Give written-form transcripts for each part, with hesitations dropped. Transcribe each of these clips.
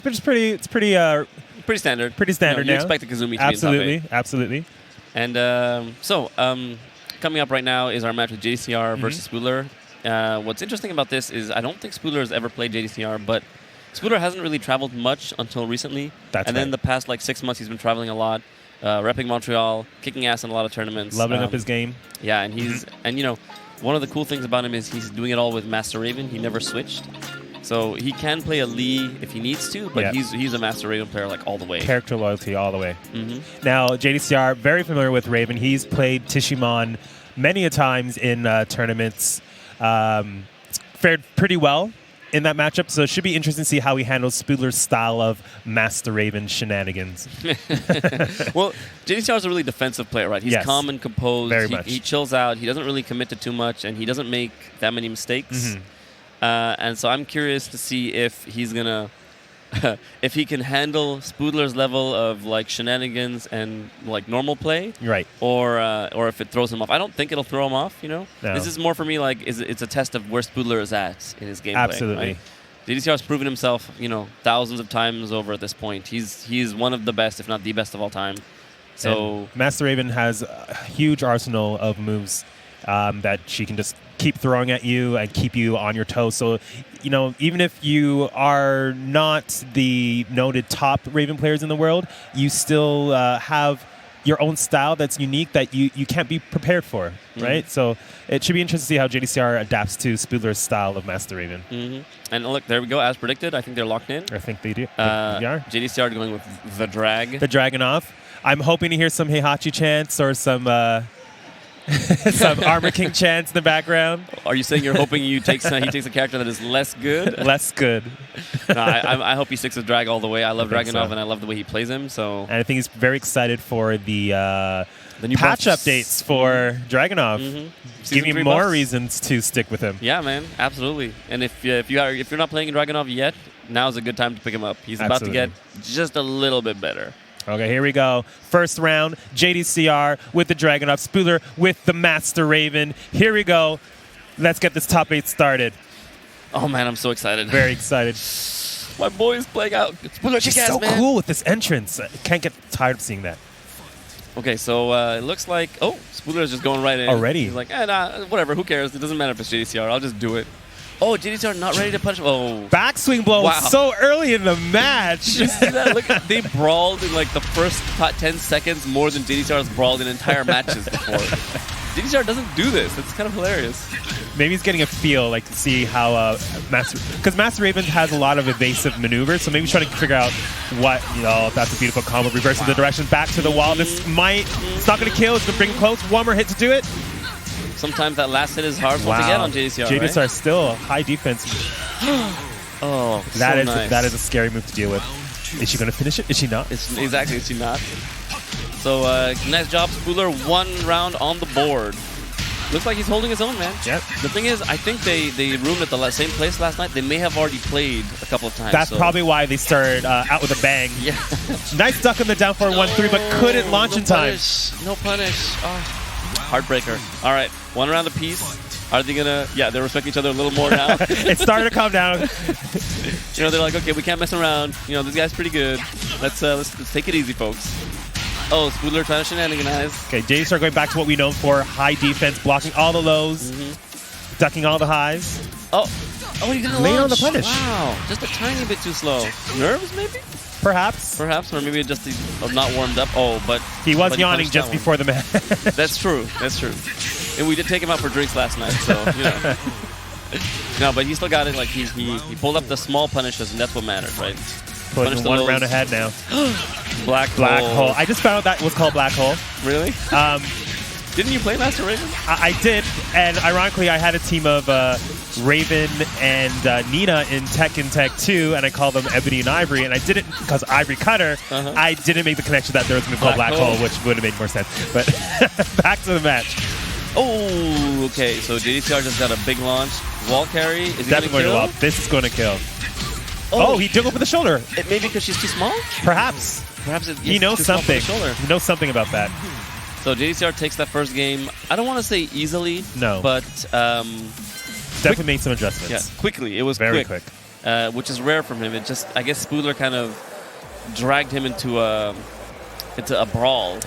But it's pretty standard. Pretty standard you now. expect the Kazumi to be in top 8. Absolutely. And coming up right now is our match with JDCR versus Spooler. What's interesting about this is I don't think Spooler has ever played JDCR, but Spooler hasn't really traveled much until recently. Then the past 6 months he's been traveling a lot, repping Montreal, kicking ass in a lot of tournaments. Leveling up his game. Yeah, and he's one of the cool things about him is he's doing it all with Master Raven. He never switched. So he can play a Lee if he needs to, but he's a Master Raven player all the way. Character loyalty all the way. Now, JDCR, very familiar with Raven. He's played Tishimon many a times in tournaments. Fared pretty well in that matchup, so it should be interesting to see how he handles Spooler's style of Master Raven shenanigans. Well, JDCR is a really defensive player, right? He's calm and composed. Very much. He chills out. He doesn't really commit to too much, and he doesn't make that many mistakes. And so I'm curious to see if he's gonna, if he can handle Spoodler's level of shenanigans and normal play, right? Or if it throws him off. I don't think it'll throw him off. No. This is more for me it's a test of where Spoodler is at in his gameplay. Absolutely. Right? JDCR has proven himself, thousands of times over at this point. He's one of the best, if not the best of all time. So and Master Raven has a huge arsenal of moves that she can just keep throwing at you and keep you on your toes. So, even if you are not the noted top Raven players in the world, you still have your own style that's unique that you can't be prepared for, right? So it should be interesting to see how JDCR adapts to Spoodler's style of Master Raven. And look, there we go. As predicted, I think they're locked in. I think they do. They are. JDCR going with the drag. The Dragonov. I'm hoping to hear some Heihachi chants or some some Armor King chants in the background. Are you saying you're hoping he takes a character that is less good? Less good. No, I hope he sticks with Drag all the way. I love Dragonov, and I love the way he plays him. So, and I think he's very excited for the new patch updates for Dragonov. Give me more reasons to stick with him. Yeah, man, absolutely. And if you're not playing Dragonov yet, now's a good time to pick him up. He's about to get just a little bit better. Okay, here we go. First round, JDCR with the Dragonov, Spooler with the Master Raven. Here we go. Let's get this top 8 started. Oh, man, I'm so excited. Very excited. My boy's playing out. Spooler, she's so cool with this entrance. I can't get tired of seeing that. Okay, so it looks like... Oh, Spooler is just going right in. Already? He's like, whatever, who cares? It doesn't matter if it's JDCR. I'll just do it. Oh, JDCR not ready to punch. Oh. Backswing blow so early in the match. Did you see that? Look, they brawled in the first 10 seconds more than JDCR has brawled in entire matches before. JDCR doesn't do this. It's kind of hilarious. Maybe he's getting a feel, to see how because Master Raven has a lot of evasive maneuvers, so maybe he's trying to figure out what, that's a beautiful combo. Reverses the direction, back to the wall. This it's not going to kill. It's going to bring him close. One more hit to do it. Sometimes that last hit is hard to get on JDCR. JDCR right? still high defense. Oh, nice. That is a scary move to deal with. Is she going to finish it? Is she not? Exactly, is she not? So, nice job, Spooler. 1 round on the board. Looks like he's holding his own, man. Yep. The thing is, I think they roomed at the same place last night. They may have already played a couple of times. That's probably why they started out with a bang. Yeah. Nice duck in the down forward 1-3, but couldn't launch in time. No punish. Oh. Heartbreaker. All right, 1 round apiece. Are they gonna? Yeah, they're respecting each other a little more now. It started to calm down. They're like, okay, we can't mess around. This guy's pretty good. Let's take it easy, folks. Oh, Spoodler trying to shenaniganize. Okay, JDCR going back to what we know for high defense, blocking all the lows, ducking all the highs. Oh, he didn't late launch. on the punish. Wow, just a tiny bit too slow. Nerves, maybe? Perhaps, or maybe just not warmed up. Oh, but he was yawning just before the match. That's true. And we did take him out for drinks last night, so No, but he still got it. He pulled up the small punishes, and that's what matters, right? Putting 1 round ahead now. Black hole. I just found out that was called Black Hole. Really? Didn't you play Master Raven? I did, and ironically, I had a team of Raven and Nina in Tekken Tech 2, and I called them Ebony and Ivory, and I didn't, because Ivory Cutter, I didn't make the connection that there was going to be called Black Hole, which would have made more sense. But back to the match. Oh, okay, so JDCR just got a big launch. Wall carry, is he definitely going to kill? This is going to kill. Oh, he took over the shoulder. Maybe because she's too small? Perhaps. He knows something. He knows something about that. So JDCR takes that first game. I don't want to say easily. No. But definitely made some adjustments. Yeah, quickly. It was very quick. which is rare from him. It just, I guess Spoodler kind of dragged him into a brawl,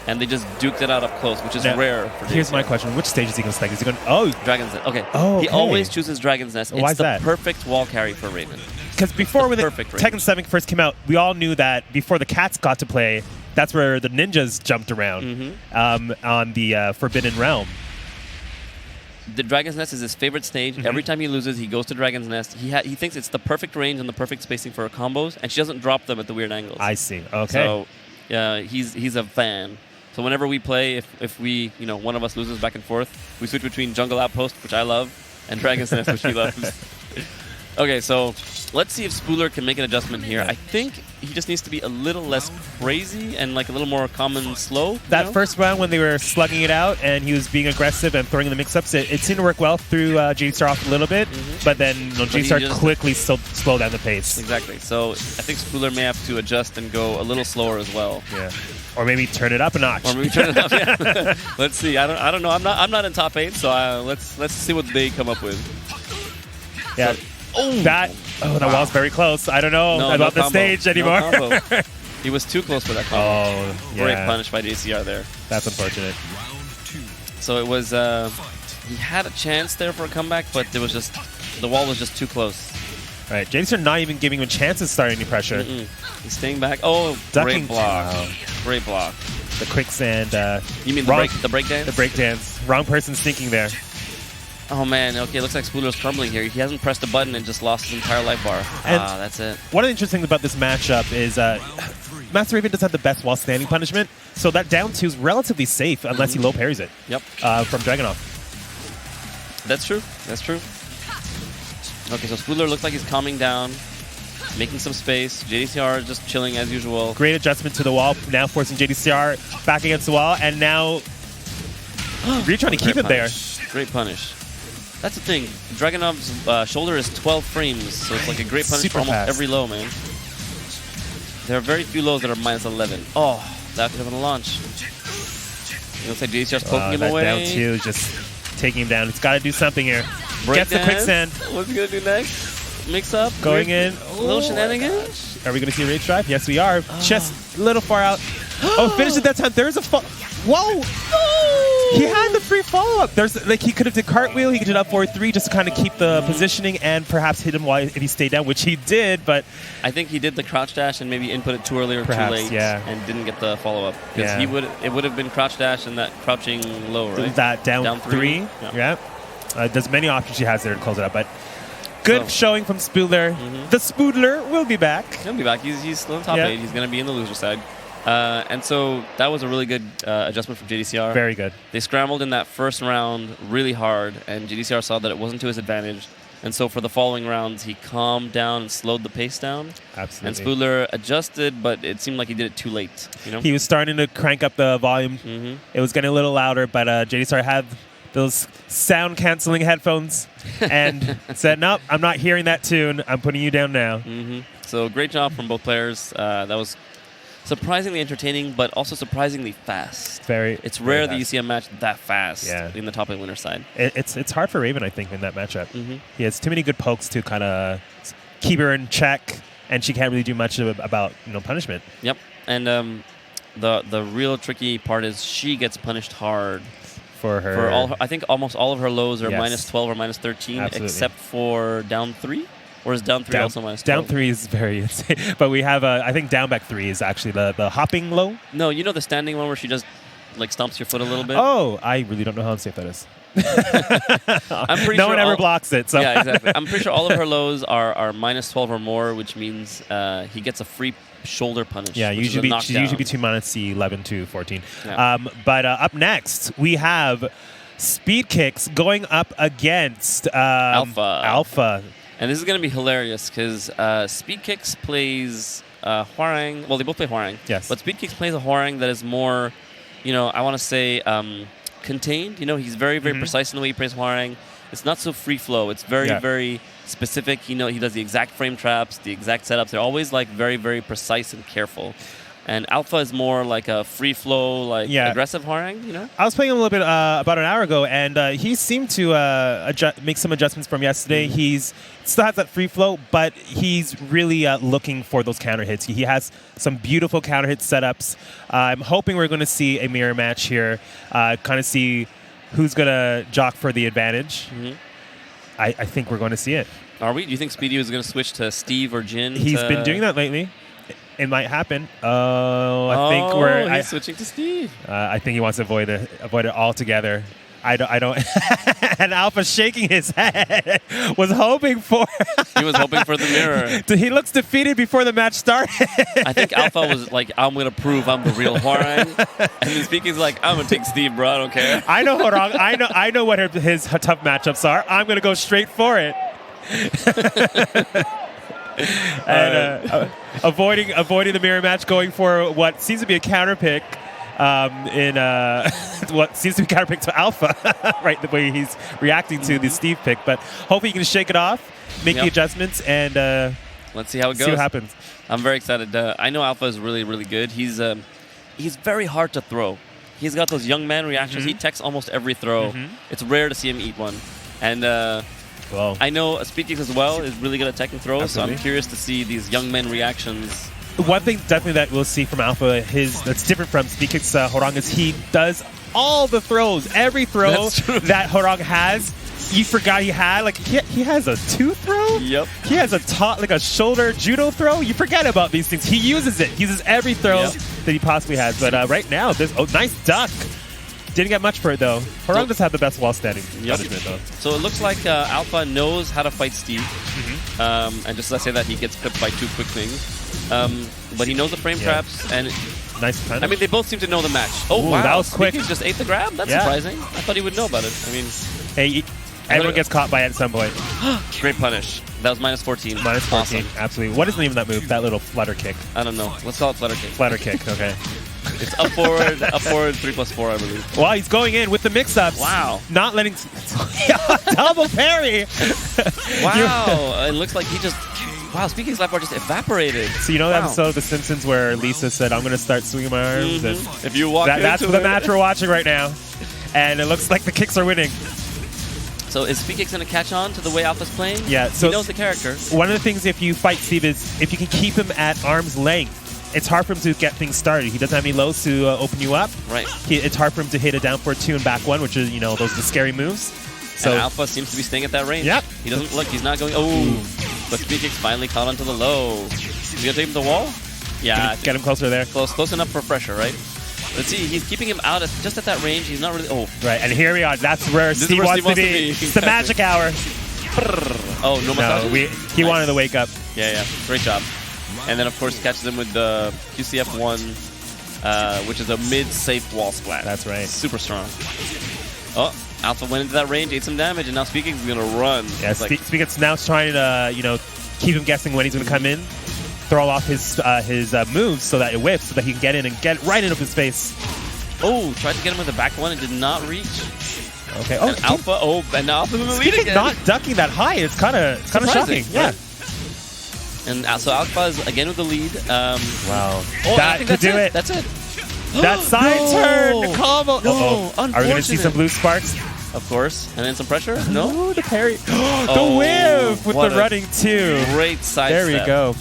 and they just duked it out up close, which is rare for Here's JDCR. my question. Which stage is he going to select? Is he going to... Dragon's Nest. Okay. Oh, He okay. always chooses Dragon's Nest. Why It's is the that? perfect wall carry for Raven. Because before, when Perfect range. Tekken 7 first came out, we all knew that before the cats got to play, that's where the ninjas jumped around on the Forbidden Realm. The Dragon's Nest is his favorite stage. Every time he loses, he goes to Dragon's Nest. He thinks it's the perfect range and the perfect spacing for her combos, and she doesn't drop them at the weird angles. I see. Okay. So, he's a fan. So whenever we play, if we, one of us loses back and forth, we switch between Jungle Outpost, which I love, and Dragon's Nest, which he loves. Okay, so let's see if Spoodler can make an adjustment here. I think he just needs to be a little less crazy and like a little more calm and slow. That first round when they were slugging it out and he was being aggressive and throwing the mix-ups, it seemed to work well through JDCR off a little bit, but then JDCR quickly slowed down the pace. Exactly. So I think Spoodler may have to adjust and go a little slower as well. Yeah. Or maybe turn it up a notch. Or maybe turn it up. Yeah. Let's see. I don't know. I'm not in top 8, so let's see what they come up with. Yeah. That wall's very close. I don't know about the stage anymore. No he was too close for that combo. Oh, yeah. Great punish by JCR there. That's unfortunate. So it was, he had a chance there for a comeback, but it was just, the wall was just too close. All right, JDCR not even giving him a chance to start any pressure. He's staying back. Oh, Ducking. great block. Wow. Great block. The quicksand. You mean the break dance? The break dance. Wrong person sneaking there. Oh man, okay, it looks like Spoodler's crumbling here. He hasn't pressed a button and just lost his entire life bar. And that's it. One of the interesting things about this matchup is Master Raven does have the best while standing punishment, so that down 2 is relatively safe unless he low parries it. Yep. From Dragunov. That's true. That's true. Okay, so Spoodler looks like he's calming down, making some space. JDCR just chilling as usual. Great adjustment to the wall, now forcing JDCR back against the wall, and now really trying to keep him there. Great punish. That's the thing. Dragunov's shoulder is 12 frames, so it's like a great punish for almost every low, man. There are very few lows that are minus 11. Oh, that could have been a launch. It looks like JDCR's poking him away. Down 2 just taking him down. It's got to do something here. Gets the quicksand. What's he going to do next? Mix up. Going in. Little shenanigans. Are we going to see a rage drive? Yes, we are. Just a little far out. Oh, finished at that time. There's a whoa! He had the free follow-up. There's he could have did cartwheel. He could have done up 4-3 just to kind of keep the positioning and perhaps hit him if he stayed down, which he did. But I think he did the crouch dash and maybe input it too early or too late, and didn't get the follow-up because it would have been crouch dash and that crouching low, right? That down 3. Yeah. There's many options he has there to close it up, but good showing from Spoodler. The Spoodler will be back. He'll be back. He's still in top 8. He's going to be in the loser side. And so that was a really good adjustment from JDCR. Very good. They scrambled in that first round really hard, and JDCR saw that it wasn't to his advantage. And so for the following rounds, he calmed down and slowed the pace down. Absolutely. And Spoodler adjusted, but it seemed like he did it too late. He was starting to crank up the volume. It was getting a little louder, but JDCR had those sound-canceling headphones and said, nope, I'm not hearing that tune. I'm putting you down now. So great job from both players. That was surprisingly entertaining, but also surprisingly fast. It's rare that you see a match that fast in the top 8 winner side. It's hard for Raven, I think, in that matchup. He has too many good pokes to kind of keep her in check, and she can't really do much about punishment. Yep, and the real tricky part is she gets punished hard. For her. For all I think almost all of her lows are minus 12 or minus 13, except for down 3. Or is down 3 also minus 12? Down 3 is very insane. But we have, I think down back 3 is actually the hopping low. No, you know the standing one where she just like stomps your foot a little bit? Oh, I really don't know how unsafe that is. I'm pretty no sure one ever blocks it. So. Yeah, exactly. I'm pretty sure all of her lows are minus 12 or more, which means he gets a free shoulder punish. Yeah, she's usually between minus 11 to 14. Yeah. But up next, we have Speed Kicks going up against Alpha. And this is going to be hilarious because Speed Kicks plays Hwoarang. Well, they both play Hwoarang. Yes. But Speed Kicks plays a Hwoarang that is more, I want to say contained. He's very, very precise in the way he plays Hwoarang. It's not so free flow. It's very, very specific. He does the exact frame traps, the exact setups. They're always like very, very precise and careful. Mm-hmm. And Alpha is more like a free flow, like Yeah. aggressive Hwoarang, you know? I was playing him a little bit about an hour ago, and he seemed to make some adjustments from yesterday. He's still has that free flow, but he's really looking for those counter hits. He has some beautiful counter hit setups. I'm hoping we're going to see a mirror match here, kind of see who's going to jock for the advantage. Mm-hmm. I think we're going to see it. Are we? Do you think Speedy is going to switch to Steve or Jin? He's been doing that lately. It might happen. I think he's switching to Steve. I think he wants to avoid it altogether. I don't. And Alpha shaking his head was hoping for. He was hoping for the mirror. He looks defeated before the match started. I think Alpha was like, I'm going to prove I'm the real Hwoarang. And then Speaking's like, I'm going to take Steve, bro. I don't care. I know Hwoarang. I know what his tough matchups are. I'm going to go straight for it. And avoiding the mirror match, going for what seems to be a counter pick in what seems to be a counter pick to Alpha, right? The way he's reacting to the Steve pick, but hopefully he can shake it off, make the adjustments, and let's see how it goes. See what happens. I'm very excited. I know Alpha is really, really good. He's very hard to throw. He's got those young man reactions. He techs almost every throw. It's rare to see him eat one, and. Well, I know Speedkicks as well is really good at tech and throws, absolutely. so I'm curious to see these young men reactions. One thing definitely that we'll see from Alpha, that's different from Speedkicks Hwoarang, is he does all the throws. Every throw that Hwoarang has, you forgot he had. Like he has a two throw. Yep. He has a shoulder judo throw. You forget about these things. He uses it. He uses every throw that he possibly has. But right now, nice duck. Didn't get much for it, though. Hwoarang does have the best wall standing punishment, though. So it looks like Alpha knows how to fight Steve. And just as I say that, he gets clipped by two quick things. But he knows the frame traps. And nice punish. I mean, they both seem to know the match. Oh, wow. That was quick. He just ate the grab? That's surprising. I thought he would know about it. I mean... Hey, everyone gets caught by it at some point. Great punish. That was minus 14. Minus 14, awesome. Absolutely. What is the name of that move? That little flutter kick. I don't know. Let's call it flutter kick. Flutter kick, okay. It's up forward, 3+4, I believe. Well, he's going in with the mix-ups. Wow. Not letting... Double parry! Wow. It looks like he just... Wow, Speaking's left bar just evaporated. So you know that episode of The Simpsons where Lisa said, I'm going to start swinging my arms? And if you walk that's the match we're watching right now. And it looks like the kicks are winning. So is Speakix going to catch on to the way Alpha's playing? Yeah. So he knows the character. One of the things if you fight Steve is if you can keep him at arm's length, it's hard for him to get things started. He doesn't have any lows to open you up. Right. It's hard for him to hit a down forward 2 and back 1, which is, those are the scary moves. So and Alpha seems to be staying at that range. Yep. He doesn't look. He's not going. Oh, but Speakix finally caught onto the low. Is he gonna take him to the wall? Yeah. Get him closer there. Close enough for pressure, right? Let's see. He's keeping him out just at that range. He's not really. Oh. Right. And here we are. That's where Steve wants to be. It's the magic hour. Oh, no massage. He wanted to wake up. Yeah. Great job. And then of course catches him with the QCF1, which is a mid-safe wall splat. That's right. Super strong. Oh. Alpha went into that range, ate some damage, and now Speaking is going to run. Yeah, Speaking's now trying to, keep him guessing when he's going to come in, throw off his moves so that it whips, so that he can get in and get right into his face. Oh, tried to get him with the back one and did not reach. Okay. Oh, and Alpha. Oh, and now Alpha's in the lead again. Not ducking that high. It's kind of shocking. Right? Yeah. And so Alpha is again with the lead. Wow. Oh, that could do it. That's it. That side turn combo. No, Are we going to see some blue sparks? Of course. And then some pressure? No? The parry. The whiff with the running two. Great side There step. we go.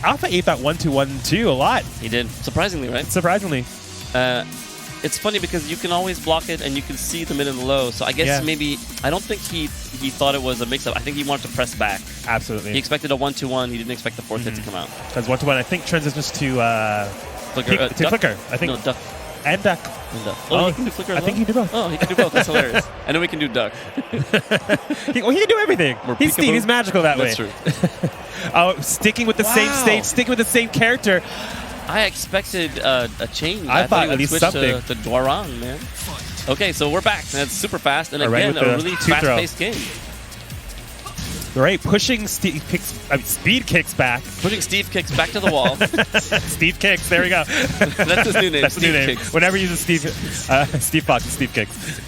Alpha ate that 1-2-1-2 a lot. He did. Surprisingly, right? Surprisingly. It's funny because you can always block it and you can see the mid and the low. So I guess maybe, I don't think he thought it was a mix-up. I think he wanted to press back. Absolutely. He expected a 1-2-1. He didn't expect the fourth hit to come out. Because 1-2-1, I think, transitions to... Flicker. Flicker, I think. No, duck. And duck. Oh, he can do flicker as well? I think he can do both. Oh, he can do both. That's hilarious. I know he can do duck. He can do everything. He's Steve. He's magical that way. That's true. Sticking with the same stage, sticking with the same character. I expected a change. I thought at least something. To Hwoarang, man. Okay, so we're back. That's super fast. And again, a really fast-paced game. Right, pushing speed kicks back. Pushing Steve kicks back to the wall. Steve kicks, there we go. That's his new name. That's his new name. Kicks. Whenever he uses Steve Fox, Steve kicks.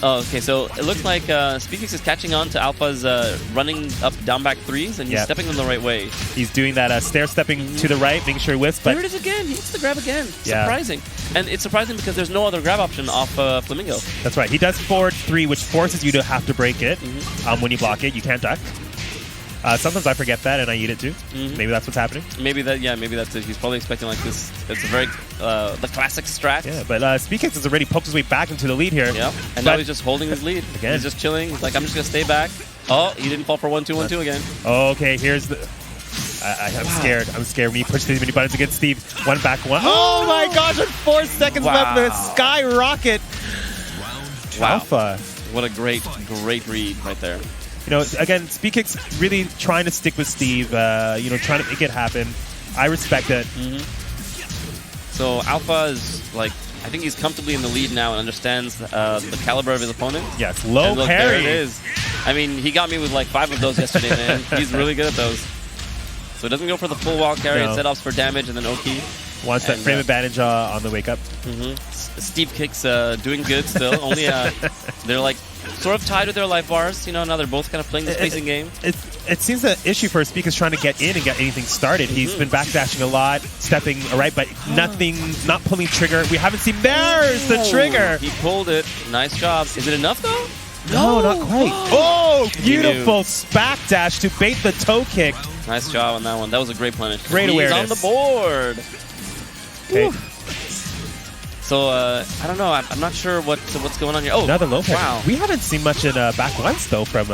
Oh, okay. So it looks like Speakix is catching on to Alpha's running up down back threes, and he's stepping them the right way. He's doing that stair stepping to the right, making sure he whiffs. But there it is again. He hits the grab again. Yeah. Surprising. And it's surprising because there's no other grab option off Flamingo. That's right. He does forward 3, which forces you to have to break it. When you block it, you can't duck. Sometimes I forget that and I eat it too. Maybe that's what's happening. Maybe that's it. He's probably expecting like this. It's a very the classic strat. Yeah, but Speakix has already poked his way back into the lead here. Yeah, and now he's just holding his lead. Again. He's just chilling. He's like, I'm just gonna stay back. Oh, he didn't fall for 1-2-1-2 again. Okay, here's the. I'm scared. I'm scared when you push these many buttons against Steve. One back, one. Oh my gosh! With 4 seconds left, the skyrocket. Wow. Alpha. What a great read right there. You know, again, Speakix really trying to stick with Steve. You know, trying to make it happen. I respect it. So Alpha is like, I think he's comfortably in the lead now and understands the caliber of his opponent. Yes, low and look, parry. There it is. I mean, he got me with like 5 of those yesterday, man. He's really good at those. So he doesn't go for the full wall carry. It set offs for damage and then Oki. Wants that frame advantage on the wake up. Steve Kicks doing good still. Only they're like sort of tied with their life bars. You know, now they're both kind of playing the spacing game. It seems the issue for Speak is trying to get in and get anything started. He's been backdashing a lot, stepping right, but nothing, not pulling trigger. We haven't seen there's the trigger. He pulled it. Nice job. Is it enough though? No, not quite. Oh, beautiful backdash to bait the toe kick. Nice job on that one. That was a great punish. Great awareness. He's on the board. Okay. So I don't know. I'm not sure what's going on here. Oh, another low parry. Wow. We haven't seen much in back once though. From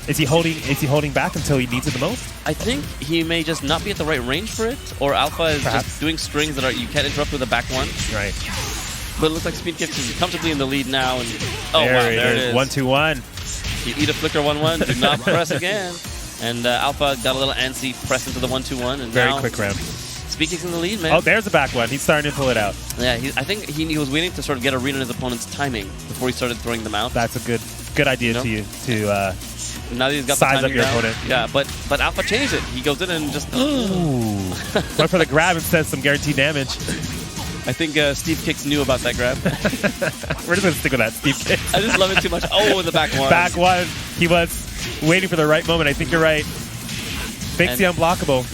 is he holding back until he needs it the most? I think he may just not be at the right range for it, or Alpha is just doing strings that you can't interrupt with a back one. Right. But it looks like Speedkicks is comfortably in the lead now. And there it is. 1-2-1. You eat a flicker 1-1. Do not press again. And Alpha got a little antsy, press into the 1-2-1, and very now quick round. Speedkicks in the lead, man. Oh, there's the back one. He's starting to pull it out. Yeah, I think he was waiting to sort of get a read on his opponent's timing before he started throwing them out. That's a good idea to now that he's got size the up your down. opponent. Yeah, but Alpha changed it. He goes in and just went for the grab instead of some guaranteed damage. I think Steve Kicks knew about that grab. We're just gonna stick with that, Steve Kicks. I just love it too much. Oh, the back one. Back one. He was waiting for the right moment. I think you're right. Fakes the unblockable.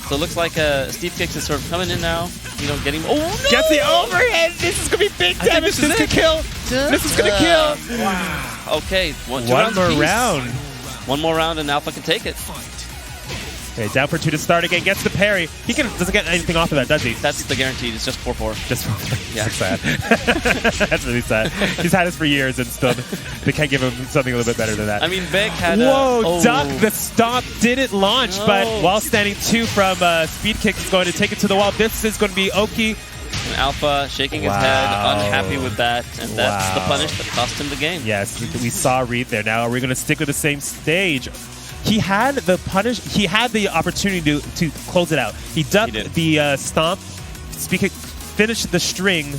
So it looks like Steve Kicks is sort of coming in now. You know, getting. Oh no! Gets the overhead. This is gonna be big damage. This could kill. This is gonna kill. Wow. Okay. One more round. One more round, and Alpha can take it. Okay, down for 2 to start again. Gets the parry. He doesn't get anything off of that, does he? That's the guaranteed. It's just 4-4. Just 4-4. Yeah. That's sad. That's really sad. He's had this for years, and still they can't give him something a little bit better than that. I mean, Beck had. Duck. The stomp didn't launch, but while standing 2 from Speed Kick is going to take it to the wall. This is going to be Oki. And Alpha shaking his head, unhappy with that, and that's the punish that cost him the game. Yes, we saw a read there. Now, are we going to stick with the same stage? He had the punish. He had the opportunity to close it out. He ducked the stomp. Speaking, finished the string.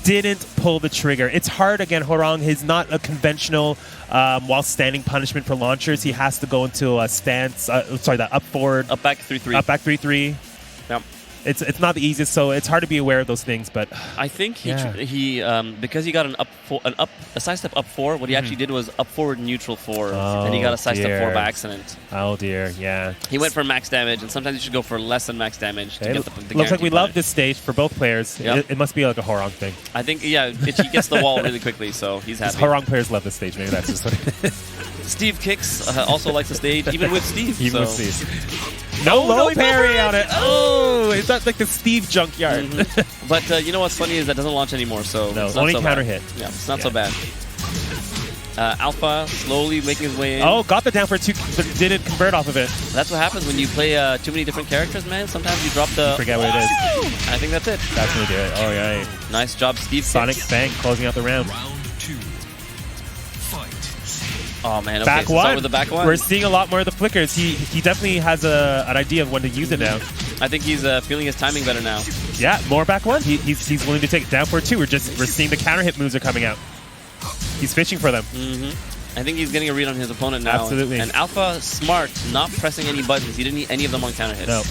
Didn't pull the trigger. It's hard again. Horong. He's not a conventional while standing punishment for launchers. He has to go into a stance. The up forward. Up back 3-3. Up back 3-3. Yep. It's not the easiest, so it's hard to be aware of those things. But I think he because he got a side step up 4. What he actually did was up forward neutral 4, and he got a side step 4 by accident. Oh dear, yeah. He went for max damage, and sometimes you should go for less than max damage to get the looks like we punish. love this stage for both players. Yep. It must be like a Horong thing. I think he gets the wall really quickly, so he's happy. Horong players love this stage. Maybe that's just what it is. Steve Kicks also likes the stage, even with Steve. Even with Steve. No low parry on it. Oh, it's not like the Steve junkyard. But you know what's funny is that doesn't launch anymore, so no, it's not only so counter bad. hit. Yeah, it's not so bad. Alpha slowly making his way in. Oh, got the down for 2, but didn't convert off of it. That's what happens when you play too many different characters, man. Sometimes you drop the... Forget what it is. I think that's it. That's going to do it. Oh, yeah. Nice job, Steve. Sonic Bang closing out the round. Oh, man. Okay, back so one. start with the back one. We're seeing a lot more of the flickers. He definitely has an idea of when to use it now. I think he's feeling his timing better now. Yeah, more back one. He's willing to take it down for 2. We're seeing the counter hit moves are coming out. He's fishing for them. I think he's getting a read on his opponent now. Absolutely. And Alpha, smart, not pressing any buttons. He didn't need any of them on counter hits. No.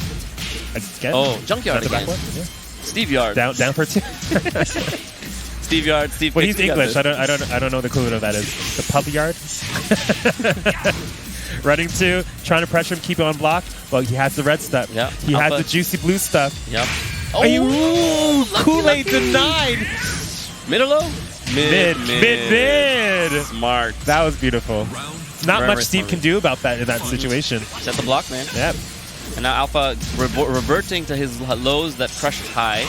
Again? Oh, Junkyard Is that the again. back one? Yeah. Steve Yard. Down for 2. Steve Yard, Steve. Well, Kicks, he's you got English. this. I don't know the clue what that is. The pub yard. Running to, trying to pressure him, keep it on block. Well, he has the red stuff. Yeah. He has the juicy blue stuff. Yep. Ooh, Kool-Aid denied. Mid or low? Mid. Smart. That was beautiful. Not Very much Steve smart. can do about that in that situation. Set the block, man. Yep. And now Alpha reverting to his lows that crushed high.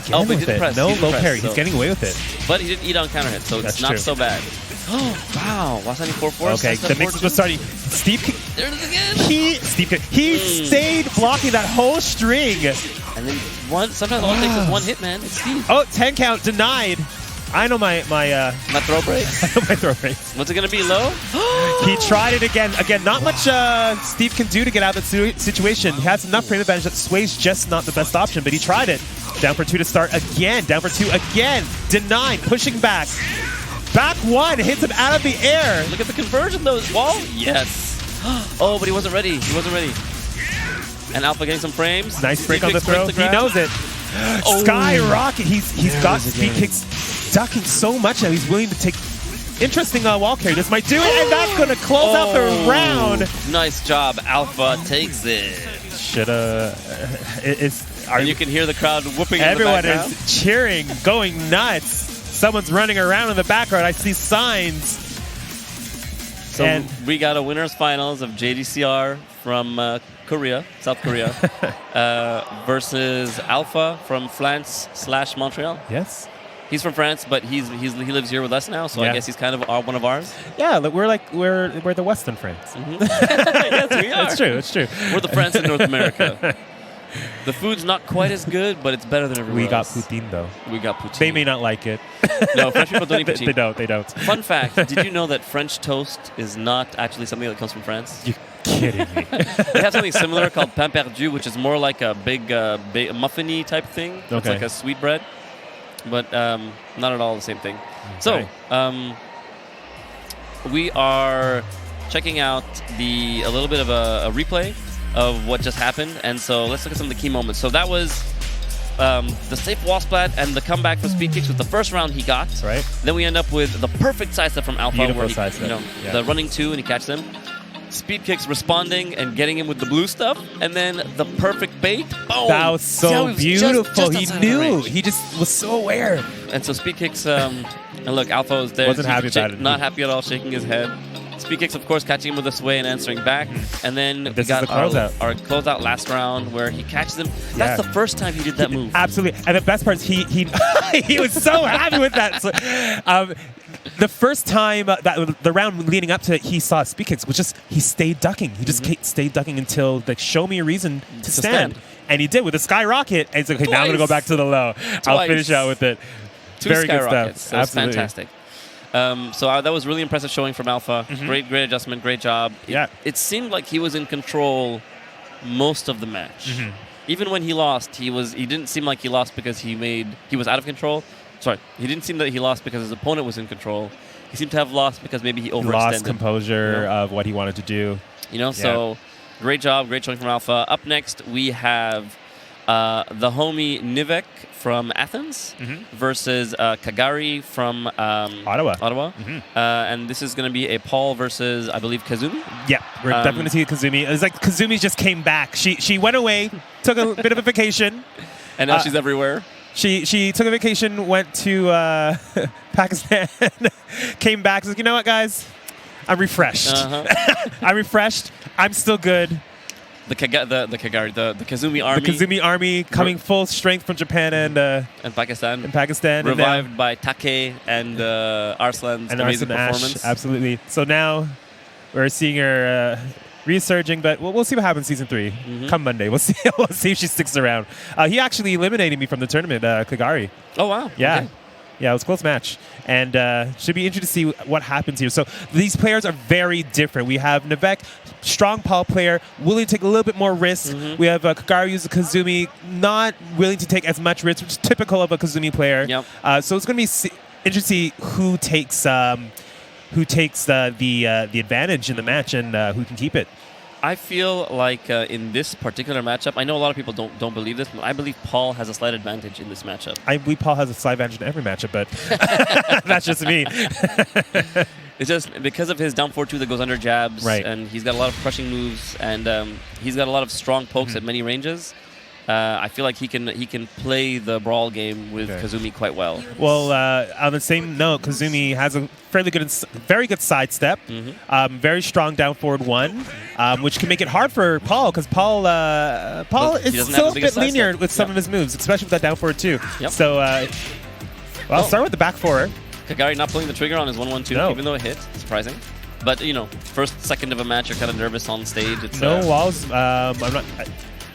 Again but he with didn't it. press. No He didn't low press, parry. so- He's getting away with it. But he didn't eat on counter hit, so That's it's not true. so bad. Oh, wow. Wasani 4-4. Okay, the mix was starting. Steve, There it is again. he stayed blocking that whole string. And then sometimes all it takes is one hit, man. It's Steve. Oh, 10 count denied. I know my Not throw break. I know my throw rates. What's it going to be, low? He tried it again. Again, not much Steve can do to get out of the situation. He has enough frame advantage that Sway's just not the best option, but he tried it. Down for 2 to start again. Down for 2 again. Denied. Pushing back. Back 1. Hits him out of the air. Look at the conversion, though. Wall? Yes. Oh, but he wasn't ready. And Alpha getting some frames. Nice break Steve on the Kicks breaks throw. the He grab. knows it. Skyrocket. He's got it speed again. kicks ducking so much now. He's willing to take interesting wall carry. This might do it, and that's going to close out the round. Nice job. Alpha takes it. Shoulda. And you can hear the crowd whooping in the Everyone background. is cheering, going nuts. Someone's running around in the background. I see signs. So And- we got a winners finals of JDCR from South Korea, versus Alpha from France/Montreal. Yes. He's from France, but he lives here with us now, so Yeah. I guess he's kind of one of ours. Yeah, look, we're the Western friends. Yes, we are. It's true. It's true. We're the France in North America. The food's not quite as good, but it's better than everywhere We got else. poutine though. We got poutine. They may not like it. No, French people don't eat poutine. They don't. Fun fact, did you know that French toast is not actually something that comes from France? You're kidding me. They have something similar called pain perdu, which is more like a big muffin-y type thing. It's Okay. like a sweet bread, but not at all the same thing. So, we are checking out a little bit of a replay of what just happened, and so let's look at some of the key moments. So that was the safe wall splat and the comeback for speed kicks with the first round he got. Right. Then we end up with the perfect side step from Alpha, Beautiful where he, side step. Yeah. the running 2 and he catches them. Speed kicks responding and getting him with the blue stuff, and then the perfect bait. Boom! That was See how so he was beautiful. just He outside of the knew. range. He just was so aware. And so speed kicks. And look, Alpha was there. Wasn't happy about it. Not happy at all, shaking his head. Speed kicks, of course, catching him with a sway and answering back. And then we This is got the closeout. our closeout last round where he catches him. That's Yeah. the first time he did that move. Absolutely. And the best part is he he was so happy with that. So, the first time that the round leading up to it, he saw speed kicks, which just he stayed ducking. He just stayed ducking until like show me a reason to stand. And he did with a skyrocket. And he's like, okay, now I'm gonna go back to the low. I'll finish out with it. 2 Very good skyrockets. stuff. That was Absolutely. fantastic. That was really impressive showing from Alpha. Great adjustment, great job. Yeah. It seemed like he was in control most of the match. Even when he lost, he didn't seem like he lost because he was out of control. Sorry, he didn't seem that he lost because his opponent was in control. He seemed to have lost because maybe he overextended. Lost composure of what he wanted to do. So great job, great showing from Alpha. Up next, we have the homie Nivek from Athens versus Kagari from Ottawa. And this is going to be a Paul versus, I believe, Kazumi. Yeah, we're definitely going to see Kazumi. It was like Kazumi just came back. She went away, took a bit of a vacation. And now she's everywhere. She took a vacation, went to Pakistan, came back, said, you know what, guys? I'm refreshed. I'm refreshed. I'm still good. The Kagari, the Kazumi army. The Kazumi army coming full strength from Japan and Pakistan. and Revived by Take and Arslan's amazing performance. Absolutely. So now we're seeing her resurging, but we'll see what happens season 3. Come Monday. We'll see if she sticks around. He actually eliminated me from the tournament, Kagari. Oh, wow. Yeah. Okay. Yeah, it was a close match. And should be interesting to see what happens here. So these players are very different. We have Nivek, strong Paul player, willing to take a little bit more risk. We have Kagari, who's a Kazumi, not willing to take as much risk, which is typical of a Kazumi player. Yep. So it's going to be interesting to see who takes the advantage in the match and who can keep it. I feel like in this particular matchup, I know a lot of people don't believe this, but I believe Paul has a slight advantage in this matchup. I believe Paul has a slight advantage in every matchup, but that's just me. It's just because of his down 4-2 that goes under jabs, Right. and he's got a lot of crushing moves, and he's got a lot of strong pokes at many ranges. I feel like he can play the brawl game with Kazumi quite well. Well, on the same note, Kazumi has a very good sidestep, very strong down forward 1, which can make it hard for Paul because Paul is still a bit linear with some of his moves, especially with that down forward 2. Yep. So, I'll start with the back 4. Kagari not pulling the trigger on his 1-1-2, even though it hit. Surprising. But, first second of a match, you're kind of nervous on stage. It's, no walls. I'm not.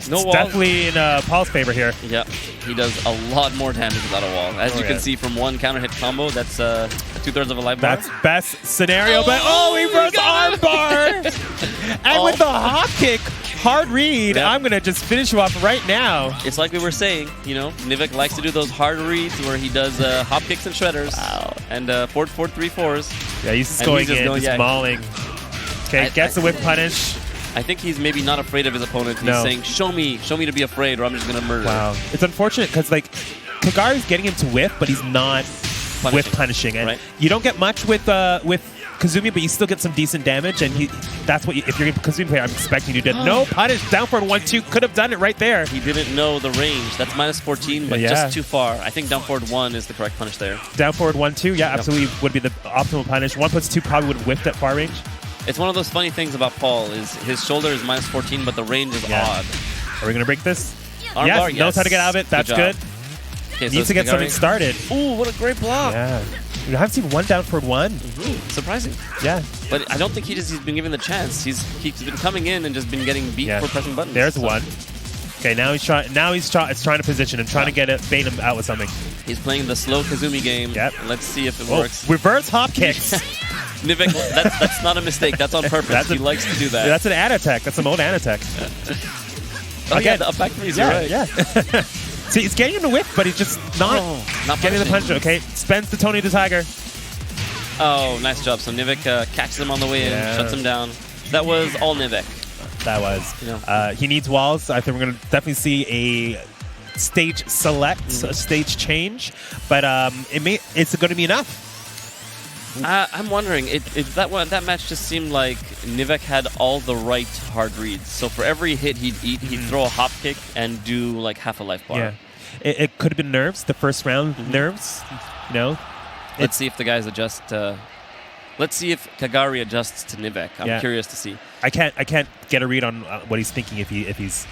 No wall. Definitely in Paul's favor here. Yeah, he does a lot more damage without a wall. As you can see from one counter hit combo, that's 2/3 of a life bar. That's best scenario, but he broke the arm bar! And with the hop kick, hard read, I'm going to just finish you off right now. It's like we were saying, Nivek likes to do those hard reads where he does hop kicks and shredders. Wow. And forward 3-4s. Yeah, he's just going just mauling. Okay, gets the whip punish. I think he's maybe not afraid of his opponent. He's saying, show me to be afraid or I'm just going to murder. Wow. It's unfortunate because, Kagari's getting him to whiff, but he's not whiff punishing. And you don't get much with Kazumi, but you still get some decent damage. And that's what if you're a Kazumi player, I'm expecting you to do. No punish. Down forward 1-2. Could have done it right there. He didn't know the range. That's -14, but just too far. I think down forward 1 is the correct punish there. Down forward 1-2, absolutely would be the optimal punish. 1+2 probably would have whiffed at far range. It's one of those funny things about Paul is his shoulder is -14, but the range is odd. Are we going to break this? Armbar, knows how to get out of it. That's good. Okay, Needs to get something started. Ooh, what a great block. Yeah. I haven't seen one down forward 1. Surprising. Yeah. But I don't think he's been given the chance. He's been coming in and just been getting beat for pressing buttons. There's one. Okay, now he's trying to position him, trying to bait him out with something. He's playing the slow Kazumi game. Yep. Let's see if it works. Reverse hop kicks. Nivek, that's not a mistake. That's on purpose. He likes to do that. That's an ad attack. That's some old ad attack. Again, the up back threes. You're right. Yeah. See, he's getting him to whip, but he's just not getting the punch. Okay, spends the Tony the Tiger. Oh, nice job. So Nivek catches him on the way in, shuts him down. That was all Nivek. That was. He needs walls. I think we're going to definitely see a stage select, a stage change, but it's going to be enough. I'm wondering, that match just seemed like Nivek had all the right hard reads. So for every hit he'd throw a hop kick and do like half a life bar. Yeah, it could have been nerves. The first round nerves. Let's see if the guys adjust. Let's see if Kagari adjusts to Nivek. I'm curious to see. I can't get a read on what he's thinking. If he's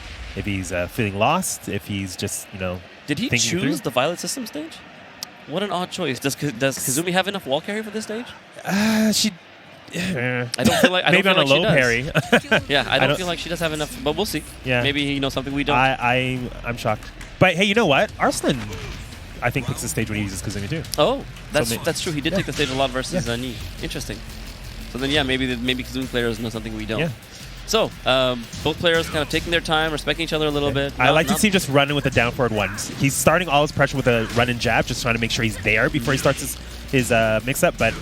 feeling lost. If he's just Did he choose the Violet System stage? What an odd choice. Does Kazumi have enough wall carry for this stage? I don't feel like maybe on a low parry. Yeah, I don't feel like she does have enough, but we'll see. Yeah, maybe he knows something we don't. I'm shocked. But hey, you know what? Arslan, I think, picks the stage when he uses Kazumi too. Oh, that's true. He did take the stage a lot versus Nii. Interesting. So then, maybe Kazumi players know something we don't. Yeah. So, both players kind of taking their time, respecting each other a little bit. I like to see him just running with the down forward 1s. He's starting all his pressure with a run and jab, just trying to make sure he's there before he starts his mix-up. But,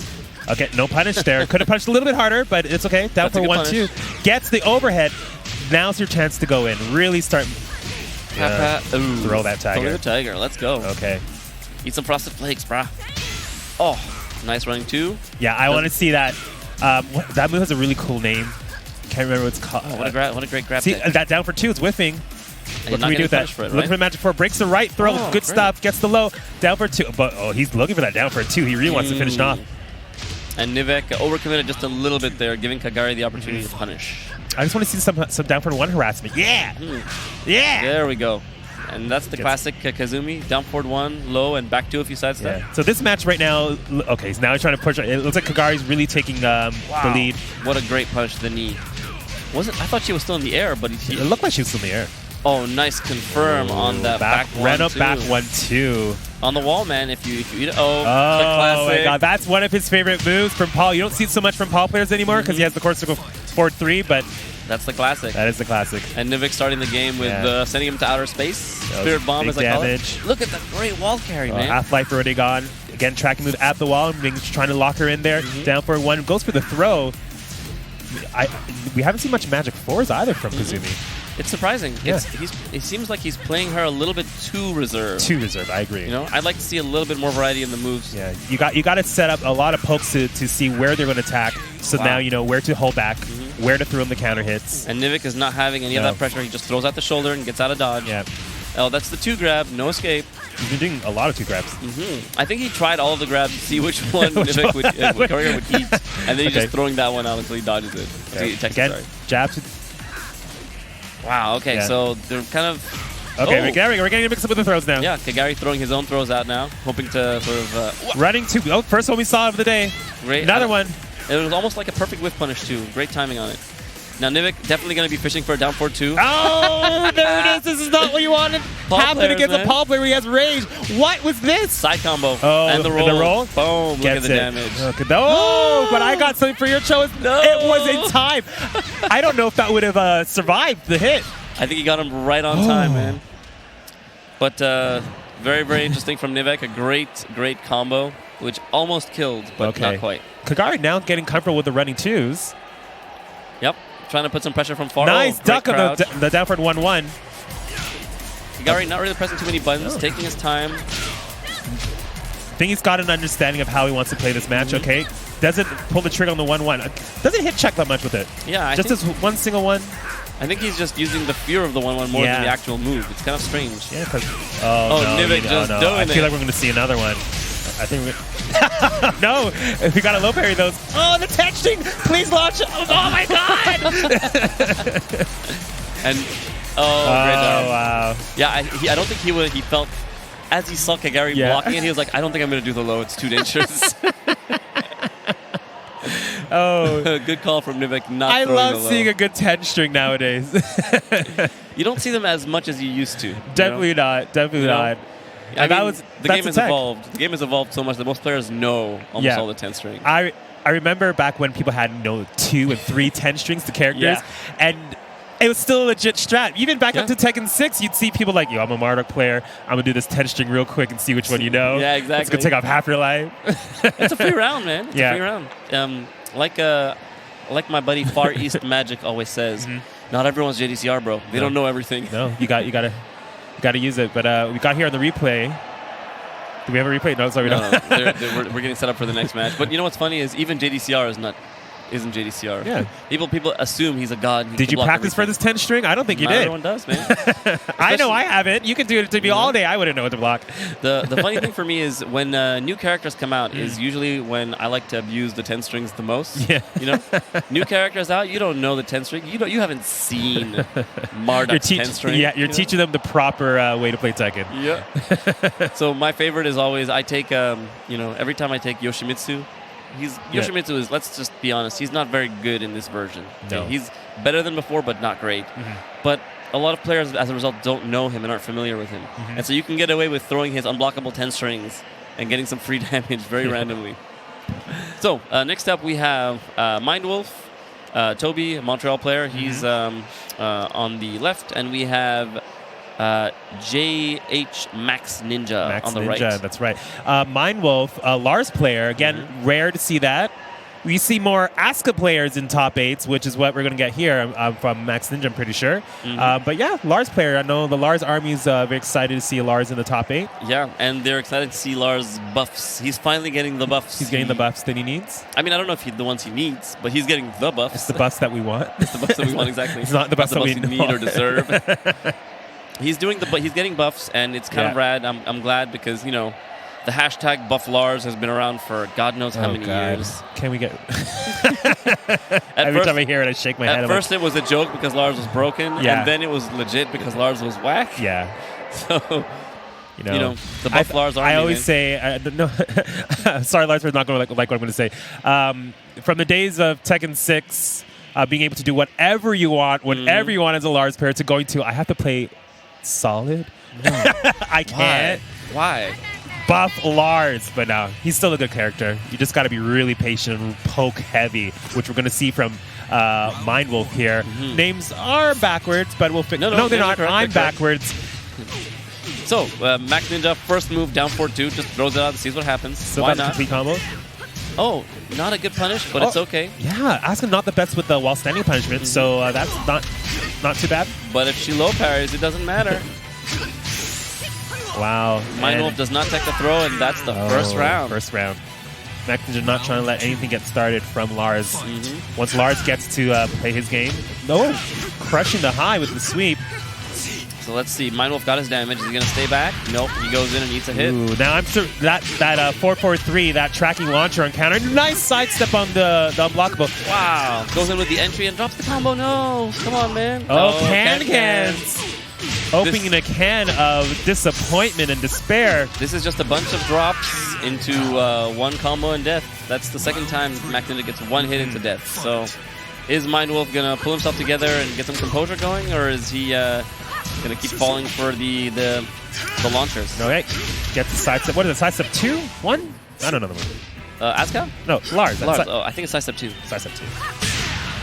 okay, no punish there. Could have punched a little bit harder, but it's okay. Down forward 1-2. Gets the overhead. Now's your chance to go in. Really start... throw that tiger. Throw the tiger. Let's go. Okay. Eat some frosted flakes, brah. Oh, nice running 2. Yeah, I want to see that. That move has a really cool name. Can't remember what it's called. Oh, what a great grab. See, that down for 2 is whiffing. What can we do with that? Looking for the magic 4. Breaks the right throw. Good stuff. Gets the low. Down for 2. But he's looking for that down for 2. He really wants to finish it off. And Nivek overcommitted just a little bit there, giving Kagari the opportunity to punish. I just want to see some down for 1 harassment. Yeah! Yeah! There we go. And that's the classic Kazumi. Down forward 1, low, and back 2 if you sidestep. Yeah. So this match right now, okay, so now he's trying to push. It looks like Kagari's really taking the lead. What a great punch to the knee. I thought she was still in the air, but it looked like she was still in the air. Oh, nice confirm on that back 1-2. Ran up back 1-2. On the wall, man, if you eat it. Oh, the classic. My God. That's one of his favorite moves from Paul. You don't see it so much from Paul players anymore because he has the court circle forward 3, but... That's the classic. That is the classic. And Nivek starting the game with sending him to outer space. Spirit Bomb is like damage. Look at that great wall carry, man. Half-life already gone. Again, tracking move at the wall and trying to lock her in there. Down for 1. Goes for the throw. we haven't seen much Magic 4s either from Kazumi. It's surprising. Yeah. It seems like he's playing her a little bit too reserved. Too reserved, I agree. You know, I'd like to see a little bit more variety in the moves. Yeah, you got to set up a lot of pokes to see where they're going to attack. So now you know where to hold back, where to throw in the counter hits. And Nivik is not having any of that pressure. He just throws out the shoulder and gets out of dodge. Yeah. Oh, that's the 2 grab, no escape. He's been doing a lot of 2 grabs. I think he tried all of the grabs to see which one Nivik would eat, and then he's just throwing that one out until he dodges it. Yeah. Again, jab to... Wow, okay, so they're kind of... Okay, we're getting mixed up with the throws now. Yeah, Kagari throwing his own throws out now, hoping to sort of... Running 2... Oh, first one we saw of the day. Great. Another one. It was almost like a perfect whiff punish, too. Great timing on it. Now, Nivik definitely going to be fishing for a down forward 2. Oh, there it is. This is not what you wanted. Happen against a Paul player where he has rage. What was this? Side combo. Oh, and the roll. Boom. Look at the damage. Oh, but I got something for your choice. No. It was in time. I don't know if that would have survived the hit. I think he got him right on time, man. But very, very interesting from Nivek. A great combo, which almost killed, but not quite. Kagari now getting comfortable with the running 2s. Yep. Trying to put some pressure from far. Nice duck on the down forward 1-1. Kagari not really pressing too many buttons, taking his time. I think he's got an understanding of how he wants to play this match, okay? Doesn't pull the trigger on the 1-1. Doesn't hit check that much with it. Yeah, just this one single one. I think he's just using the fear of the 1-1 more than the actual move. It's kind of strange. Yeah, because... Nivik just doing it. I feel like we're going to see another one. I think we're... No! We got a low parry those. Oh, the texting! Please launch it! Oh, my God! And... great job. Wow. Yeah, I don't think he felt... As he saw Kagari blocking it, he was like, I don't think I'm going to do the low. It's too dangerous. Good call from Nivik. I love seeing a good 10 string nowadays. You don't see them as much as you used to. Definitely not. Definitely not. I mean, the game has evolved. The game has evolved so much that most players know almost all the 10 string. I remember back when people had 2 and 3 10 strings to characters, and it was still a legit strat. Even back up to Tekken 6, you'd see people like, yo, I'm a Marduk player. I'm going to do this 10 string real quick and see which one you know. Yeah, exactly. It's going to take off half your life. It's a free round, man. It's a free round. Like my buddy Far East Magic always says, not everyone's JDCR, bro. They don't know everything. No, you got to use it. But we got here on the replay. Do we have a replay? No, sorry, we don't. We're getting set up for the next match. But you know what's funny is even JDCR isn't JDCR. Yeah. People assume he's a god. Did you practice for this 10 string? I don't think you did. Everyone does, man. I know I haven't. You can do it to me all day. I wouldn't know what to block. The funny thing for me is when new characters come out is usually when I like to abuse the 10 strings the most. Yeah. You know, new characters out, you don't know the 10 string. You haven't seen Marduk's 10 string. Yeah, you're teaching them the proper way to play Tekken. Yeah. So my favorite is always I take every time I take Yoshimitsu. Yoshimitsu is, let's just be honest, he's not very good in this version. No. He's better than before, but not great. But a lot of players, as a result, don't know him and aren't familiar with him. And so you can get away with throwing his unblockable 10 strings and getting some free damage very randomly. So, next up we have Mindwolf, Toby, a Montreal player. He's on the left, and we have JH Max Ninja on the right. That's right. Mindwolf, Lars player. Again, rare to see that. We see more Asuka players in top 8s, which is what we're going to get here from Max Ninja, I'm pretty sure. But yeah, Lars player. I know the Lars army is very excited to see Lars in the top 8. Yeah, and they're excited to see Lars buffs. He's finally getting the buffs. He's getting the buffs that he needs. I mean, I don't know if the ones he needs, but he's getting the buffs. It's the buffs that we want. It's the buffs that we want, exactly. It's not the buffs that we need or deserve. He's getting buffs, and it's kind of rad. I'm glad because, the hashtag Buff Lars has been around for God knows how many years. Can we get... Every time I hear it, I shake my head. At first, it was a joke because Lars was broken, and then it was legit because Lars was whack. Yeah. So... the Buff Lars army. I always say, no, sorry, Lars, for not going to like what I'm going to say. From the days of Tekken 6, being able to do whatever you want, whenever you want as a Lars player, to going to, I have to play solid. No. I can't. Why? Buff Lars. But no, he's still a good character. You just got to be really patient and poke heavy, which we're going to see from Mindwolf here. Names are backwards, but we'll fix... No, they're not. I'm backwards. So, Max Ninja, first move, down 4-2, just throws it out and sees what haappens. Still Why got not? Complete combo. Oh, Not a good punish, but it's okay. Yeah, Asuka not the best with the while standing punishment, so that's not too bad. But if she low parries, it doesn't matter. Wow. Mind Wolf does not take the throw, and that's the first round. First round. Mackinger not trying to let anything get started from Lars. Once Lars gets to play his game, crushing the high with the sweep. So let's see. Mind Wolf got his damage. Is he going to stay back? Nope. He goes in and eats a hit. Ooh, now I'm sure that 443, that tracking launcher on counter. Nice sidestep on the unblockable. Wow. Goes in with the entry and drops the combo. No. Come on, man. Oh, cans. Opening a can of disappointment and despair. This is just a bunch of drops into one combo and death. That's the second time Mac Ninja gets one hit into death. So is Mind Wolf going to pull himself together and get some composure going, or is he going to keep falling for the launchers? Okay. Get the sidestep. What is it? Sidestep 2? 1? I don't know the one. Asuka? No, Lars. Oh, I think it's sidestep 2. Sidestep 2.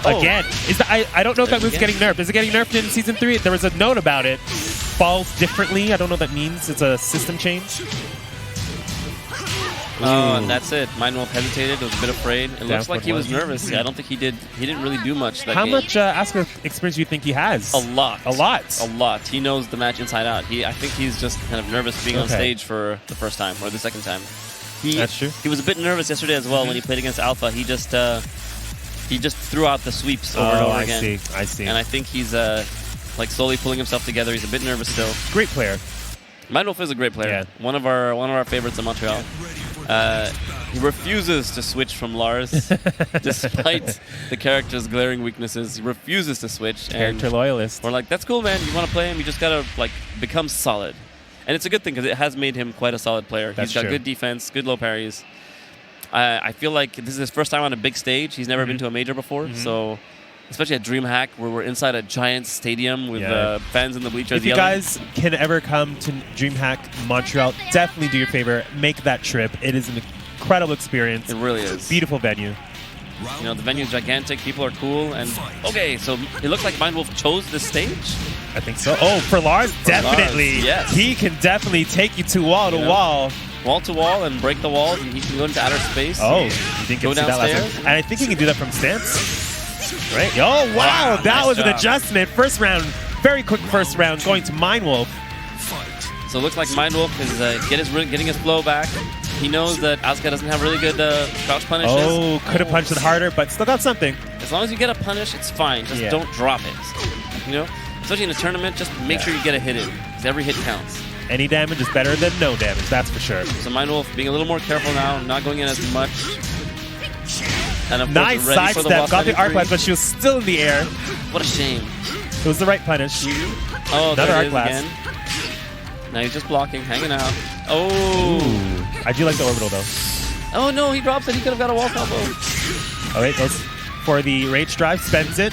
Again, I don't know if that move's getting nerfed. Is it getting nerfed in Season 3? There was a note about it. Falls differently. I don't know what that means. It's a system change. Oh, and that's it. Mind Wolf hesitated. Was a bit afraid. It looks like he was nervous. Yeah, I don't think he did. He didn't really do much that How game. much Asuka experience do you think he has? A lot. A lot? A lot. He knows the match inside out. I think he's just kind of nervous being on stage for the first time or the second time. That's true. He was a bit nervous yesterday as well when he played against Alpha. He just threw out the sweeps over and over again. I see. And I think he's like slowly pulling himself together. He's a bit nervous still. Great player. Mind Wolf is a great player. Yeah. One of our favorites in Montreal. He refuses to switch from Lars, despite the character's glaring weaknesses. He refuses to switch. Character loyalist. We're like, that's cool, man. You want to play him? You just gotta become solid. And it's a good thing because it has made him quite a solid player. He's got good defense, good low parries. I feel like this is his first time on a big stage. He's never been to a major before, so especially at DreamHack, where we're inside a giant stadium with fans in the bleachers. If you guys can ever come to DreamHack Montreal, definitely do your favor. Make that trip. It is an incredible experience. It really is. Beautiful venue. You know, the venue is gigantic. People are cool. And okay, so it looks like Mind Wolf chose this stage. I think so. Oh, for Lars, definitely. Lars, yes. He can definitely take you to wall to wall. Wall to wall and break the walls, and he can go into outer space. Oh, you didn't get to see that last time. And I think he can do that from stance. Right? Oh, wow. That nice was job. an adjustment. First round, very quick first round, going to Mind Wolf. So it looks like Mind Wolf is getting his flow back. He knows that Asuka doesn't have really good crouch punishes. Oh, could have punched it harder, but still got something. As long as you get a punish, it's fine. Just don't drop it. You know? Especially in a tournament, just make sure you get a hit in. Because every hit counts. Any damage is better than no damage, that's for sure. So Mind Wolf being a little more careful now, not going in as much. And of nice course, ready sidestep, got the arc blast, but she was still in the air. What a shame. It was the right punish. Oh, another arc blast. Again. Now he's just blocking, hanging out. Oh. Ooh. I do like the orbital, though. Oh, no, he drops it. He could have got a wall combo. All right, goes for the rage drive, spends it,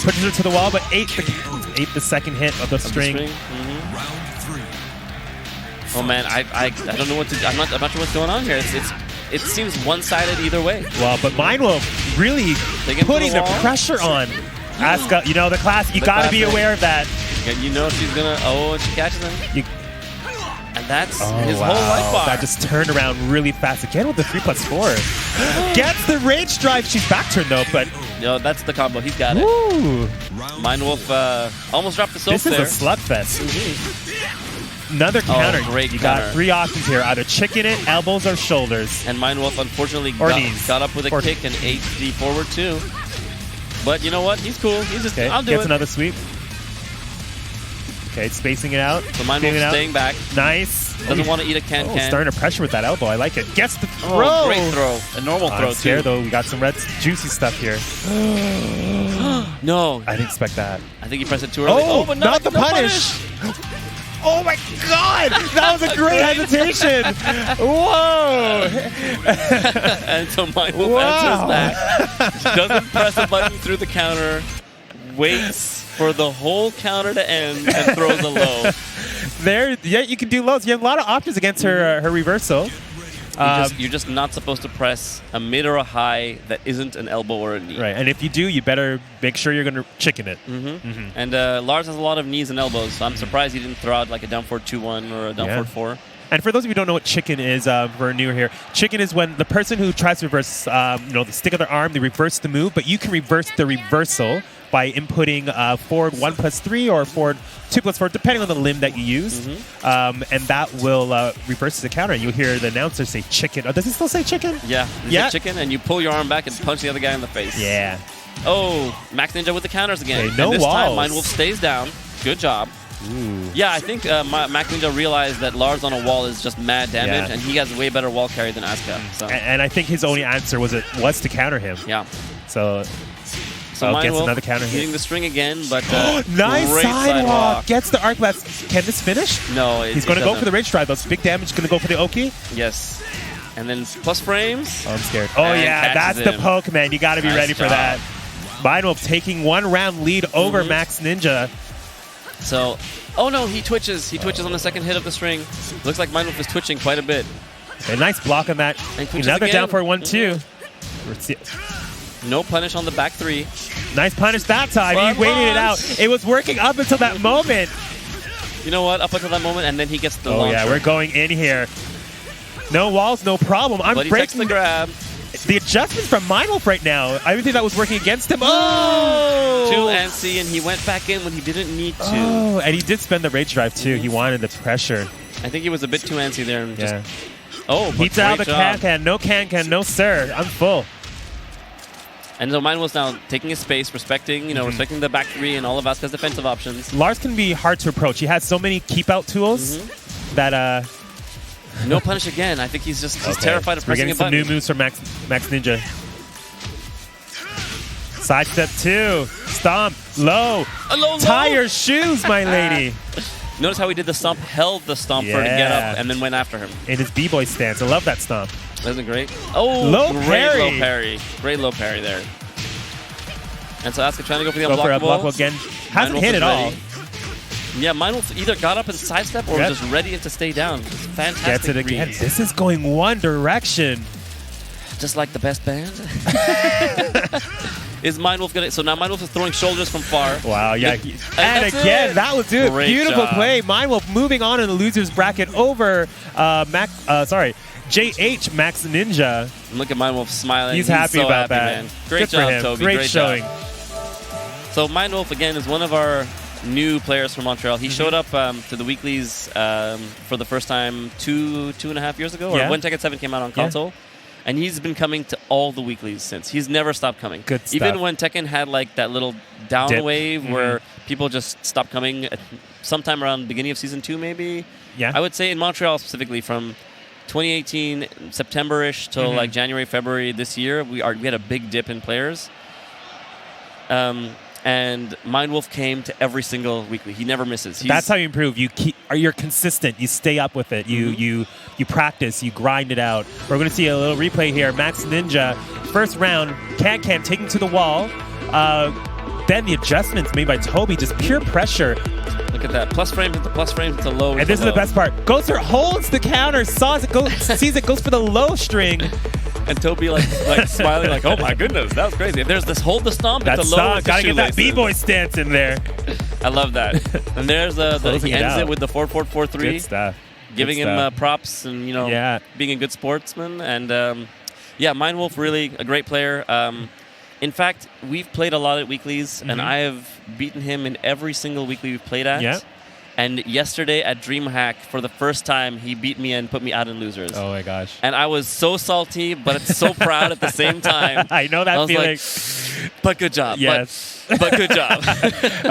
pushes her to the wall, but ate the second hit of the string. Oh man, I don't know what to. I'm not sure what's going on here. It seems one-sided either way. Well, but Mind Wolf really putting the pressure on Asuka. You know the class. You got to be aware of that. And you know she's gonna. Oh, she catches him. And that's his wow. whole life bar. That just turned around really fast again with the 3+4. Gets the rage drive. She's back turned though, but that's the combo. He's got it. Woo. Mind Wolf almost dropped the soap there. This is a slugfest. Another counter. Great you counter. got three options here: either chicken it, elbows, or shoulders. And Mind Wolf unfortunately got up with a kick and ate the forward two. But you know what? He's cool. He's just I'll do it. Gets another sweep. Okay, spacing it out. So Mind Wolf staying back. Nice. Doesn't want to eat a can. Starting to pressure with that elbow. I like it. Gets the throw. Oh, great throw. A normal throw, too. Scared, though. We got some red, juicy stuff here. No. I didn't expect that. I think he pressed it too early. Oh, but not the punish. Oh, my God. That was a great hesitation. Whoa. And so Mind Wolf answers that. Doesn't press a button through the counter. Waits for the whole counter to end and throws a low. You can do lows. You have a lot of options against her reversal. You're just not supposed to press a mid or a high that isn't an elbow or a knee. Right, and if you do, you better make sure you're going to chicken it. And Lars has a lot of knees and elbows, so I'm surprised he didn't throw out like a down forward 2-1 or a down forward 4. And for those of you who don't know what chicken is, for newer here, chicken is when the person who tries to reverse, the stick of their arm, they reverse the move, but you can reverse the reversal by inputting forward 1+3 or forward 2+4, depending on the limb that you use. And that will reverse the counter. And you'll hear the announcer say chicken. Oh, does it still say chicken? Yeah. Yeah. Chicken, and you pull your arm back and punch the other guy in the face. Yeah. Oh, Max Ninja with the counters again. Okay, no and this walls. time, Mindwolf stays down. Good job. Ooh. Yeah, I think Max Ninja realized that Lars on a wall is just mad damage, and he has way better wall carry than Asuka. So. And I think his only answer was to counter him. Yeah. So gets another counter hit. Hitting the string again, but nice great sidewalk. Gets the arc blast. Can this finish? No, he's going to go for the rage drive. Those big damage. Going to go for the Oki. Yes. And then plus frames. Oh, I'm scared. Oh yeah, that's the poke, man. You got to be ready for that. Mindwolf taking 1 round lead over Max Ninja. So, oh no, he twitches. He twitches on the second hit of the string. Looks like Mindwolf is twitching quite a bit. A nice block on that. Another down for 1-2. No punish on the back 3. Nice punish that time. He waited it out. It was working up until that moment. You know what? Up until that moment, and then he gets the launcher. Yeah, we're going in here. No walls, no problem. But he takes the grab. The adjustments from Mindwolf right now, I didn't think that was working against him. Oh! 2 antsy, and he went back in when he didn't need to. Oh, and he did spend the rage drive too. He wanted the pressure. I think he was a bit too antsy there. And just, Heats out the can. No can, no sir. I'm full. And so Mindwolf's now taking his space, respecting the back 3 and all of Asuka's defensive options. Lars can be hard to approach. He has so many keep out tools that no punish again. I think he's terrified of pressing a button. We're getting some new moves from Max Ninja. Sidestep 2. Stomp. Low. Tire shoes, my lady. Notice how he did the stomp, held the stomp for her to get up, and then went after him. In his B-boy stance. I love that stomp. Isn't it great? Oh, great low parry. Great low parry there. And so Asuka trying to go for the unblockable. Go for a blockable again. Hasn't hit at all. Yeah, Mindwolf either got up and sidestepped or was just ready to stay down. It's fantastic. Gets it again. This is going one direction. Just like the best band. Is Mindwolf going to... So now Mindwolf is throwing shoulders from far. Wow, yeah. And again, that was it. Beautiful play. Mindwolf moving on in the loser's bracket over JH Max Ninja. And look at Mindwolf smiling. He's happy so about happy, that. Man. Great job, Toby. Great showing. Job. So Mindwolf, again, is one of our new players from Montreal. He showed up to the weeklies for the first time 2.5 years ago, or when Tekken 7 came out on console. And he's been coming to all the weeklies since. He's never stopped coming. Good stuff. Even when Tekken had like that little down wave where people just stopped coming sometime around the beginning of Season 2 maybe. Yeah. I would say in Montreal specifically from 2018 September-ish till like January, February this year, we had a big dip in players. And Mindwolf came to every single weekly. He never misses. That's how you improve. You're consistent. You stay up with it. You practice. You grind it out. We're going to see a little replay here. Max Ninja, first round, can taking to the wall. Then the adjustments made by Toby, just pure pressure. Look at that. Plus frames into low. And this is the best part. Gozer holds the counter, sees it, goes for the low string. And Toby like smiling like, oh my goodness, that was crazy. If there's this hold the stomp, it's a low. Gotta get that B-boy stance in there. I love that. And there's he ends it with the 4-4-4-3. Good stuff. Giving him props and being a good sportsman. And Mindwolf really a great player. In fact, we've played a lot at weeklies, and I have beaten him in every single weekly we've played at. Yeah. And yesterday at DreamHack, for the first time, he beat me and put me out in losers. Oh my gosh! And I was so salty, but so proud at the same time. I know that feeling. But good job. Yes. But good job.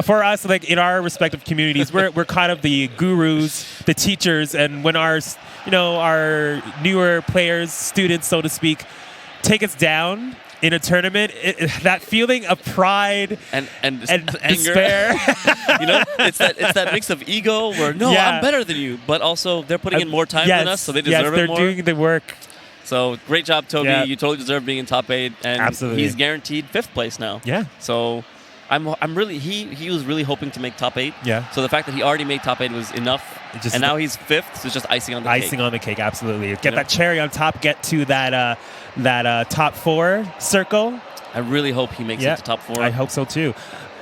For us, like in our respective communities, we're kind of the gurus, the teachers, and when our newer players, students, so to speak, take us down in a tournament, that feeling of pride and despair. It's that mix of ego where, I'm better than you, but also they're putting in more time than us, so they deserve it more. They're doing the work. So great job, Toby. Yeah. You totally deserve being in top 8, and absolutely. He's guaranteed 5th place now. Yeah. So I'm really he was really hoping to make top 8. Yeah. So the fact that he already made top 8 was enough. And now he's 5th, so it's just icing on the cake. Icing on the cake, absolutely. Get that cherry on top. Get to that top 4 circle. I really hope he makes it to top 4. I hope so too.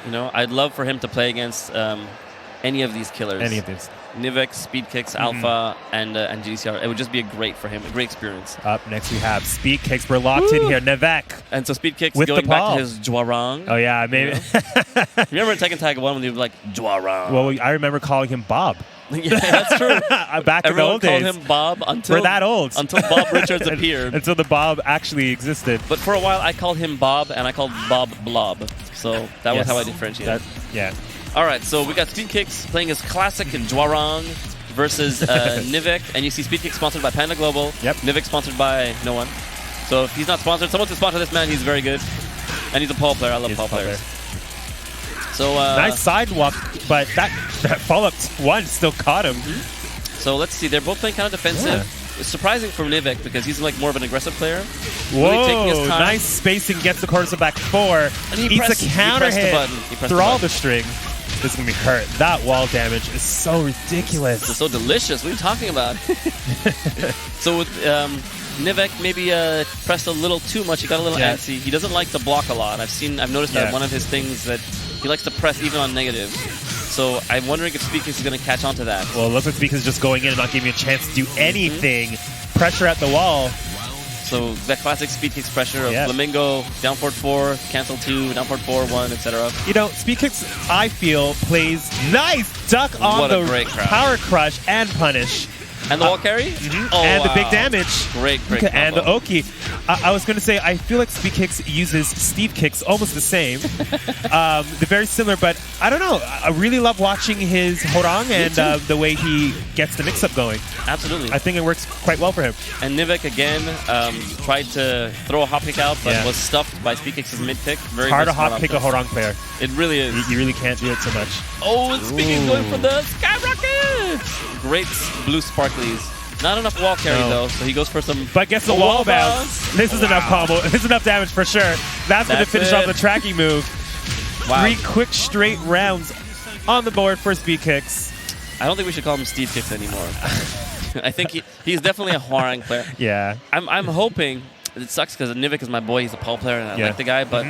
I'd love for him to play against any of these killers. Any of these. Nivek, speed kicks, alpha, and GDCR. It would just be great for him. A great experience. Up next we have speed kicks. We're locked in here. Nivek. And so speed kicks With going the back ball. to his Jwarang. Oh yeah, maybe. Remember in Tekken Tag 1 when they were like, Jwarang? Well, I remember calling him Bob. Yeah, that's true. Back in the Everyone old called days. him Bob until We're that old. Until Bob Richards appeared. Until the Bob actually existed. But for a while, I called him Bob, and I called Bob Blob. So that was how I differentiated. Yeah. All right, so we got Speed Kicks playing his classic Jwarang versus Nivek, and you see Speed Kicks sponsored by Panda Global. Yep. Nivek sponsored by no one. So if he's not sponsored, someone to sponsor this man. He's very good, and he's a Paul player. I love Paul players. So nice sidewalk, but that follow-up one still caught him. So let's see. They're both playing kind of defensive. Yeah. It's surprising for Nivek because he's like more of an aggressive player. Whoa, really taking his time. nice spacing, gets the corner back 4. And he Eats pressed- a he counter pressed the hit button. He pressed through the all button. the string. This is going to be hurt. That wall damage is so ridiculous. It's so delicious. What are you talking about? So with Nivek maybe pressed a little too much. He got a little antsy. He doesn't like to block a lot. I've noticed that one of his things that he likes to press even on negative. So I'm wondering if Speed Kicks is going to catch on to that. Well, it looks like Speak is just going in and not giving you a chance to do anything. Pressure at the wall. So that classic Speed Kicks pressure of Yeah. Flamingo, down forward 4, cancel 2, down forward 4, 1, etc. You know, Speed Kicks, I feel, plays nice duck on What a the great crowd. power crush and punish. And the wall carry? Oh, And the big wow. damage. Great And the combo. Oki. I was going to say, I feel like Speed Kicks uses Steve Kicks almost the same. They're very similar, but I don't know. I really love watching his Horang and the way he gets the mix-up going. Absolutely. I think it works quite well for him. And Nivek again tried to throw a hop kick out, but Yeah. was stuffed by Speed Kicks' mid kick. Very Hard to versatile hop kick a output. Horang player. It really is. You really can't do it so much. Oh, and Speed Kicks going for the skyrocket! Great blue sparklies. Not enough wall carry though, so he goes for some. But gets the wall bounce. This is enough combo. This is enough damage for sure. That's going to finish it. off the tracking move. Wow. 3 quick straight rounds on the board for Speed Kicks. I don't think we should call him Steve Kicks anymore. I think he's definitely a Hwarang player. Yeah. I'm hoping. It sucks because Nivek is my boy. He's a Paul player, and I like the guy. But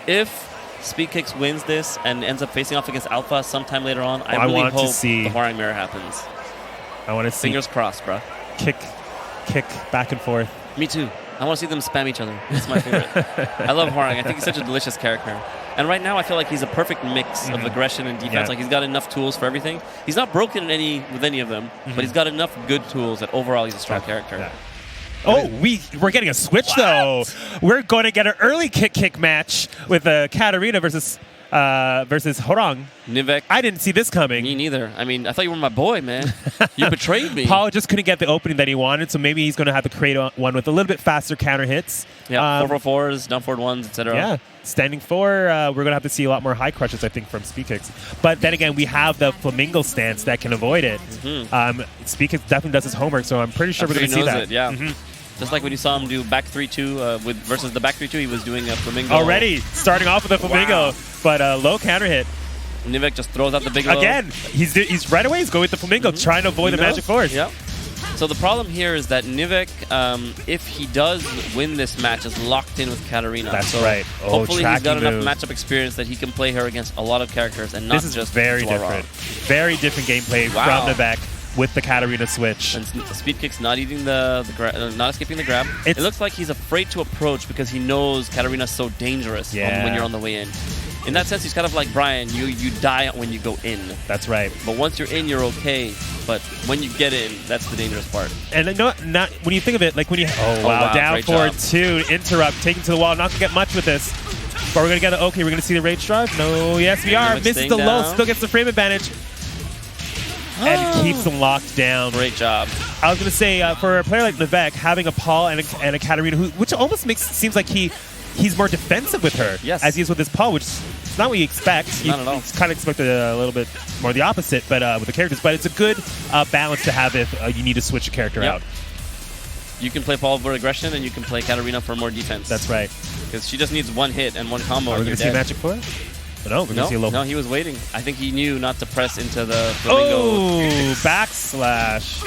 if Speed Kicks wins this and ends up facing off against Alpha sometime later on, I really want to hope see- the Hwarang mirror happens. I want to see Fingers crossed, bro. kick back and forth. Me too. I want to see them spam each other. That's my favorite. I love Hwarang. I think he's such a delicious character. And right now, I feel like he's a perfect mix of aggression and defense. Yeah. Like he's got enough tools for everything. He's not broken with any of them, but he's got enough good tools that overall he's a strong character. Yeah. Oh, we're getting a switch though. We're going to get an early kick match with Katarina versus Horang. Nivek. I didn't see this coming. Me neither. I mean, I thought you were my boy, man. You betrayed me. Paul just couldn't get the opening that he wanted, so maybe he's going to have to create one with a little bit faster counter hits. Yeah, 4-4-4s, down forward 1s, etc. Yeah, standing 4, we're going to have to see a lot more high crushes, I think, from Speed Kicks. But then again, we have the Flamingo stance that can avoid it. Speed Kicks definitely does his homework, so I'm pretty sure we're going to see that. It, yeah. Just like when you saw him do back 3-2 versus the back 3-2, he was doing a Flamingo. Already starting off with a Flamingo, but low counter hit. Nivek just throws out the big low. Again, he's right away. He's going with the Flamingo, trying to avoid the Magic Force. Yep. So the problem here is that Nivek, if he does win this match, is locked in with Katarina. That's so right. Hopefully he's got enough move. matchup experience that he can play her against a lot of characters and not This is just very Jwarang. different. Very different gameplay from Nivek with the Katarina switch. And Speed Kick's not eating not escaping the grab. It looks like he's afraid to approach because he knows Katarina's so dangerous when you're on the way in. In that sense, he's kind of like Brian. You die when you go in. That's right. But once you're in, you're okay. But when you get in, that's the dangerous part. And not when you think of it, like when you wow, down forward 2, interrupt, taking to the wall, not gonna get much with this. But we're gonna get we're gonna see the rage drive. No, yes we are. Misses the low, still gets the frame advantage. And keeps them locked down. Great job. I was going to say, for a player like Nivek, having a Paul and a Katarina, which almost seems like he's more defensive with her, as he is with his Paul, which is not what you expect. Not at all. You kind of expected a little bit more the opposite, but with the characters. But it's a good balance to have if you need to switch a character out. You can play Paul for aggression, and you can play Katarina for more defense. That's right. Because she just needs one hit and one combo. Are we going to see Magic Foot? No, we're going to see a low. No, he was waiting. I think he knew not to press into the Flamingo. Oh, backslash.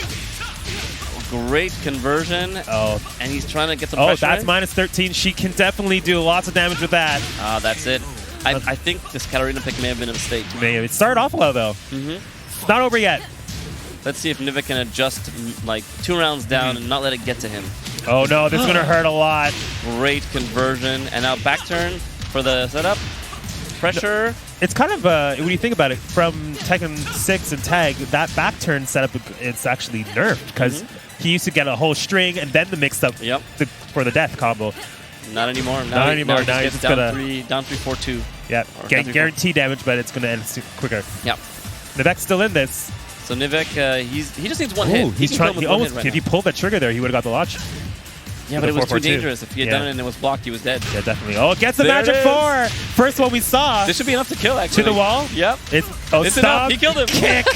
Great conversion. Oh. And he's trying to get some pressure that's in. minus 13. She can definitely do lots of damage with that. That's it. I think this Katarina pick may have been a mistake. It started off well, though. It's not over yet. Let's see if Nivek can adjust like 2 rounds down and not let it get to him. Oh, no. This is going to hurt a lot. Great conversion. And now back turn for the setup. Pressure. It's kind of, when you think about it, from Tekken 6 and Tag, that back turn setup is actually nerfed because he used to get a whole string and then the mixed up for the death combo. Not anymore. Not anymore. Now he's he's down gonna 3, down 3-4-2. Yeah, getting guaranteed damage, but it's going to end quicker. Yep. Nivek's still in this. So Nivek, he just needs one hit. He's trying. He almost, if he pulled that trigger there, he would have got the launch. Yeah, but it was too dangerous. If he had done it and it was blocked, he was dead. Yeah, definitely. Oh, it gets the magic 4. First one we saw. This should be enough to kill, actually. To the wall? Yep. It's enough. He killed him. Kick.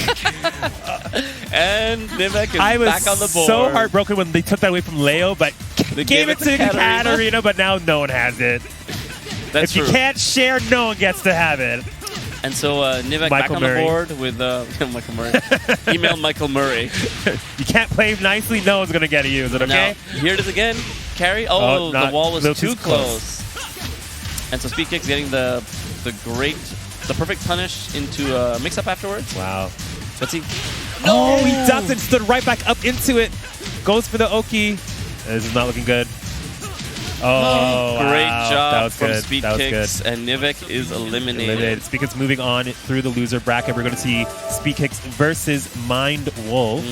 And Nivek is back on the board. I was so heartbroken when they took that away from Leo, but they gave it to Katarina, but now no one has it. That's true. If you can't share, no one gets to have it. And so Nivek back on the board with Michael Murray. Email Michael Murray. You can't play him nicely. No one's going to get to you. Is it okay? Now, here it is again. Carry. Oh, the wall was too close. And so Speed Kick's getting the perfect punish into a mix-up afterwards. Wow. Let's see. Oh, he ducked and stood right back up into it. Goes for the Oki. This is not looking good. Oh, great wow. job from good. Speed Kicks, and Nivek is eliminated. Speed Kicks moving on through the loser bracket. We're going to see Speed Kicks versus Mind Wolf.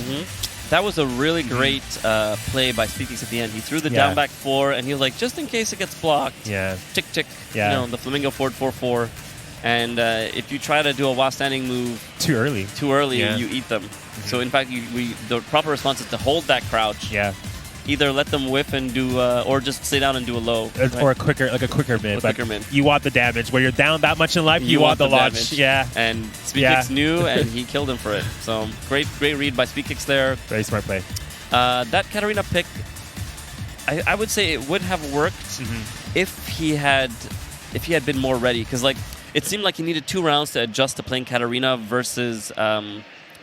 That was a really great play by Speed Kicks at the end. He threw the down back 4, and he was like, just in case it gets blocked. Yeah. Tick, tick. Yeah. You know, the Flamingo forward 4-4. And if you try to do a while standing move too early, you eat them. So in fact, the proper response is to hold that crouch. Yeah. Either let them whiff and do, or just stay down and do a low, or a quicker mid. You want the damage. When you're down that much in life, you want the launch. Damage. Yeah. And Speed Kicks knew, and he killed him for it. So great read by Speed Kicks there. Very smart play. That Katarina pick, I would say it would have worked if he had been more ready, because like it seemed like he needed 2 rounds to adjust to playing Katarina versus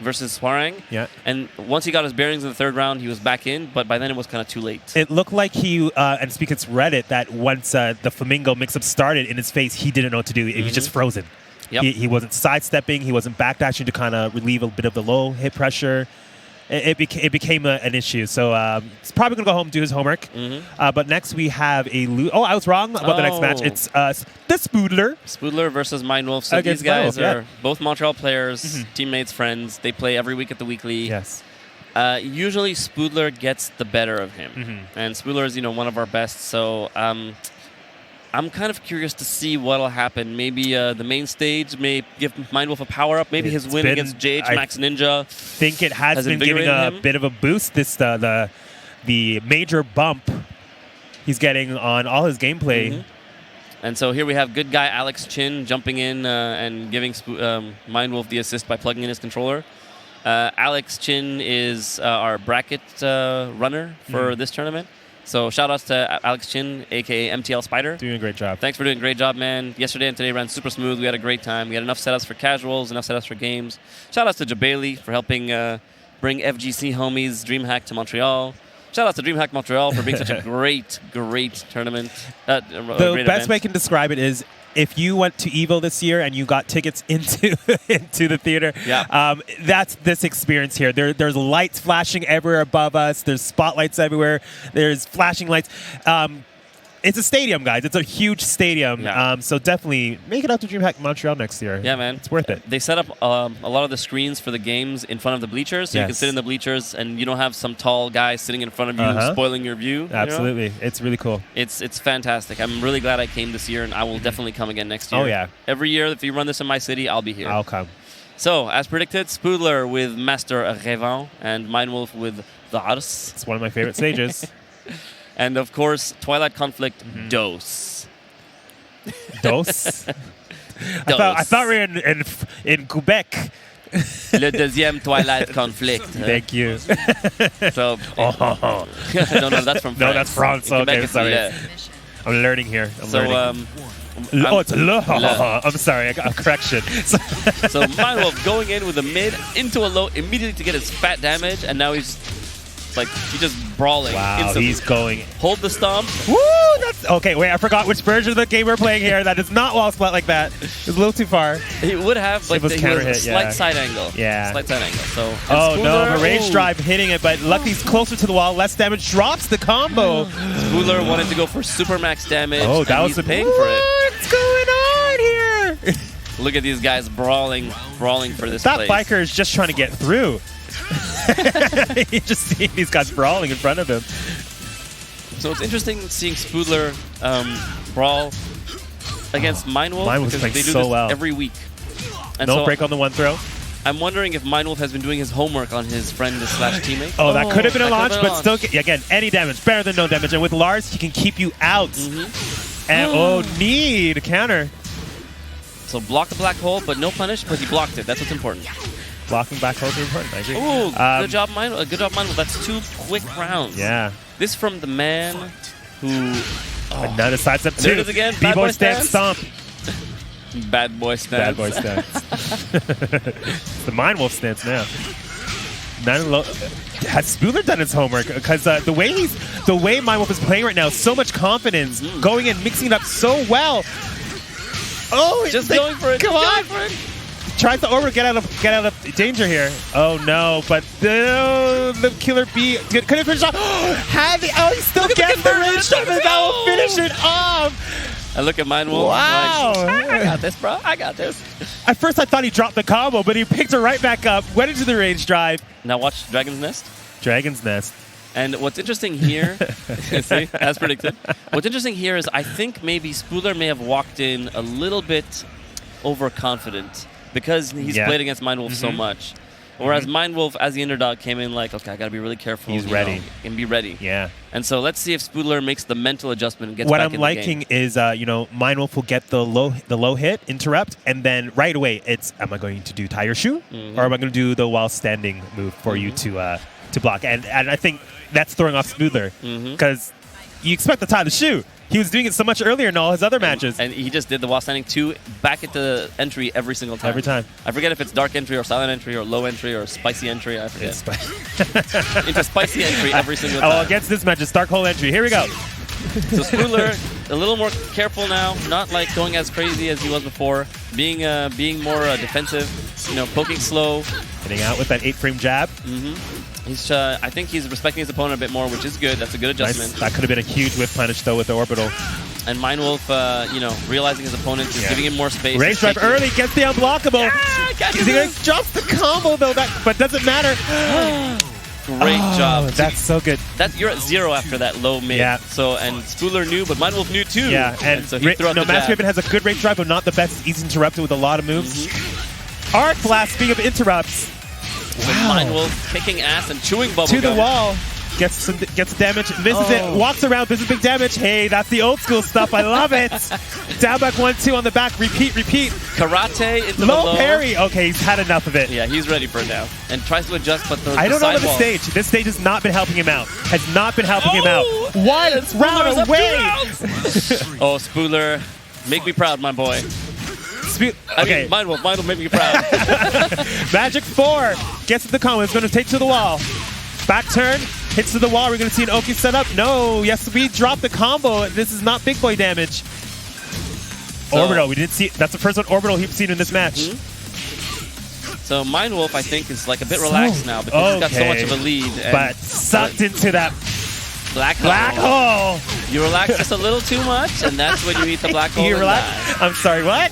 Swarang. Yeah. And once he got his bearings in the 3rd round, he was back in, but by then it was kind of too late. It looked like he, and Speed Kicks read it, that once the Flamingo mix-up started in his face, he didn't know what to do. He was just frozen. Yep. He wasn't sidestepping. He wasn't backdashing to kind of relieve a bit of the low hit pressure. It became an issue. So he's probably going to go home and do his homework. But next we have I was wrong about the next match. It's the Spoodler. Spoodler versus Mind Wolf. So these guys are both Montreal players, teammates, friends. They play every week at the weekly. Yes. Usually Spoodler gets the better of him. And Spoodler is, one of our best. So I'm kind of curious to see what'll happen. Maybe the main stage may give Mind Wolf a power-up. Maybe his win against JH Max Ninja. I think it has been giving a bit of a boost. The major bump he's getting on all his gameplay. And so here we have good guy Alex Chin jumping in and giving Mind Wolf the assist by plugging in his controller. Alex Chin is our bracket runner for this tournament. So shout outs to Alex Chin, a.k.a. MTL Spider. Doing a great job. Thanks for doing a great job, man. Yesterday and today ran super smooth. We had a great time. We had enough setups for casuals, enough setups for games. Shout outs to Jabali for helping bring FGC homies DreamHack to Montreal. Shout out to DreamHack Montreal for being such a great tournament. The best way I can describe it is if you went to EVO this year and you got tickets into the theater, that's this experience here. There's lights flashing everywhere above us. There's spotlights everywhere. There's flashing lights. It's a stadium, guys. It's a huge stadium. Yeah. So definitely make it out to DreamHack Montreal next year. Yeah, man. It's worth it. They set up a lot of the screens for the games in front of the bleachers, so you can sit in the bleachers and you don't have some tall guy sitting in front of you spoiling your view. Absolutely. It's really cool. It's fantastic. I'm really glad I came this year, and I will definitely come again next year. Oh, yeah. Every year, if you run this in my city, I'll be here. I'll come. So, as predicted, Spoodler with Master Revant and Mind Wolf with the Ars. It's one of my favorite stages. And of course, Twilight Conflict, Dose. Dose? I thought we were in Quebec. Le deuxième Twilight Conflict. Thank you. So, no, that's from France. No, that's France. Okay, sorry. I'm learning here. I'm learning. It's Le. I'm sorry, I got a correction. So Mind Wolf going in with a mid into a low immediately to get his fat damage, and now he's he's just brawling. Wow, instantly. he's going. Hold the stomp. Woo! That's okay. Wait, I forgot which version of the game we're playing here. That is not wall splat like that. It's a little too far. He would have, but It was he counter was a hit, slight yeah. side angle. Yeah. Slight side angle. So. and Oh no, Spooler- the range ooh. drive hitting it, but luckily he's closer to the wall. Less damage, drops the combo. Spooler wanted to go for super max damage. Oh, that and was he's a paying for it. What's going on here? Look at these guys brawling for this That place. biker is just trying to get through. You just see these guys brawling in front of him. So it's interesting seeing Spooler brawl against Mindwolf Mindwolf's because playing they do so this well. every week. And No so break on the one throw. I'm wondering if Mindwolf has been doing his homework on his friend / teammate. Oh, that could have been a that launch, could've been but a launch. still, again, any damage. Better than no damage. And with Lars, he can keep you out. And, need counter. So block the black hole, but no punish, but he blocked it. That's what's important. Blocking back holes is important. I agree. Ooh, good job, Mindwolf. Good job, Mindwolf. That's 2 quick rounds. Yeah. This from the man who... And now the side step There two. it is again. Bad B-boy boy stance stance. stomp. Bad boy stance. Bad boy stance. The Mindwolf stance now. Has Spooler done his homework? Because the way Mindwolf is playing right now, so much confidence, going in, mixing it up so well. Oh, Just going for it. Come on! Tries to over get out of danger here. Oh no! But the killer bee couldn't finish off. He still gets the range shot, and that will finish it off. I look at Mindwolf. Wow! Like, I got this, bro. I got this. At first, I thought he dropped the combo, but he picked her right back up, went into the range drive. Now watch Dragon's Nest. Dragon's Nest. And what's interesting here, see, as predicted. What's interesting here is I think maybe Spooler may have walked in a little bit overconfident because he's played against Mindwolf so much. Whereas Mindwolf, as the underdog, came in like, okay, I got to be really careful. He's ready. Know, and be ready. Yeah. And so let's see if Spooler makes the mental adjustment and gets What back I'm in liking the game. is, Mindwolf will get the low hit, interrupt, and then right away it's, am I going to do tire shoe, or am I going to do the while standing move for you to block? And I think that's throwing off Spooler because you expect the tie to shoe. He was doing it so much earlier in all his other matches. And he just did the while standing 2 back at the entry every single time. Every time. I forget if it's dark entry or silent entry or low entry or spicy entry. I forget. It's It's a spicy entry every single time. Oh, against this match, it's dark hole entry. Here we go. So Spooler, a little more careful now, not like going as crazy as he was before, being more defensive, poking slow. Hitting out with that 8-frame jab. He's, I think he's respecting his opponent a bit more, which is good. That's a good adjustment. Nice. That could have been a huge whiff punish, though, with the orbital. And Mindwolf, realizing his opponent is giving him more space. Range drive early, gets the unblockable. Gotcha. He drops the combo, though, but doesn't matter. Great job. That's so good. You're at 0 after that low mid. Yeah. So, and Spooler knew, but Mindwolf knew too. Yeah, and so he threw out the Master jab. Raven has a good range drive, but not the best. He's interrupted with a lot of moves. Arc Blast, speaking of interrupts. So Mindwolf kicking ass and chewing bubble To the gum. wall. Gets damage, misses it, walks around, this is big damage. Hey, that's the old school stuff. I love it. Down back 1-2 on the back. Repeat. Karate into the Low low. parry. Okay, he's had enough of it. Yeah, he's ready for it now. And tries to adjust, but the I don't know side the wall. stage. This stage has not been helping him out. Has not been helping him out. One Spooler's round up 2 away. rounds. Oh, Spooler, make me proud, my boy. Okay. I mean, Mindwolf, make me proud. Magic 4 gets to the combo. It's going to take to the wall. Back turn, hits to the wall. We're going to see an Oki set up. No, yes, we dropped the combo. This is not big boy damage. Orbital, we didn't see. That's the first one Orbital he's seen in this match. So Mindwolf, I think, is like a bit relaxed now because he's got so much of a lead. And But sucked into that black hole. You relax just a little too much, and that's when you eat the black hole. You and relax? die. I'm sorry, what?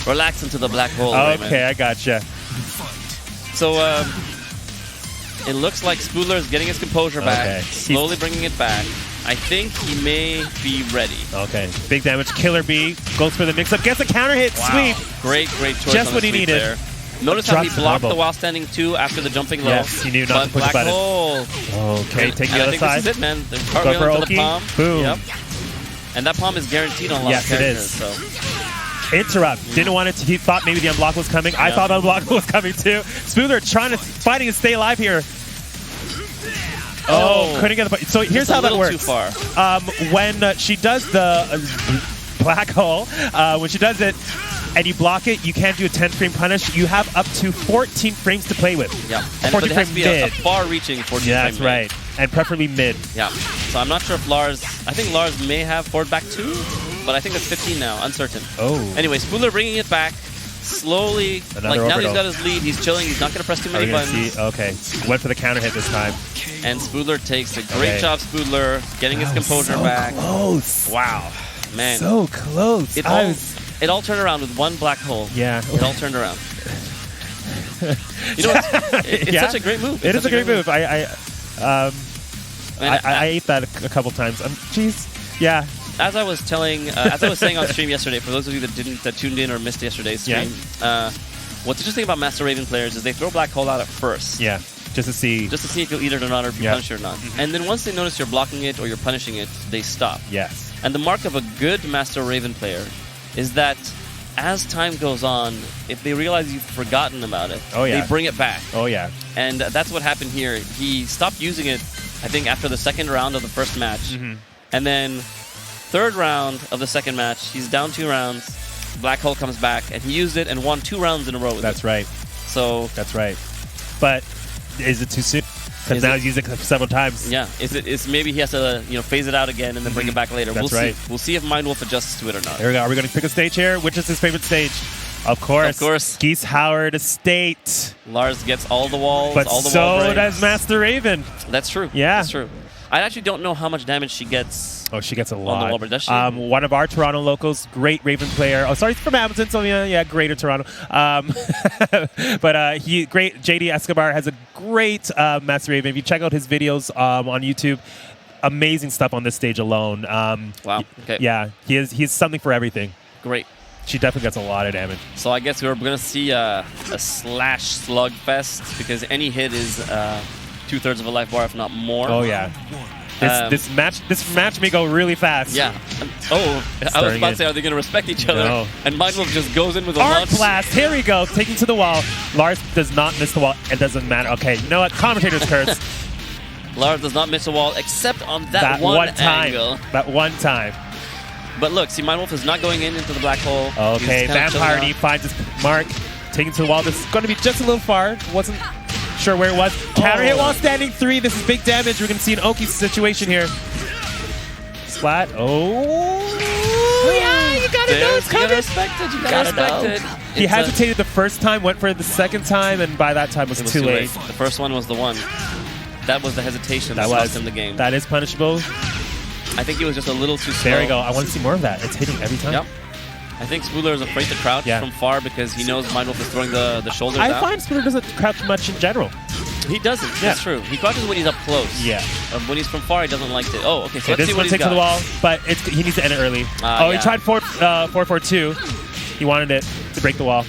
Relax into the black hole. Okay, Raymond. I gotcha. So it looks like Spooler is getting his composure back, slowly bringing it back. I think he may be ready. Okay, big damage. Killer Bee goes for the mix-up, gets a counter hit, sweep. Great choice. Just on what the he sweep needed. there. Notice how he Drops the blocked combo. the while standing 2 after the jumping low. Yes, he knew not to push black the button. hole. Okay, take the And other I think side. this is it, man. The Go cartwheel for into Oki. the palm. Boom. Yep. And that palm is guaranteed on a lot Yes, of it characters. is. So. Interrupt. Didn't want it to. He thought maybe the unblock was coming. I thought the unblock was coming too. Spooler fighting to stay alive here. Oh, couldn't get the. So here's how that works. Too far. When she does the black hole, when she does it, and you block it, you can't do a 10-frame punish. You have up to 14 frames to play with. Yeah, and but it has to be a far-reaching 14 Yeah, frame that's right. And preferably mid. Yeah. So I'm not sure if Lars... I think Lars may have forward back 2, but I think it's 15 now. Uncertain. Oh. Anyway, Spooler bringing it back. Slowly. Another like, now overload. he's got his lead. He's chilling. He's not going to press too many buttons. Okay. Went for the counter hit this time. And Spooler takes a great job, Spooler, getting his composure so back. Close. Wow. Man. So close. It all turned around with one black hole. Yeah. It all turned around. You know, it's such a great move. It is a great move. I ate that a couple times. Jeez. Yeah. As I was saying on stream yesterday, for those of you that didn't tuned in or missed yesterday's stream, what's interesting about Master Raven players is they throw black hole out at first. Yeah. Just to see if you'll eat it or not, or if you punish it or not. And then once they notice you're blocking it or you're punishing it, they stop. Yes. And the mark of a good Master Raven player is that as time goes on, if they realize you've forgotten about it, they bring it back. Oh, yeah. And that's what happened here. He stopped using it, I think, after the second round of the first match. And then third round of the second match, he's down 2 rounds. Black hole comes back, and he used it and won 2 rounds in a row with That's it. right. So that's right. But is it too soon? Because now he's used it several times. Yeah. It's maybe he has to phase it out again and then bring it back later. That's we'll right. see. We'll see if Mindwolf adjusts to it or not. Here we go. Are we going to pick a stage here? Which is his favorite stage? Of course. Of course. Geese Howard Estate. Lars gets all the walls, But all the so wall breaks. does Master Raven. That's true. Yeah. That's true. I actually don't know how much damage she gets. Oh, she gets a lot. On the wall break, does she? One of our Toronto locals, great Raven player. Oh, sorry, he's from Hamilton, so yeah, greater Toronto. But great. JD Escobar has a great Master Raven. If you check out his videos on YouTube, amazing stuff on this stage alone. Wow. Okay. Yeah, he's something for everything. Great. She definitely gets a lot of damage. So I guess we're going to see a slash slugfest because any hit is 2/3 of a life bar, if not more. Oh yeah. This match may go really fast. Yeah. I was about to say, are they going to respect each other? No. And Mindwolf just goes in with a Arc launch. blast. Here we go. Taking to the wall. Lars does not miss the wall. It doesn't matter. Okay, you know what? Commentator's curse. Lars does not miss a wall except on that one time. angle. That one time. But look, see, Mindwolf is not going into the black hole. Okay, Vampire finds his mark. Taking to the wall. This is going to be just a little far. Wasn't sure where it was. Counter hit while standing 3. This is big damage. We're going to see an Oki situation here. Splat. Oh, yeah, you got to know it's coming. You got to respect it. You got to respect it. He hesitated the first time, went for it the second time, and by that time it was too late. The first one was the one. That was the hesitation that lost him the game. That is punishable. I think he was just a little too slow. There we go. I want to see more of that. It's hitting every time. Yep. I think Spooler is afraid to crouch from far because he knows Mindwolf is throwing the shoulders out. I find Spooler doesn't crouch much in general. He doesn't. Yeah. That's true. He crouches when he's up close. Yeah. When he's from far, he doesn't like it. Oh, okay. So let's see what he's got. To the wall, but he needs to end it early. He tried 4-4-2. He wanted it to break the wall.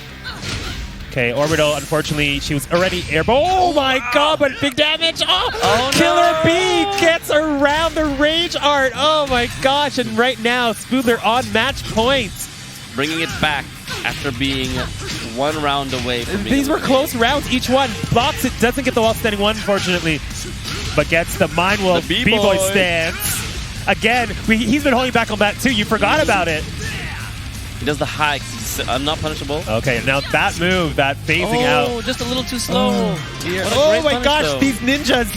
Okay, Orbital, unfortunately, she was already airborne. Oh my god, but big damage. Oh Killer B gets around the rage art. Oh my gosh, and right now, Spooler on match points. Bringing it back after being 1 round away from being These were close rounds, each one. Blocks it, doesn't get the wall standing 1, unfortunately, but gets the Mindwolf B-Boy stance. Again, he's been holding back on that too. You forgot about it. He does the high. I'm not punishable. Okay, now that move, that phasing out. Oh, just a little too slow. Oh my gosh, these ninjas,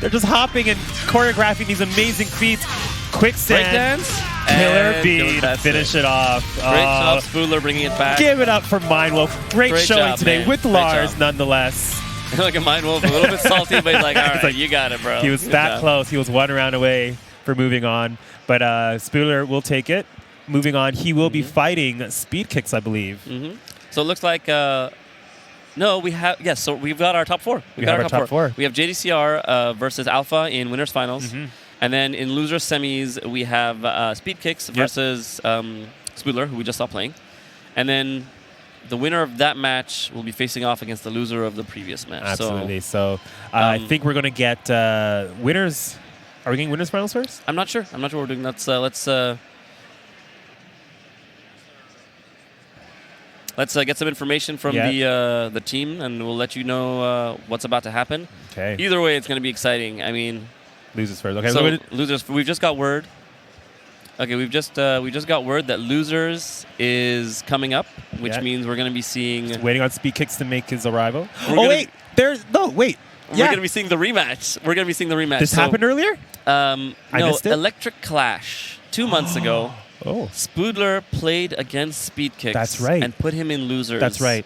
they're just hopping and choreographing these amazing feats. Quicksand, Killer B to finish it off. Great job, Spooler, bringing it back. Give it up for Mindwolf. Great showing job, today man. with Lars, nonetheless. Like a Mindwolf, a little bit salty, but he's like, all right, you got it, bro. He was that close. He was 1 round away for moving on. But Spooler will take it. Moving on, he will be fighting Speed Kicks, I believe. So it looks like, no, we have, yes, so we've got our top 4. We have our top four. We have JDCR versus Alpha in winners finals. And then in losers semis, we have Speed Kicks versus Spooler, who we just saw playing. And then the winner of that match will be facing off against the loser of the previous match. Absolutely. So I think we're going to get winners. Are we getting winners finals first? I'm not sure. I'm not sure what we're doing. Let's get some information from the team, and we'll let you know what's about to happen. Okay. Either way, it's going to be exciting. I mean, losers first. Okay. So losers. We've just got word Okay, we just got word that Losers is coming up, which Yeah. means we're going to be seeing. Waiting on Speed Kicks to make his arrival. Wait, wait. We're Yeah. going to be seeing the rematch. We're going to be seeing the rematch. This happened earlier? I missed it? Electric Clash 2 months ago. Oh, Spoodler played against Speed Kicks. That's right. And put him in Losers. that's right.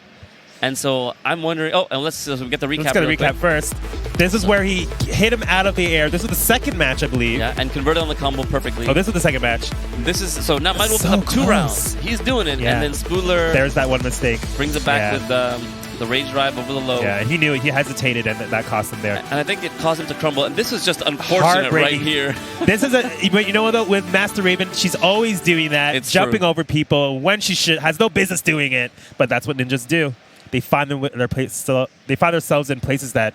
And so I'm wondering. Oh, and let's get the recap. Let's get a real recap quick. first. This is where he hit him out of the air. This was the second match, I believe. Yeah, and converted on the combo perfectly. Oh, this is the second match. This is so now might So open up 2 close. rounds. He's doing it, Yeah. and then Spoodler There's that one mistake. brings it back Yeah. with the rage drive over the low. Yeah, and he knew it. He hesitated, and that cost him there. And I think it caused him to crumble. And this is just unfortunate right Heartbreaking. here. This is but you know what though? With Master Raven, she's always doing that, It's jumping true. over people when she has no business doing it. But that's what ninjas do. They find they find themselves in places that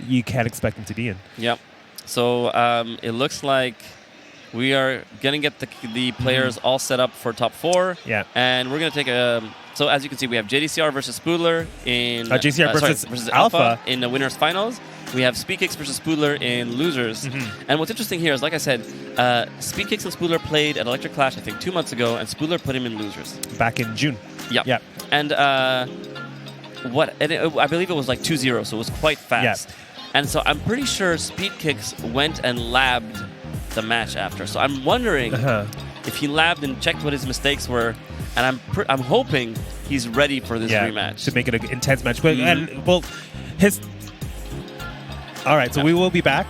you can't expect them to be in. Yep. So it looks like we are gonna get the players all set up for top 4. Yeah. And we're gonna take a. So as you can see, we have JDCR versus Spoodler in JDCR versus Alpha. in the winners finals. We have Speed Kicks versus Spoodler in losers. And what's interesting here is, like I said, Speed Kicks and Spoodler played at Electric Clash, I think 2 months ago, and Spoodler put him in losers. Back in June. Yep. Yep. And I believe it was like 2-0, so it was quite fast. Yeah. And so I'm pretty sure Speed Kicks went and labbed the match after. So I'm wondering if he labbed and checked what his mistakes were, and I'm hoping he's ready for this rematch to make it an intense match. But and well, all right, so we will be back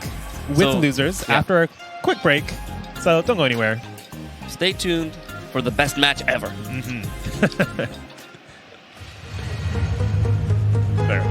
with losers after a quick break. So don't go anywhere. Stay tuned for the best match ever. There.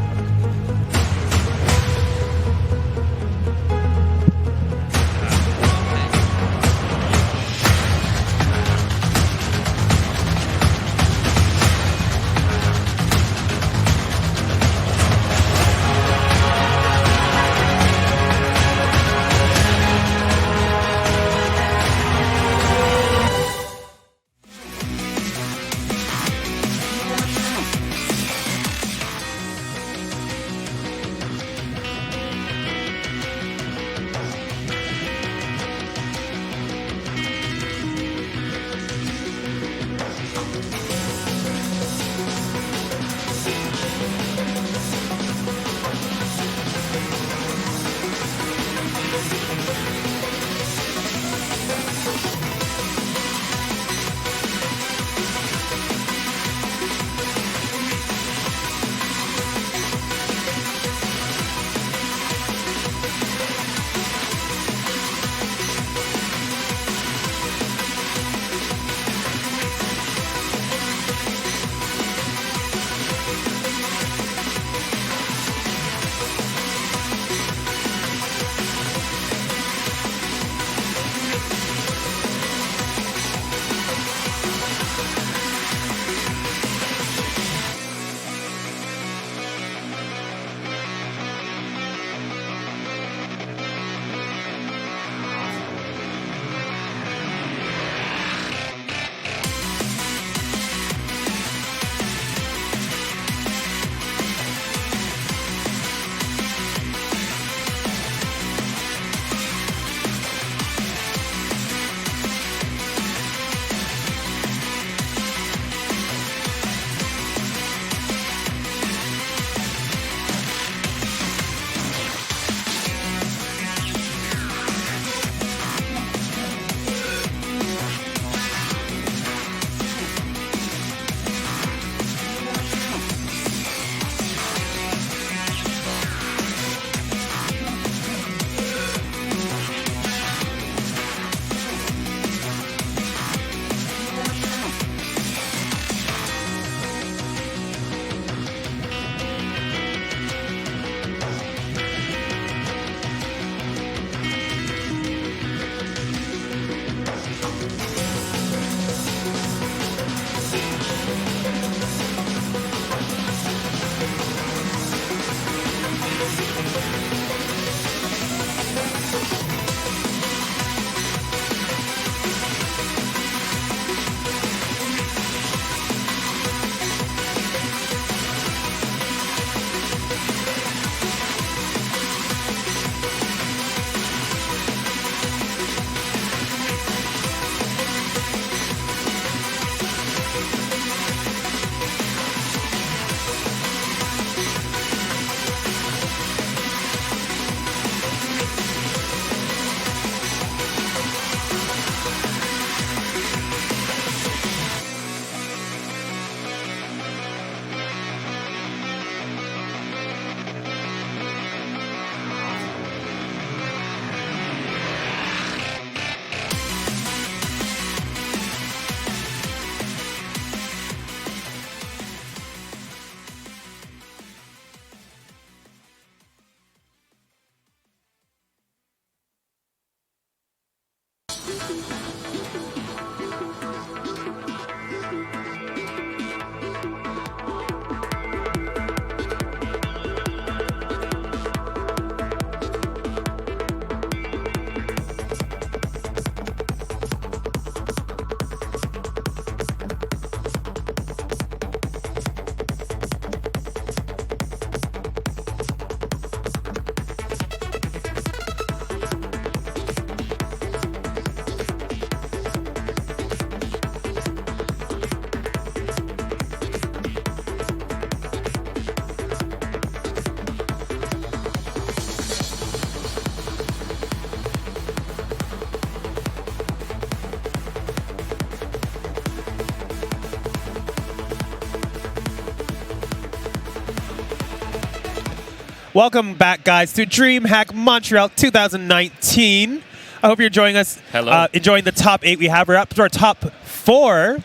Welcome back, guys, to DreamHack Montreal 2019. I hope you're enjoying us. Hello. Enjoying the top 8 we have. We're up to our top 4.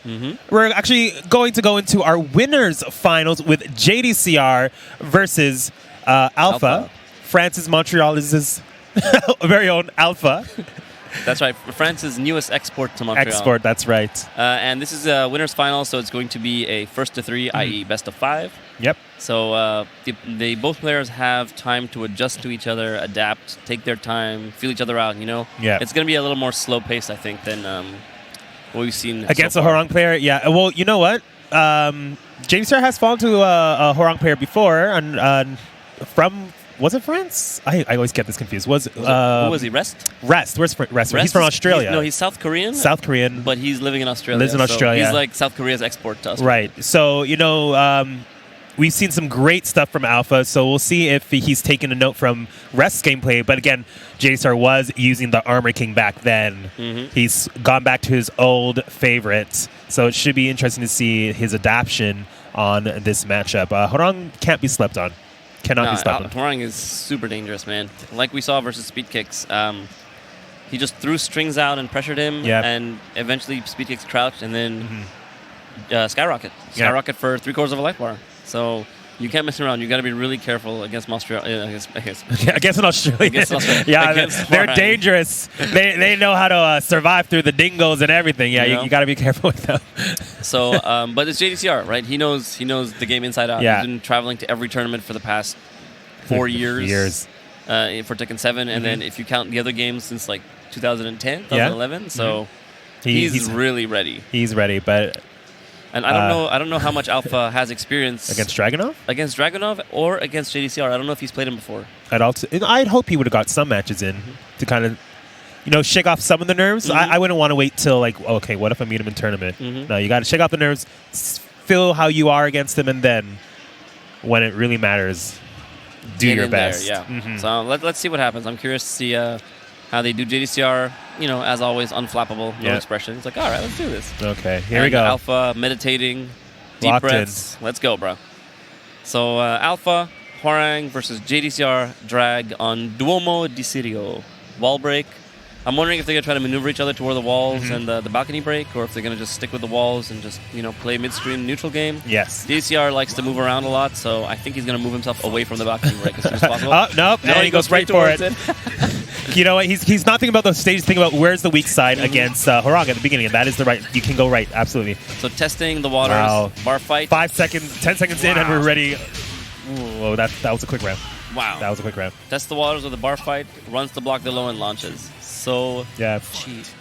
We're actually going to go into our winners finals with JDCR versus Alpha. France's Montreal is his very own Alpha. That's right. France's newest export to Montreal. Export, that's right. And this is a winners final, so it's going to be a first to 3, i.e. best of 5. Yep. So they both players have time to adjust to each other, adapt, take their time, feel each other out. Yeah. It's going to be a little more slow paced, I think, than what we've seen against so a far. Horang player. Yeah. Well, you know what? JDCR has fallen to a Horang player before, and from. Was it France? I always get this confused. Who was he? Rest? Rest. Where's Rest? He's from Australia. He's South Korean. South Korean. But he's living in Australia. Lives in so Australia. He's like South Korea's export to us. Right. So, we've seen some great stuff from Alpha, so we'll see if he's taken a note from Rest's gameplay. But again, JDCR was using the Armor King back then. He's gone back to his old favorite, so it should be interesting to see his adaptation on this matchup. Horang can't be slept on. Cannot be slept on. Horang is super dangerous, man. Like we saw versus Speed Kicks. He just threw strings out and pressured him, and eventually Speed Kicks crouched, and then Skyrocket. Skyrocket for 3/4 of a life bar. So you can't mess around. You got to be really careful against Montreal. Against an Australian. Yeah, Against they're Horang. dangerous. They know how to survive through the dingles and everything. Yeah, you got to be careful with them. So, but it's JDCR, right? He knows the game inside out. Yeah. He's been traveling to every tournament for the past 4 years. For Tekken 7, and then if you count the other games since like 2010, 2011. So he's really ready. He's ready, but. And I don't know how much Alpha has experience Against Dragunov? Against Dragunov or against JDCR. I don't know if he's played him before. I'd hope he would have got some matches in to kind of, shake off some of the nerves. I wouldn't want to wait till like, okay, what if I meet him in tournament? No, you got to shake off the nerves, feel how you are against him, and then when it really matters, do Get your in best. There, yeah. So let's see what happens. I'm curious to see how they do JDCR. As always, unflappable, no expression. It's like, all right, let's do this. Okay, here we go. Alpha, meditating, deep Locked breaths. Let's go, bro. So Alpha, Horang versus JDCR drag on Duomo di Sirio. Wall break. I'm wondering if they're going to try to maneuver each other toward the walls and the balcony break, or if they're going to just stick with the walls and just, play midstream neutral game. Yes. JDCR likes to move around a lot, so I think he's going to move himself away from the balcony break as soon as possible. Nope. No, he goes right for it. You know what? He's not thinking about the stage. He's thinking about where's the weak side against Horang at the beginning, and that is the right. You can go right, absolutely. So testing the waters, bar fight. 10 seconds in, and we're ready. Whoa, that was a quick round. Wow. That was a quick round. Tests the waters with a bar fight, runs to block the low and launches. So cheat.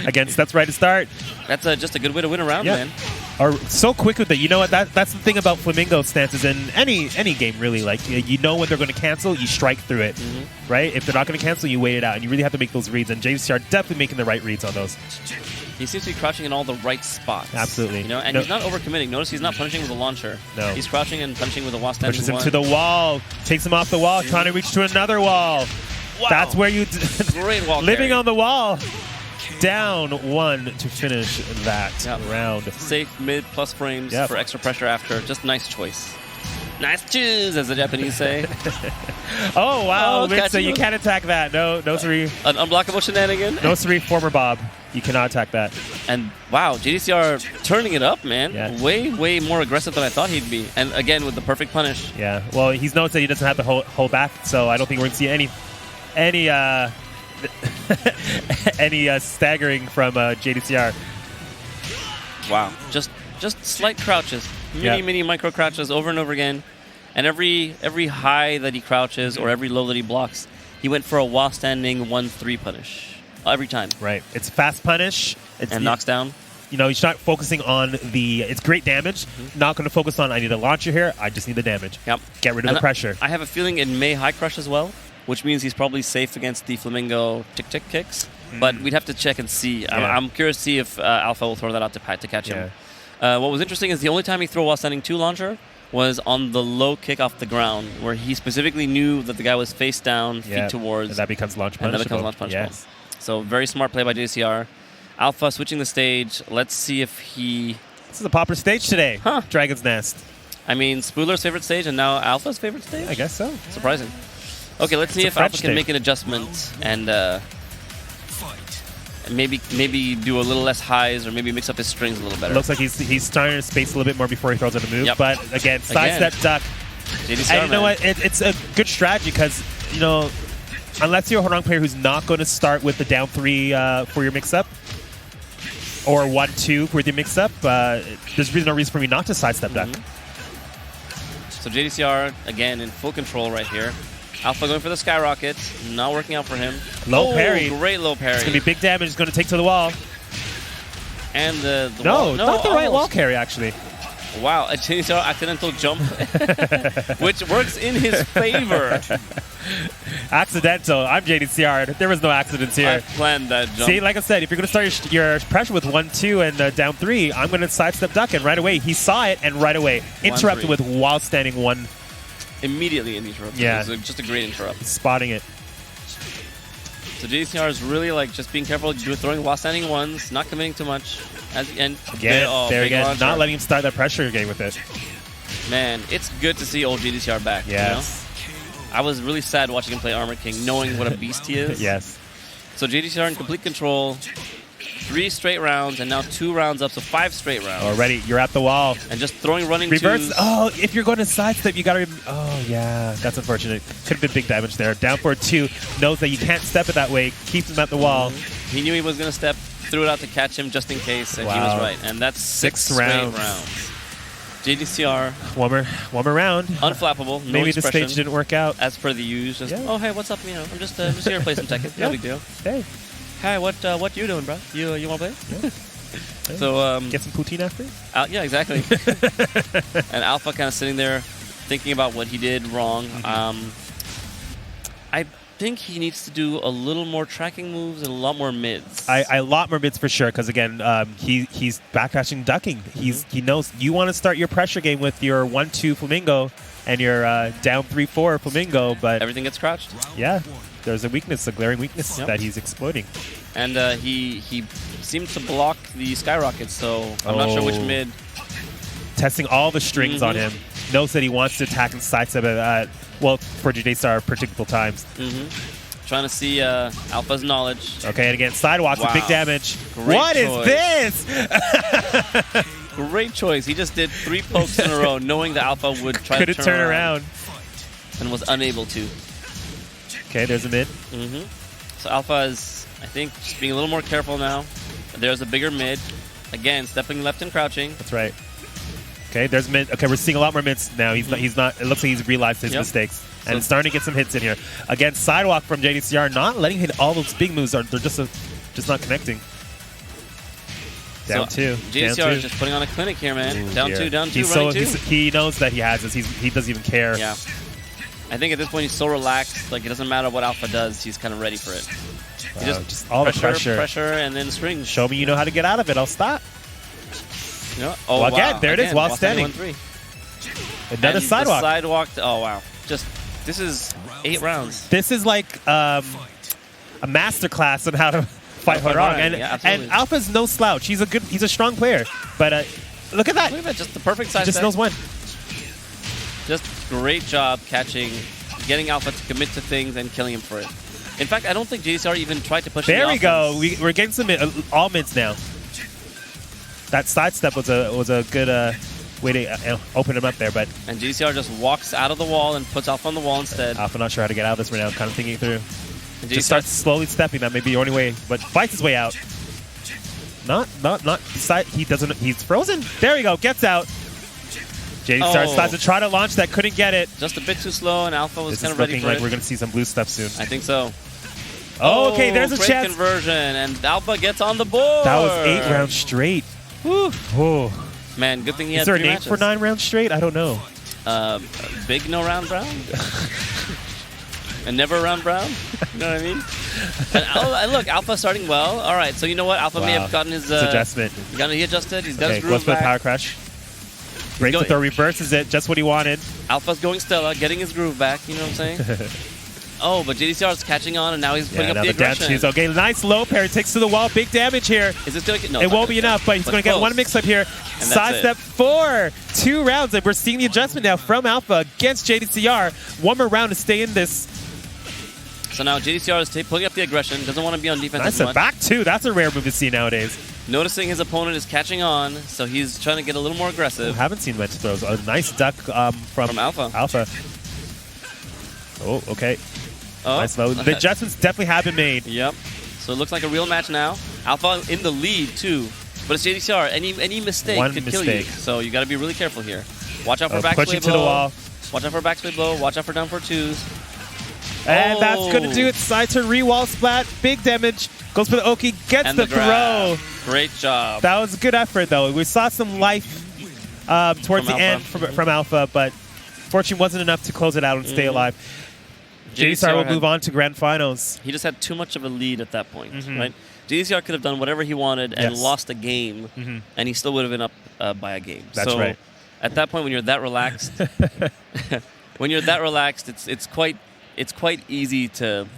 Again, steps right to start. That's just a good way to win a round, man. Or so quick with it. You know what? That's the thing about Flamingo stances in any game, really. Like, you know when they're going to cancel, you strike through it, right? If they're not going to cancel, you wait it out, and you really have to make those reads. And JDCR definitely making the right reads on those. He seems to be crouching in all the right spots. Absolutely. And he's not overcommitting. Notice he's not punishing with a launcher. No. He's crouching and punching with a wall standing Pushes him to the wall, takes him off the wall, trying to reach to another wall. Wow. That's where you Great wall living carry. on the wall. Down 1 to finish that round. Safe mid plus frames for extra pressure after. Just nice choice. Nice choose, as the Japanese say. Oh, wow. So you him. can't attack that. No, Sri. An unblockable shenanigan. No, Sri, former Bob. You cannot attack that. And wow, JDCR turning it up, man. Yeah. Way more aggressive than I thought he'd be. And again, with the perfect punish. Yeah. Well, he's noticed that he doesn't have to hold back, so I don't think we're going to see any staggering from JDCR. Wow. Just slight crouches. Mini micro crouches over and over again. And every high that he crouches or every low that he blocks, he went for a while standing 1-3 punish. Every time. Right. It's fast punish. And knocks down. He's not focusing on it's great damage. Not going to focus on, I need a launcher here. I just need the damage. Yep. Get rid of the pressure. I have a feeling it may high crush as well, which means he's probably safe against the Flamingo tick-tick kicks. But we'd have to check and see. I'm curious to see if Alpha will throw that out to catch him. What was interesting is the only time he threw while standing 2 launcher was on the low kick off the ground, where he specifically knew that the guy was face down, feet towards. And that becomes launch punishable. Yes. So very smart play by JDCR. Alpha switching the stage. Let's see if he... This is a popper stage today. Huh. Dragon's Nest. I mean, Spooler's favorite stage and now Alpha's favorite stage? I guess so. Surprising. Okay, let's see if Alpha can make an adjustment and maybe do a little less highs or maybe mix up his strings a little better. Looks like he's starting to space a little bit more before he throws in the move. Yep. But again, sidestep duck. JDCR, and you know what? It's a good strategy because, you know, unless you're a Horong player who's not going to start with the down 3 for your mix-up or 1-2 with your mix-up, there's really no reason for me not to sidestep duck. So JDCR, again, in full control right here. Alpha going for the skyrocket. Not working out for him. Low parry. Great low parry. It's going to be big damage. It's going to take to the wall. And the wall. No, not the right wall carry, actually. Wow, a JDCR accidental jump, which works in his favor. Accidental. I'm JDCR. There was no accidents here. I planned that jump. See, like I said, if you're going to start your pressure with 1-2 and down 3, I'm going to sidestep duck, and right away he saw it, and right away interrupted with while standing 1. Immediately interrupted. Yeah. It was just a great interrupt. Spotting it. So JDCR is really like just being careful, throwing while standing 1s, not committing too much. Again, there again, not letting him start that pressure game with it. Man, it's good to see old JDCR back. Yes. You know? I was really sad watching him play Armor King, knowing what a beast he is. Yes. So JDCR in complete control. 3 straight rounds, and now 2 rounds up, so 5 straight rounds. Already, you're at the wall. And just throwing running reverse. twos. Oh, if you're going to sidestep, you got to... Oh, yeah. That's unfortunate. Could have been big damage there. Down for 2. Knows that you can't step it that way. Keeps him at the wall. He knew he was going to step. Threw it out to catch him just in case, and he was right. And that's 6 straight rounds. JDCR. One more round. Unflappable. No Maybe the stage didn't work out. As per the use. Just, oh, hey, what's up? You know, I'm just here to play some Tekken. No big deal. Hey. Hi, what you doing, bro? You want to play? Yeah. So get some poutine after? Yeah, exactly. And Alpha kind of sitting there thinking about what he did wrong. I think he needs to do a little more tracking moves and a lot more mids. A lot more mids for sure, because again, he's backdashing, ducking. He knows you want to start your pressure game with your 1-2 Flamingo and your down 3-4 Flamingo, but everything gets crouched. Yeah. There's a weakness, a glaring weakness that he's exploiting. And he seems to block the skyrockets, so I'm not sure which mid. Testing all the strings on him. Knows that he wants to attack and sidestep it, well, for JDCR predictable times. Trying to see Alpha's knowledge. Okay, and again, sidewalks with big damage. Great what choice. Is this? Great choice. He just did 3 pokes in a row, knowing that Alpha would try to turn around. And was unable to. Okay, there's a mid. So Alpha is, I think, just being a little more careful now. There's a bigger mid. Again, stepping left and crouching. That's right. Okay, there's mid. Okay, we're seeing a lot more mids now. He's not. It looks like he's realized his mistakes and it's starting to get some hits in here. Again, sidewalk from JDCR, not letting him hit all those big moves. They're just not connecting. Down 2. JDCR is just putting on a clinic here, man. Ooh, down 2, running 2. He knows that he has this. He doesn't even care. Yeah. I think at this point he's so relaxed, like it doesn't matter what Alpha does, he's kind of ready for it. He just all the pressure, and then strings. Show me you know how to get out of it. I'll stop. Oh, well, again, there it is, while standing. 1-3. Another sidewalk. Sidewalk. Oh wow! This is 8 rounds. This is like a masterclass on how to fight Horong, and Alpha's no slouch. He's a strong player, but look at that. Look at that, just the perfect side. Just knows when. Just great job catching, getting Alpha to commit to things and killing him for it. In fact, I don't think JDCR even tried to push him. There we go. We're getting some all mids now. That sidestep was a good way to open him up there, but and JDCR just walks out of the wall and puts Alpha on the wall instead. Alpha not sure how to get out of this right now. Kind of thinking through. And just starts slowly stepping. That may be the only way, but fights his way out. Not. He doesn't. He's frozen. There we go. Gets out. JDCR starts to try to launch that, couldn't get it. Just a bit too slow, and Alpha was kind of ready for it. This is looking like we're going to see some blue stuff soon. I think so. Oh, okay, there's a chance. Conversion, and Alpha gets on the board. That was 8 rounds straight. Woo. Oh. Man, good thing he had 3 matches. Is there a name matches. for 9 rounds straight? I don't know. Big no round brown? And never round brown? You know what I mean? And look, Alpha starting well. All right, so you know what? Alpha may have gotten his adjustment. He adjusted. He's got his groove goes for the back. power crash. Breaks the throw, reverses it, just what he wanted. Alpha's going Stella, getting his groove back, you know what I'm saying? Oh, but JDCR is catching on, and now he's putting up the aggression. Dance. Okay, nice low pair. Takes to the wall. Big damage here. Is it still? No, it won't be enough, but he's going to get one mix-up here. Sidestep 4. 2 rounds, and we're seeing the adjustment now from Alpha against JDCR. One more round to stay in this. So now JDCR is pulling up the aggression. Doesn't want to be on defense as much. Back 2. That's a rare move to see nowadays. Noticing his opponent is catching on, so he's trying to get a little more aggressive. Haven't seen much throws. A nice duck from Alpha. Oh, okay. Oh. Nice low. The adjustments definitely have been made. Yep. So it looks like a real match now. Alpha in the lead, too. But it's JDCR. Any mistake could kill you. So you got to be really careful here. Watch out for back sway blow. To the wall. Watch out for back sway blow. Watch out for down for 2s. And that's going to do it. Side turn, re-wall splat. Big damage. Goes for the Oki. Gets the throw. Great job. That was a good effort, though. We saw some life towards the end from Alpha, but fortunately wasn't enough to close it out and stay alive. JDCR will move on to Grand Finals. He just had too much of a lead at that point, right? JDCR could have done whatever he wanted and lost a game, and he still would have been up by a game. That's right. At that point, when you're that relaxed, it's quite easy to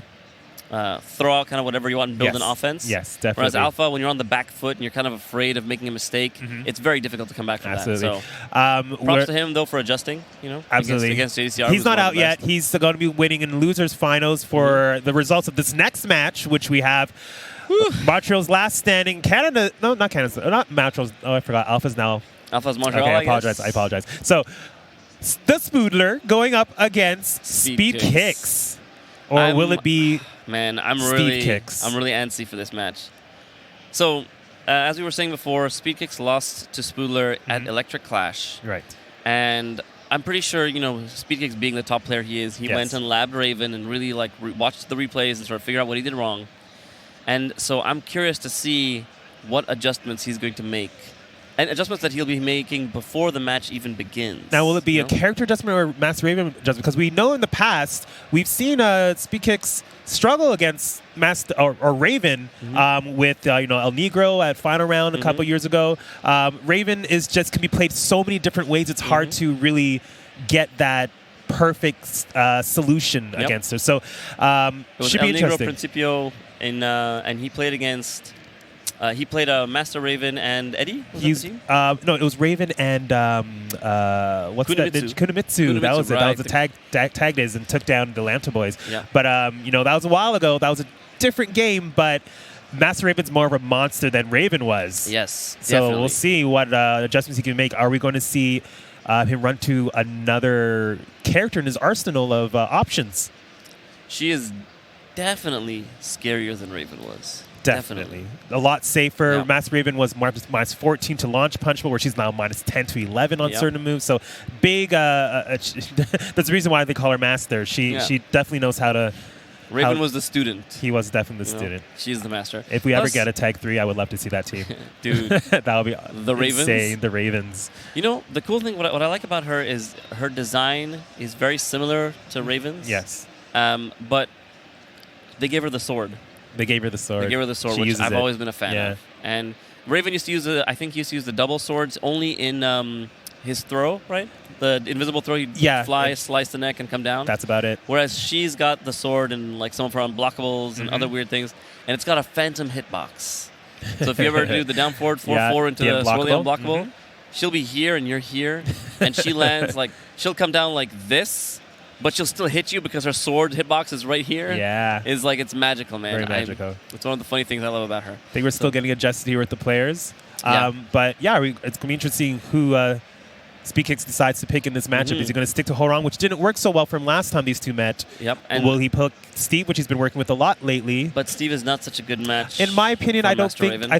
throw out kind of whatever you want and build an offense. Yes, definitely. Whereas Alpha, when you're on the back foot and you're kind of afraid of making a mistake, it's very difficult to come back from that. So props to him, though, for adjusting, absolutely. Against JDCR. He's not out yet. He's going to be waiting in losers finals for the results of this next match, which we have Montreal's last standing. Canada, no, not Canada, not Montreal's. Oh, I forgot. Alpha's Montreal, okay, I apologize. So the Spoodler going up against Speed Kicks. Or will it be I'm Speed really Kicks? I'm really antsy for this match. So, as we were saying before, Speed Kicks lost to Spoodler at Electric Clash. Right. And I'm pretty sure, Speed Kicks being the top player he is, he went and labbed Raven and really watched the replays and sort of figured out what he did wrong. And so I'm curious to see what adjustments he's going to make. And adjustments that he'll be making before the match even begins. Now, will it be a character adjustment or Master Raven adjustment? Because we know in the past, we've seen Speed Kicks struggle against Master or Raven with El Negro at Final Round a couple years ago. Raven can be played so many different ways, it's hard to really get that perfect solution against her. So it should be interesting. El Negro Principio, and he played against... he played Master Raven and Eddie? No, it was Raven and what's Kunimitsu. that? Kunimitsu. That was it. That was the tag days and took down the Lambda boys. Yeah. But that was a while ago. That was a different game, but Master Raven's more of a monster than Raven was. Yes. So definitely. We'll see what adjustments he can make. Are we going to see him run to another character in his arsenal of options? She is definitely scarier than Raven was. Definitely. A lot safer. Yeah. Master Raven was minus 14 to launch punchable, where she's now minus 10 to 11 on certain moves. So big. That's the reason why they call her Master. She definitely knows how to. Raven was the student. He was definitely the student. She's the master. If we ever get a tag 3, I would love to see that team. Dude. That would be the Ravens. Insane. The Ravens. The cool thing, what I like about her is her design is very similar to Raven's. Yes. But they gave her the sword. They gave her the sword. Which I've always been a fan of. And Raven used to use the double swords only in his throw, right? The invisible throw, he'd fly, slice the neck, and come down. That's about it. Whereas she's got the sword and some of her unblockables and other weird things, and it's got a phantom hitbox. So if you ever do the down forward 4-4 into the swirly unblockable, she'll be here and you're here, and she lands she'll come down like this, but she'll still hit you because her sword hitbox is right here. Yeah. It's magical, man. Very magical. It's one of the funny things I love about her. I think we're still getting adjusted here with the players. But it's going to be interesting who Speed Kicks decides to pick in this matchup. Is he going to stick to Horong, which didn't work so well for him last time these two met? Yep. And will he pick Steve, which he's been working with a lot lately? But Steve is not such a good match. In my opinion, I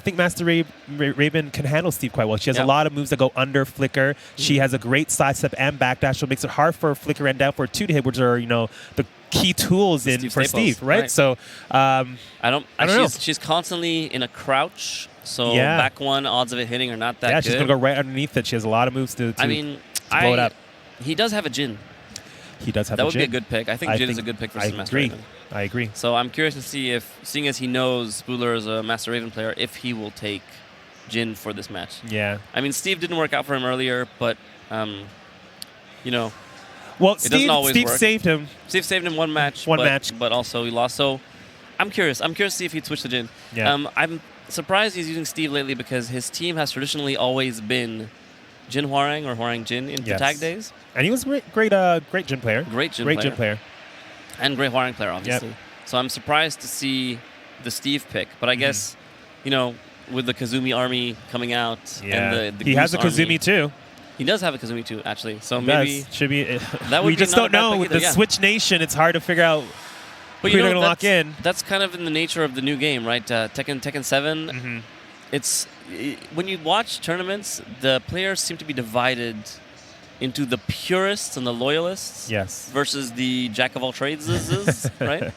think Master Raven can handle Steve quite well. She has a lot of moves that go under Flicker. She has a great sidestep and backdash, so it makes it hard for Flicker and down for 2 to hit, which are the key tools for Steve, right? So I don't know. She's constantly in a crouch. So back one, odds of it hitting are not that good. Yeah, she's going to go right underneath it. She has a lot of moves to blow it up. He does have a Jin. He does have that a would Jin. be a good pick. I think Jin is a good pick for Master Raven. I agree. So I'm curious to see seeing as he knows Spoodler is a Master Raven player, if he will take Jin for this match. Yeah. I mean, Steve didn't work out for him earlier, but, Well, it doesn't always Steve work. saved him. Steve saved him one match. But also he lost. So I'm curious. I'm curious to see if he'd switch to Jin. Yeah. I'm surprised he's using Steve lately because his team has traditionally always been Jin Hwoarang or Hwoarang Jin in the tag days. And he was great Jin player. Great Jin player. And great Hwoarang player, obviously. Yep. So I'm surprised to see the Steve pick. But I guess, with the Kazumi army coming out and the he has a Goose Kazumi army, too. He does have a Kazumi too, actually. So He maybe does. Should be. that would we be just another don't bad know pick with either, the yeah. Switch Nation. It's hard to figure out But who they're going to lock in. That's kind of in the nature of the new game, right? Tekken 7. Mm-hmm. When you watch tournaments, the players seem to be divided into the purists and the loyalists. Yes. Versus the jack of all trades, right?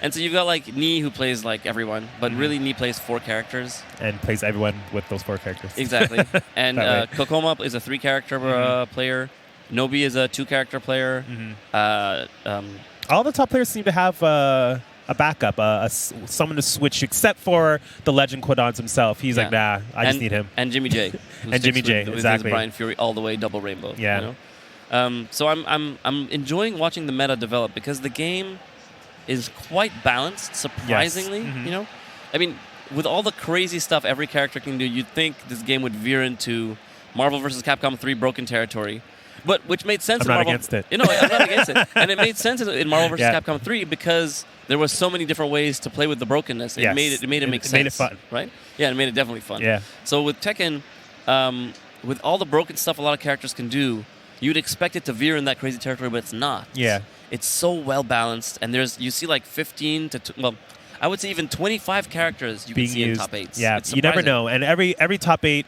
And so you've got like Nii who plays like everyone, but really Nii plays 4 characters. And plays everyone with those 4 characters. Exactly. And Kokoma is a 3-character player. Nobi is a 2-character player. All the top players seem to have a backup, someone to switch, except for the legend Quadons himself. He's like, nah, I just need him. And Jimmy J. And Jimmy J, with exactly. his Brian Fury all the way double rainbow. Yeah. So I'm enjoying watching the meta develop because the game is quite balanced, surprisingly. Yes. I mean, with all the crazy stuff every character can do, you'd think this game would veer into Marvel vs. Capcom 3 broken territory. But which made sense I'm in not Marvel. against it. I'm not against it. And it made sense in Marvel vs. Capcom 3 because there was so many different ways to play with the brokenness. It made it make sense. It made it fun. Right? Yeah, it made it definitely fun. Yeah. So with Tekken, with all the broken stuff a lot of characters can do, you'd expect it to veer in that crazy territory, but it's not. Yeah. It's so well balanced, and you see like 15 to I would say even 25 characters you being can see used. in top 8s. Yeah, It's you never surprising. know. And every top 8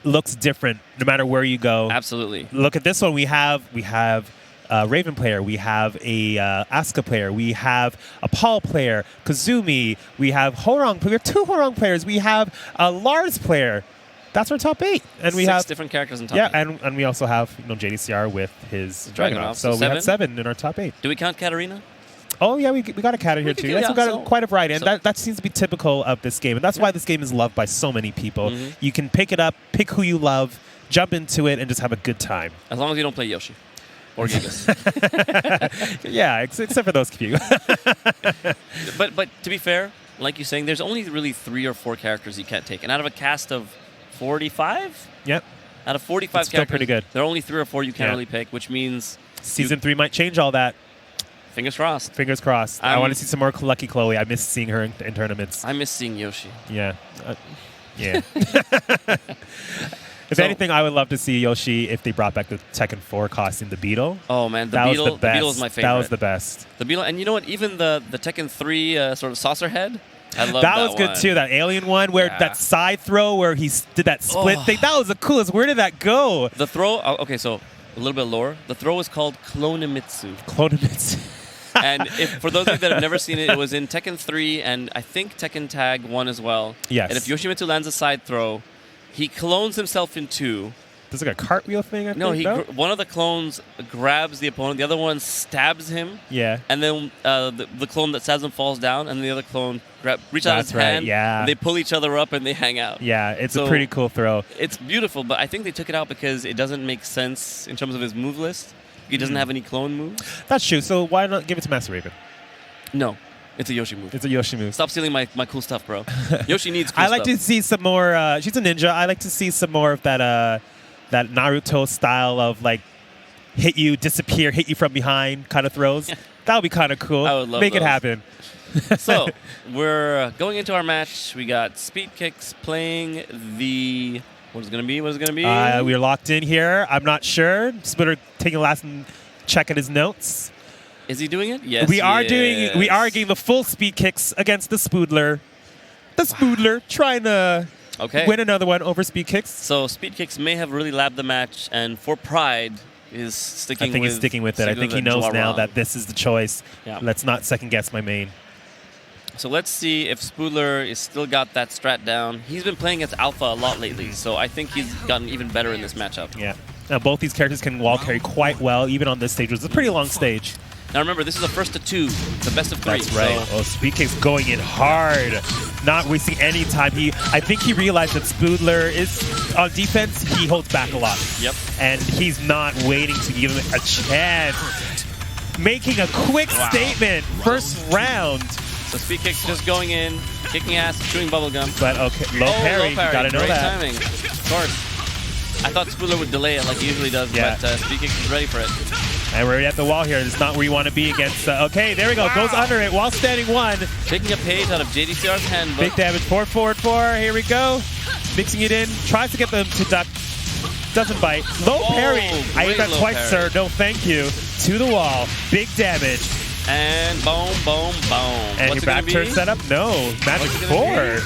looks different no matter where you go. Absolutely. Look at this one. We have a Raven player. We have a Asuka player. We have a Paul player. Kazumi. We have Hwoarang. We have 2 Hwoarang players. We have a Lars player. That's our top 8. And we 6 have different characters in top 8. and we also have JDCR with his Dragunov. So we 7? have 7 in our top 8. Do we count Katarina? Oh, yeah, we got a cat in here, too. Yes, we got quite a variety, and that seems to be typical of this game. And that's why this game is loved by so many people. You can pick it up, pick who you love, jump into it, and just have a good time. As long as you don't play Yoshi. Or Gigas. Yeah, except for those few. But to be fair, like you're saying, there's only really 3 or 4 characters you can't take. And out of a cast of 45? Yep. Out of 45 That's still characters, pretty good. there are only 3 or 4 you can't really pick, which means... Season 3 might change all that. Fingers crossed. Fingers crossed. I want to see some more Lucky Chloe. I miss seeing her in tournaments. I miss seeing Yoshi. Yeah. Yeah. If anything, I would love to see Yoshi if they brought back the Tekken 4 costume, the Beetle. Oh, man. The Beetle is my favorite. That was the best. The Beetle. And you know what? Even the Tekken 3 sort of saucer head, I love that was good, too. That alien one where that side throw where he did that split thing. That was the coolest. Where did that go? The throw... okay, so a little bit of lore. The throw is called Clonemitsu. Clonemitsu. And for those of you that have never seen it, it was in Tekken 3 and I think Tekken Tag 1 as well. Yes. And if Yoshimitsu lands a side throw, he clones himself in 2. There's like a cartwheel thing, I think, one of the clones grabs the opponent, the other one stabs him. Yeah. And then the clone that stabs him falls down, and the other clone reaches out his hand. Yeah. And they pull each other up and they hang out. Yeah, it's a pretty cool throw. It's beautiful, but I think they took it out because it doesn't make sense in terms of his move list. He doesn't have any clone moves. That's true. So why not give it to Master Raven? No. It's a Yoshi move. It's a Yoshi move. Stop stealing my cool stuff, bro. Yoshi needs cool I like stuff. to see some more... she's a ninja. I like to see some more of that that Naruto style of, like, hit you, disappear, hit you from behind kind of throws. That would be kind of cool. I would love Make it those. happen. So, we're going into our match. We got Speed Kicks playing the... What is it going to be? We're locked in here. I'm not sure. Splitter taking a last check at his notes. Is he doing it? Yes, We are getting the full Speed Kicks against the Spoodler. The Spoodler trying to win another one over Speed Kicks. So Speed Kicks may have really labbed the match, and for pride is sticking. I think he's sticking with it. I think he knows now that this is the choice. Yeah. Let's not second guess my main. So let's see if Spoodler is still got that strat down. He's been playing as Alpha a lot lately, so I think he's gotten even better in this matchup. Yeah. Now both these characters can wall carry quite well, even on this stage. It's a pretty long stage. Now remember, this is a first to 2, the best of 3. That's right. So Speed Kicks going in hard. not wasting any time. I think he realized that Spoodler is on defense. He holds back a lot. Yep. And he's not waiting to give him a chance. Making a quick statement. First round. So speed kick's just going in, kicking ass, chewing bubblegum. But okay, low parry. You gotta know Great that. timing. Of course. I thought Spoodler would delay it like he usually does, but speed kick is ready for it. And we're already at the wall here. It's not where you want to be against. Okay, there we go. Goes under it while standing one. Taking a page out of JDCR's handbook. Big damage. Forward, forward, forward. Here we go. Mixing it in. Tries to get them to duck. Doesn't bite. Low parry. I hit that twice, sir. No, thank you. To the wall. Big damage. And boom, boom, boom. And What's your back turn setup? No. Magic forward.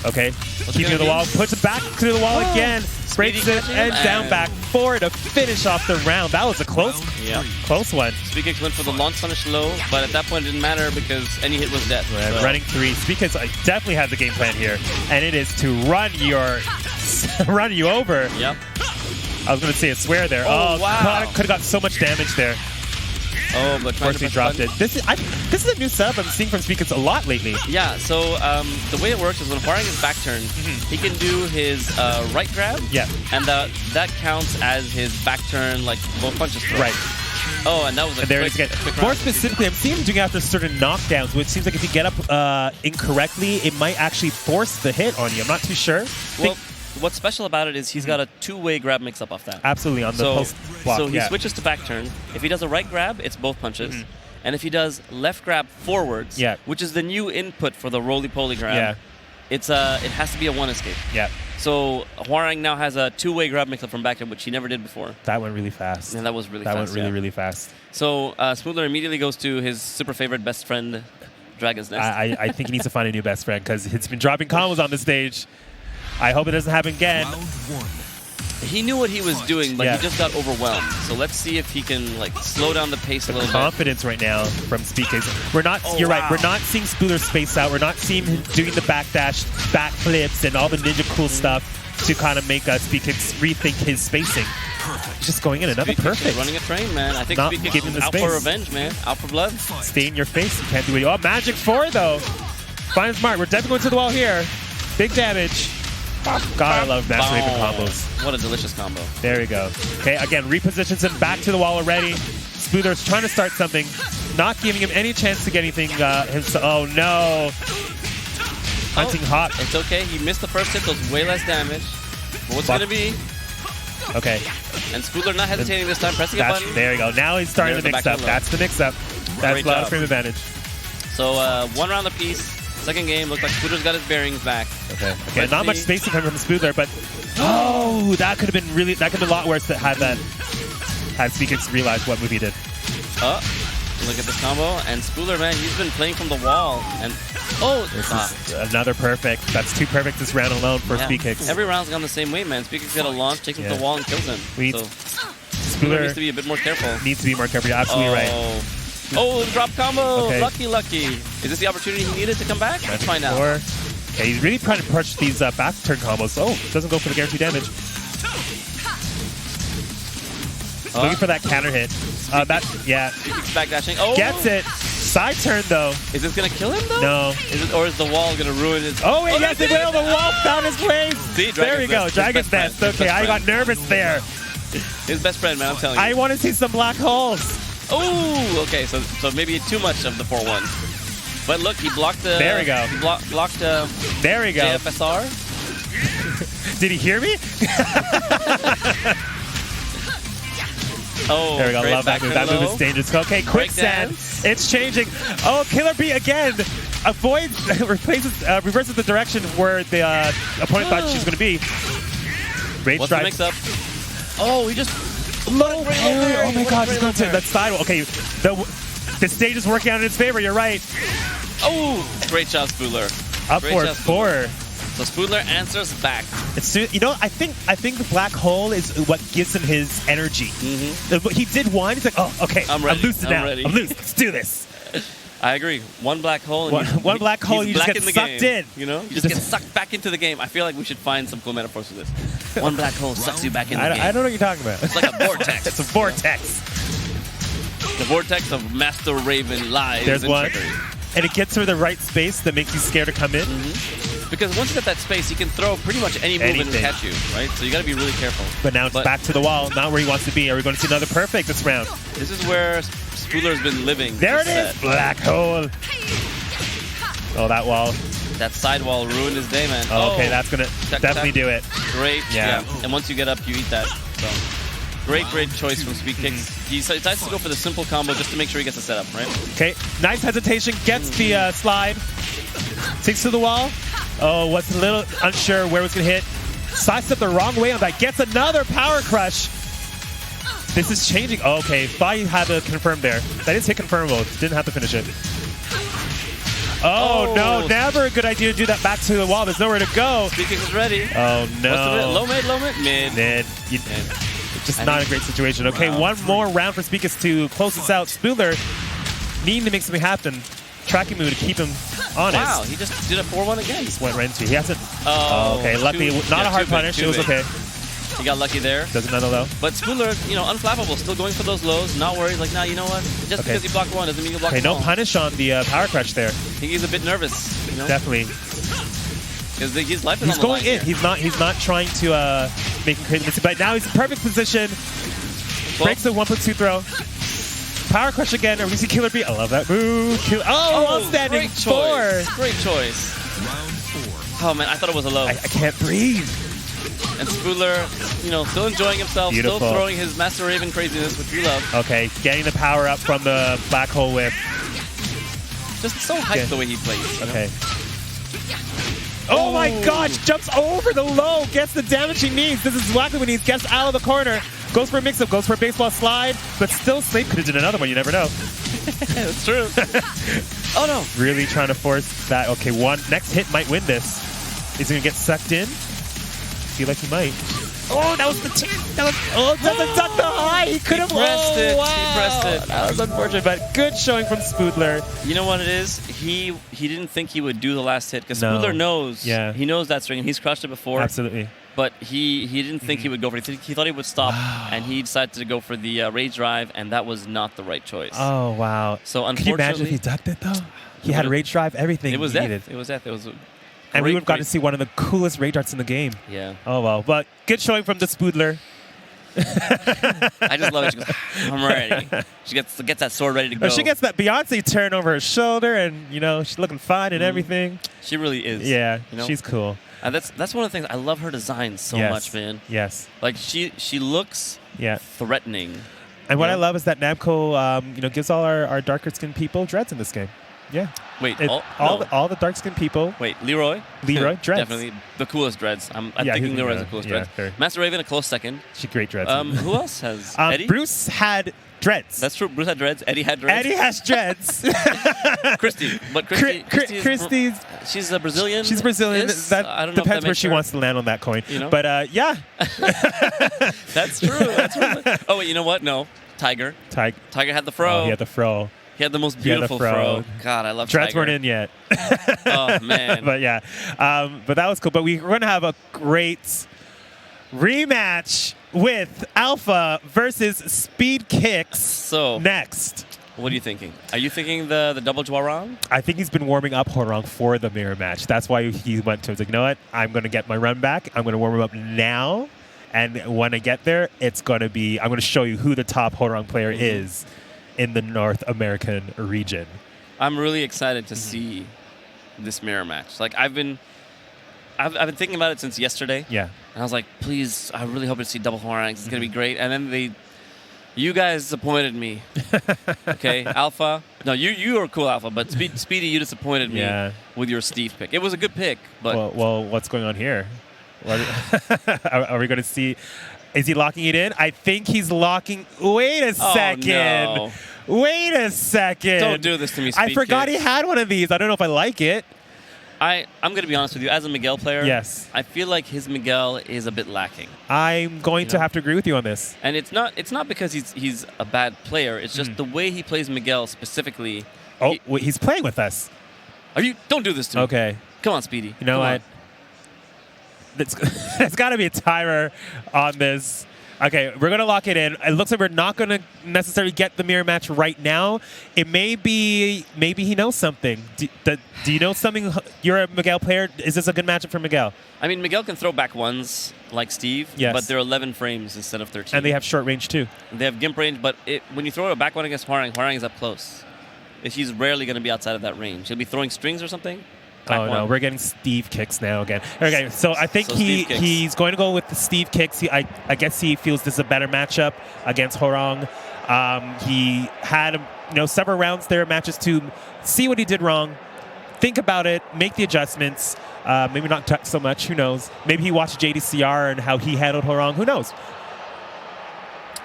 Okay. Keep to the wall. Puts it back to the wall again. Breaks it and down back four to finish off the round. That was a close one. Speed Kicks went for the launch punish low, but at that point it didn't matter because any hit was death. Right, so. Running three. Speed Kicks definitely has the game plan here, and it is to run you over. Yep. I was going to say a swear there. Oh wow. Could have got so much damage there. Oh, but of course he dropped it. This is a new setup I'm seeing from Speed Kicks a lot lately. Yeah, so the way it works is when Hwaring is back turn, he can do his right grab, and that counts as his back turn, like both punches throw. Right. Oh, and that was a quick more specifically, I'm seeing him doing it after certain knockdowns, which seems like if you get up incorrectly, it might actually force the hit on you. I'm not too sure. Well, what's special about it is he's got a two-way grab mix-up off that. Absolutely, on the post block. So he switches to back turn. If he does a right grab, it's both punches. And if he does left grab forwards, which is the new input for the roly-poly grab, it has to be a one escape. So Hwaring now has a two-way grab mix-up from back turn, which he never did before. That went really fast. And that was really fast. That went really, really fast. So Spoodler immediately goes to his super favorite best friend, Dragon's Nest. I think he needs to find a new best friend because he's been dropping combos on the stage. I hope it doesn't happen again. He knew what he was doing, but he just got overwhelmed. So let's see if he can slow down the pace a little bit. Confidence right now from Speed Kicks. We're not. You're right. We're not seeing Spoodler space out. We're not seeing him doing the backdash, backflips, and all the ninja cool stuff to kind of make Speed Kicks rethink his spacing. He's just going in another perfect. Running a train, man. I think not Speed Kicks is out for revenge, man. Out for blood. Stay in your face. You can't do it. Oh, Magic 4 though. Fine smart. We're definitely going to the wall here. Big damage. God, I love Master Raven combos. What a delicious combo. There we go. Okay, again, repositions him back to the wall already. Spoodler's trying to start something, not giving him any chance to get anything. Oh, no. Hunting hot. It's okay. He missed the first hit, so it's way less damage. But what's going to be? Okay. And Spoodler not hesitating this time, pressing a button. There you go. Now he's starting the mix-up. That's the mix-up. That's Loud Frame advantage. So one round apiece. Second game, looks like Spoodler's got his bearings back. Okay, not much spacing coming from Spoodler, but that could have been a lot worse had Speed Kicks realized what move he did. Look at this combo, and Spoodler, man, he's been playing from the wall, and this is another perfect. That's two perfect this round alone for Speed Kicks. Every round's gone the same way, man. Speed Kicks got a launch, takes him to the wall, and kills him. Spoodler needs to be a bit more careful. You're absolutely right. Oh, the drop combo! Okay. Lucky. Is this the opportunity he needed to come back? Let's find out. Okay, he's really trying to push these back turn combos. Doesn't go for the guaranteed damage. Looking for that counter hit. Backdashing. Gets it. Side turn though. Is this gonna kill him though? No. Is the wall gonna ruin his? Yes, it will. The wall found his way. There we go. Dragon's Nest. Okay, I got nervous there. His best friend, man. I'm telling you. I want to see some black holes. Oh, okay. So maybe too much of the 4-1. But look, he blocked the. There we go. He blocked. There we go. JFSR. Did he hear me? There we go. Love that move. That move is dangerous. Okay, quicksand. It's changing. Killer B again. Reverses the direction where the opponent thought she was going to be. Rage What's the mix-up? He just. Low parry. Oh my God, he's going to that sidewall. Okay, the stage is working out in his favor. You're right. Great job, Spoodler. Up for 4. So Spoodler answers back. I think the black hole is what gives him his energy. He did one. He's like, okay, I'm loose now. I'm loose. Let's do this. I agree. One black hole. One black hole, you just get sucked in. You know? You just get sucked back into the game. I feel like we should find some cool metaphors for this. One black hole sucks you back into the game. I don't know what you're talking about. It's like a vortex. It's a vortex. The vortex of Master Raven lies. There's one. Trickery. and it gets her the right space that makes you scared to come in. Because once you get that space, he can throw pretty much any move and catch you, right? So you got to be really careful. But now it's back to the wall, not where he wants to be. Are we going to see another perfect this round? This is where Spooler's been living. There it is! Black hole. Oh, that wall. That side wall ruined his day, man. Oh, okay, that's going to definitely do it. Great. Yeah. And once you get up, you eat that. So great choice from Speed Kicks. He decides to go for the simple combo just to make sure he gets the setup, right? Okay, nice hesitation. Gets the slide. Takes to the wall. Oh, was a little unsure where it was going to hit. Sidestep the wrong way on that. Gets another power crush. This is changing. Oh, okay, thought you had to confirm there. That is hit confirmable. Didn't have to finish it. Oh, no, never a good idea to do that back to the wall. There's nowhere to go. Speed Kicks is ready. Oh, no. Low mid? Mid. Just not a great situation. Okay, one more round for Speakers to close this out. Spooler needing to make something happen. Tracking move to keep him honest. Wow, he just did a 4-1 again. Just went right into. He hasn't. Oh, okay. Luckily, not a hard punish. It was okay. He got lucky there. Does another low. But Spooler, unflappable, still going for those lows. Not worried. Like, nah, you know what? Just because you blocked one doesn't mean you blocked them all. no punish on the power crush there. I think he's a bit nervous. Definitely. Because his life is he's on the going line in. Here. He's not trying to make him crazy mistake. But now he's in perfect position. Breaks the 1+2 throw. Power crush again. Or we see Killer B. I love that move. While standing. Great choice. Great choice. Oh man, I thought it was a low. I can't breathe. And Spooler, still enjoying himself, Beautiful. still throwing his Master Raven craziness, which we love. Okay, getting the power up from the black hole whip. Just so hyped the way he plays. Okay. Oh my gosh, jumps over the low, gets the damage he needs. This is exactly what he needs. Gets out of the corner, goes for a mix-up, goes for a baseball slide, but still Snape could have done another one, you never know. That's true. Oh no. Really trying to force that. Okay, next hit might win this. He's going to get sucked in. Feel like he might. Oh, that was the tip. Doesn't duck the high. He could have pressed it. Wow. He pressed it. That was unfortunate, but good showing from Spoodler. You know what it is? He didn't think he would do the last hit because Spoodler knows. Yeah. He knows that string and he's crushed it before. Absolutely. But he didn't think he would go for it. He thought he would stop, and he decided to go for the rage drive, and that was not the right choice. Oh wow! So unfortunately, can you imagine if he ducked it though? He had rage drive, everything. It was he death. needed. It was death. It was. And we would have got to see one of the coolest rage darts in the game. Yeah. Oh well, but good showing from the Spoodler. I just love it. She goes, I'm ready. She gets that sword ready to go. She gets that Beyonce turn over her shoulder, and she's looking fine and everything. She really is. Yeah, she's cool. And that's one of the things I love her design so much, man. Yes. Like she looks threatening. And what I love is that Namco gives all our darker skinned people dreads in this game. Yeah. Wait, all the dark skinned people. Wait, Leroy dreads. Definitely the coolest dreads. I'm thinking Leroy's the coolest dreads. Fair. Master Raven a close second. She great dreads. Who else has Eddie? Bruce had dreads. That's true. Bruce had dreads. Eddie had dreads. Eddie has dreads. Christy's she's a Brazilian. She's Brazilian. That I don't know depends where she wants to land on that coin. But yeah. That's true. Oh wait, you know what? No. Tiger had the fro. Oh, he had the fro. He had the most beautiful fro. God, I love dreads Tiger. weren't in yet. Oh man. But yeah, but that was cool. But we're gonna have a great rematch with Alpha versus Speed Kicks. So next, what are you thinking? Are you thinking the double Hwoarang? I think he's been warming up Hwoarang for the mirror match. That's why he went to. He's like, you know what? I'm gonna get my run back. I'm gonna warm him up now. And when I get there, I'm going to show you who the top Hwoarang player is in the North American region. I'm really excited to see this mirror match. Like I've been thinking about it since yesterday. Yeah. And I was like, please, I really hope to see double Hwoarangs. It's going to be great. And then you guys disappointed me. Okay, Alpha. No, you were cool, Alpha, but Speedy, you disappointed me with your Steve pick. It was a good pick, but well, what's going on here? Are we going to see? Is he locking it in? I think he's locking. Wait a second. No. Wait a second. Don't do this to me, Speed I forgot Kicks. he had one of these. I don't know if I like it. I'm going to be honest with you. As a Miguel player, yes, I feel like his Miguel is a bit lacking. I'm going to have to agree with you on this. And it's not because he's a bad player. It's just the way he plays Miguel specifically. Oh, he's playing with us. Don't do this to me. Okay. Come on, Speedy. You know what? There's got to be a timer on this. Okay, we're gonna lock it in. It looks like we're not gonna necessarily get the mirror match right now. It may be, maybe he knows something. Do you know something? You're a Miguel player. Is this a good matchup for Miguel? I mean, Miguel can throw back ones like Steve, Yes. but they're 11 frames instead of 13. And they have short range too. They have gimp range, but when you throw a back one against Hwarang, Hwarang is up close. He's rarely going to be outside of that range. He'll be throwing strings or something. Oh no, we're getting Steve kicks now again. Okay, so I think he's going to go with the Steve kicks. I guess he feels this is a better matchup against Hwarang. He had several rounds there, matches to see what he did wrong, think about it, make the adjustments. Maybe not touch so much. Who knows? Maybe he watched JDCR and how he handled Hwarang. Who knows?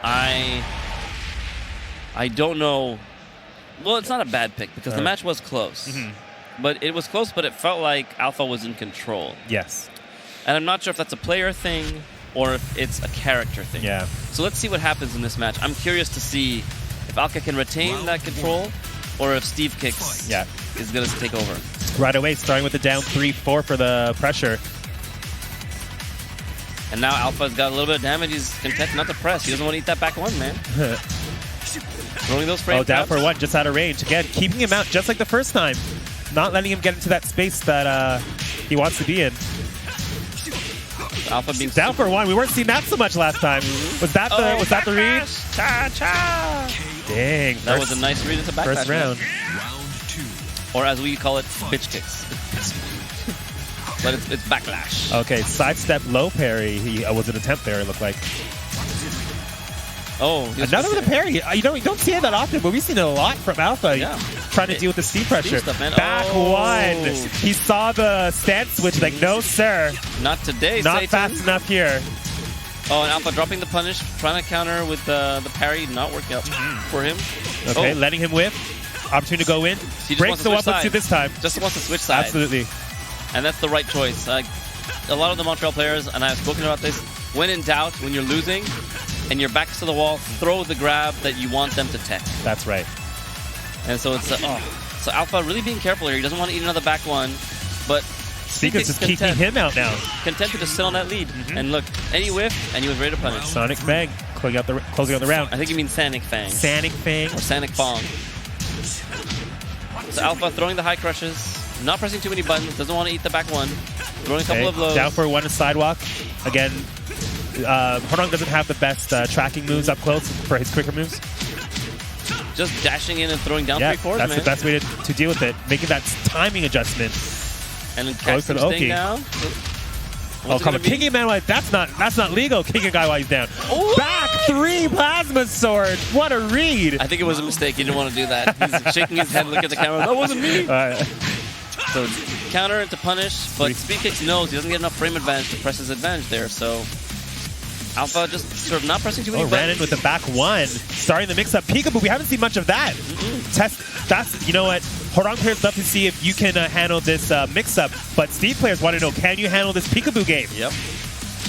I don't know. Well, it's not a bad pick because the match was close. Mm-hmm. But it was close, but it felt like Alpha was in control. Yes. And I'm not sure if that's a player thing or if it's a character thing. Yeah. So let's see what happens in this match. I'm curious to see if Alka can retain that control or if Steve Kicks is going to take over. Right away, starting with the down 3-4 for the pressure. And now Alpha's got a little bit of damage. He's content not to press. He doesn't want to eat that back one, man. Throwing those frames. Oh, down for one, just out of range. Again, keeping him out just like the first time. Not letting him get into that space that he wants to be in. Alpha being down for one. We weren't seeing that so much last time. Was that the read? Cha-cha! Dang. That was a nice read into backdash. First round. Or as we call it, bitch kicks. But it's backlash. Okay, sidestep low parry. He was an attempt there, it looked like. Oh, another with a parry. You don't see it that often, but we've seen it a lot from Alpha. Yeah. Trying to deal with the Steve pressure. Stuff, man. Back one. He saw the stance switch, like, no, sir. Not today, Not Satan. fast enough here. Oh, and Alpha dropping the punish, trying to counter with the parry, not working out for him. Okay, letting him whip. Opportunity to go in. Breaks the 1+2 this time. Just wants to switch sides. Absolutely. And that's the right choice. A lot of the Montreal players, and I've spoken about this, when in doubt, when you're losing, and your back's to the wall, throw the grab that you want them to tech. That's right. And so it's so Alpha really being careful here. He doesn't want to eat another back one, but Speaker's just keeping him out now. Content to just sit on that lead. And look, any whiff, and he was ready to punish. Sonic Fang closing out the round. I think you mean Sanic Fang. Sanic Fang. Or Sanic Fong. So Alpha throwing the high crushes, not pressing too many buttons, doesn't want to eat the back one, throwing a couple of lows. Down for one in sidewalk. Again, Hwarang doesn't have the best tracking moves up close for his quicker moves. Just dashing in and throwing down 3-4s, that's man. the best way to deal with it. Making that timing adjustment. And then catch him staying down. Oh, come on. Kicking a man while that's not legal. Kicking a guy while he's down. Ooh! Back 3 plasma sword. What a read. I think it was a mistake. He didn't want to do that. He's shaking his head, looking at the camera. That wasn't me. So counter into punish, but Speed Kicks knows he doesn't get enough frame advantage to press his advantage there. So Alpha just sort of not pressing too many buttons. Ran in with the back one. Starting the mix-up. Peekaboo, we haven't seen much of that. You know what? Hwarang players love to see if you can handle this mix-up, but Steve players want to know, can you handle this peekaboo game? Yep.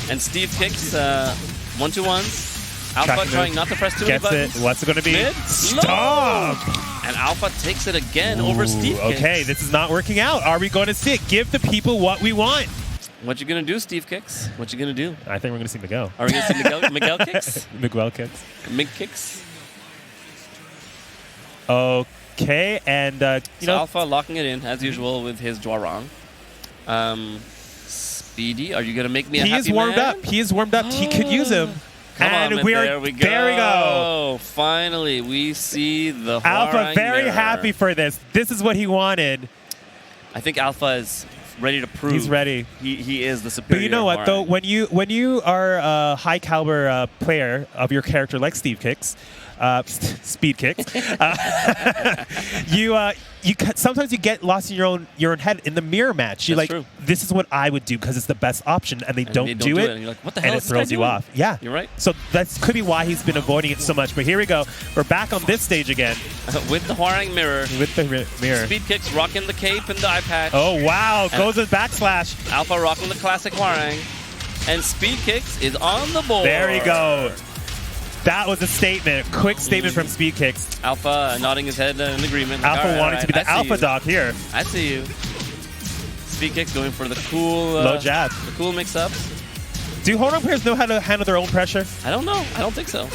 And Steve Kicks 1-2-1s. Alpha trying not to press too many buttons. It. What's it going to be? Mid. Stop! And Alpha takes it again over Steve Kicks. Okay, this is not working out. Are we going to see it? Give the people what we want. What you gonna do, Steve Kicks? What you gonna do? I think we're gonna see Miguel. Are we gonna see Miguel Kicks? Miguel Kicks. Mig Kicks. Okay, and so Alpha locking it in as usual with his Hwarang. Speedy, are you gonna make me a happy man? He is warmed up. He is warmed up. He could use him. Come on, man, there we go. There we go. Finally, we see the Alpha very mirror. happy for this. This is what he wanted. I think Alpha is ready to prove. He's ready. He is the superior. But you know what, though? When you are a high caliber player of your character like Steve Kicks, Speed Kicks, sometimes you get lost in your own head in the mirror match. You're true. This is what I would do because it's the best option, and they don't do it. And you're like, what the hell and is it throws you off. Yeah, you're right. So that could be why he's been avoiding it so much. But here we go. We're back on this stage again with the Hwarang mirror. With the mirror. Speed Kicks rocking the cape and the eye patch. Oh wow! Goes with backslash. Alpha rocking the classic Hwarang, and Speed Kicks is on the board. There we go. That was a statement. Quick statement from Speed Kicks. Alpha nodding his head in agreement. Alpha wanting to be the alpha dog here. I see you. Speed Kicks going for the cool low jab. The cool mix-ups. Do Horong players know how to handle their own pressure? I don't know. I don't think so.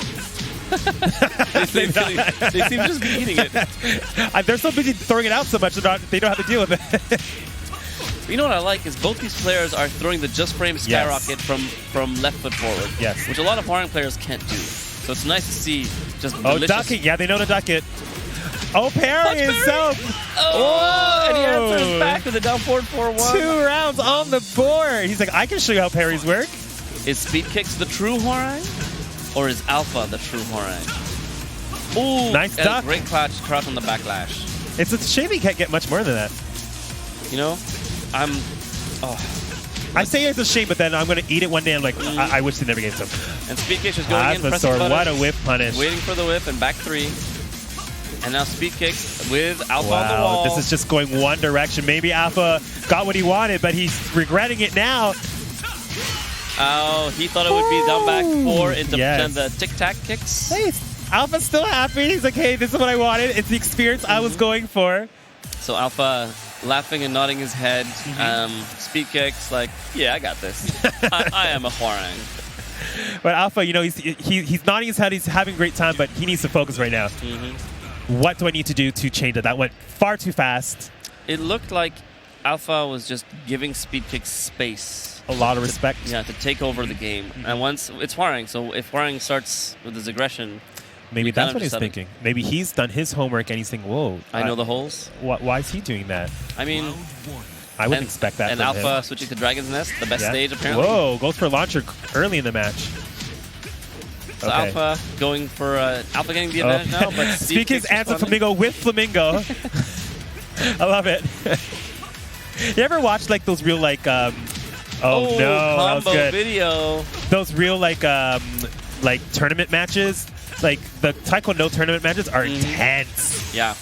they seem to just be eating it. They're so busy throwing it out so much that they don't have to deal with it. You know what I like is both these players are throwing the just frame skyrocket from left foot forward. Yes. Which a lot of Horong players can't do. So it's nice to see just delicious. Duck it. Yeah, they know to duck it. Oh, parry himself. Oh, and he answers back with a down forward 4-1. 2 rounds on the board. He's like, I can show you how parries work. Is Speed Kicks the true Horang? Or is Alpha the true Horang? Ooh, nice duck. Great crouch on the backlash. It's a shame he can't get much more than that. You know, I say it's a shame, but then I'm going to eat it one day and I'm like, I wish they never gave some. And Speed Kicks is going in, pressing buttons, what a whip punish. Waiting for the whip and back 3. And now Speed Kicks with Alpha on the wall. This is just going one direction. Maybe Alpha got what he wanted, but he's regretting it now. Oh, he thought it would be down back 4 into the tic-tac kicks. Hey, Alpha's still happy. He's like, hey, this is what I wanted. It's the experience I was going for. So Alpha laughing and nodding his head. Speed Kicks like, yeah, I got this. I am a Horang. But Alpha, you know, he's nodding his head. He's having a great time, but he needs to focus right now. What do I need to do to change it? That went far too fast. It looked like Alpha was just giving Speed Kicks space. A lot of respect. To take over the game. And once it's Horang, so if Horang starts with his aggression, maybe that's what he's thinking. Maybe he's done his homework and he's thinking, whoa. I know the holes. Why is he doing that? I mean, I wouldn't expect that. And from Alpha him. switching to Dragon's Nest, the best stage apparently. Whoa, goes for a launcher early in the match. So Alpha going for Alpha getting the advantage now, but Speed Kicks answer Flamingo with Flamingo. I love it. You ever watch like those real like combo that was good. Video. Those real like tournament matches, like the Taekwondo tournament matches are intense. Yeah.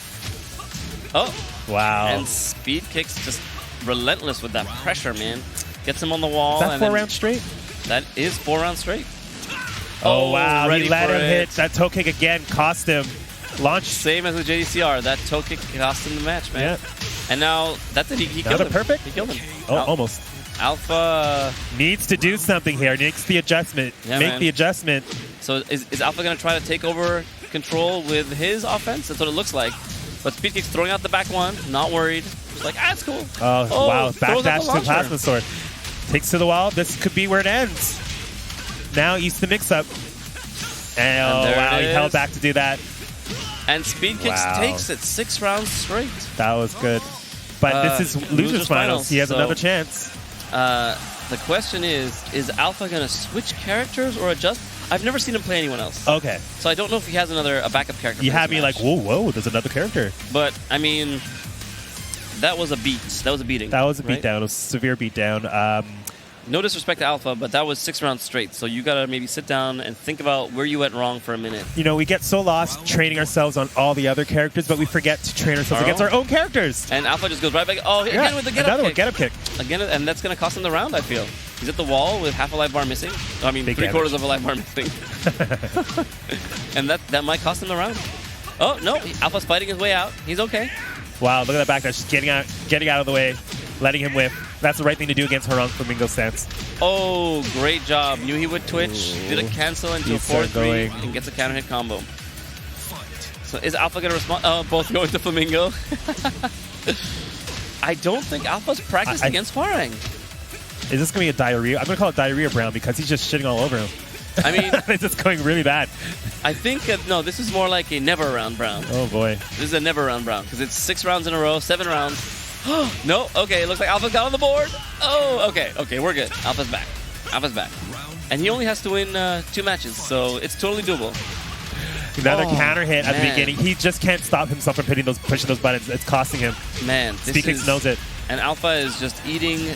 Oh. Wow. And Speed Kicks just relentless with that pressure, man. Gets him on the wall. Is that 4 rounds straight? That is 4 rounds straight. Oh wow, he let him hit that toe kick again, cost him launch. Same as the JDCR, that toe kick cost him the match, man. Yeah. And now that's it. He killed him. Perfect. He killed him. Oh, almost. Alpha needs to do something here. Needs the adjustment. Make the adjustment. So is Alpha going to try to take over control with his offense? That's what it looks like. But Speed Kick's throwing out the back 1, not worried. Just like, it's cool. Oh wow, backdash to plasma sword. Takes to the wall. This could be where it ends. Now eats the mix-up. And wow, he held back to do that. And Speed Kicks takes it 6 rounds straight. That was good. But this is Losers Finals. He has another chance. The question is Alpha going to switch characters or adjust? I've never seen him play anyone else. Okay. So I don't know if he has a backup character. You had me like, whoa, there's another character. But, I mean, that was a beat. That was a beating. That was a beatdown. It was a severe beatdown. No disrespect to Alpha, but that was 6 rounds straight. So you got to maybe sit down and think about where you went wrong for a minute. You know, we get so lost training ourselves on all the other characters, but we forget to train ourselves against our own characters. And Alpha just goes right back. Oh, again with the get-up kick. Again, and that's going to cost him the round, I feel. He's at the wall with half a life bar missing. I mean, 3/4 of a life bar missing. And that might cost him the round. Oh, no. Alpha's fighting his way out. He's okay. Wow, look at that backdash. Just getting out of the way, letting him whip. That's the right thing to do against Horong Flamingo's stance. Oh, great job. Knew he would twitch. Did a cancel into a 4-3 and gets a counter hit combo. So is Alpha going to respond? Oh, both going to Flamingo. I don't think Alpha's practiced against Horang. Is this going to be a diarrhea? I'm going to call it diarrhea Brown because he's just shitting all over him. I mean, it's just going really bad. I think, no, this is more like a never round Brown. Oh, boy. This is a never round Brown because it's 6 rounds in a row, 7 rounds. No, okay, it looks like Alpha's got on the board. Oh, okay, we're good. Alpha's back. And he only has to win 2 matches, so it's totally doable. Another counter hit at the beginning. He just can't stop himself from pushing those buttons. It's costing him. Man, Speed Kicks knows it. And Alpha is just eating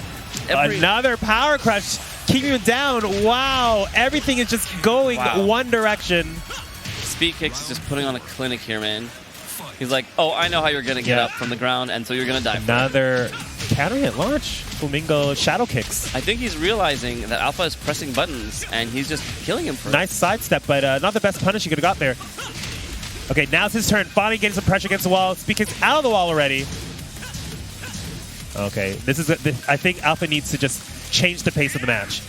another power crush, keeping him down. Wow, everything is just going one direction. Speed Kicks is just putting on a clinic here, man. He's like, oh, I know how you're going to get up from the ground, and so you're going to die. Another counter hit launch. Flamingo shadow kicks. I think he's realizing that Alpha is pressing buttons, and he's just killing him for nice sidestep, but not the best punish he could have got there. Okay, now's his turn. Finally getting some pressure against the wall. Speed Kicks out of the wall already. Okay, this is. I think Alpha needs to just change the pace of the match.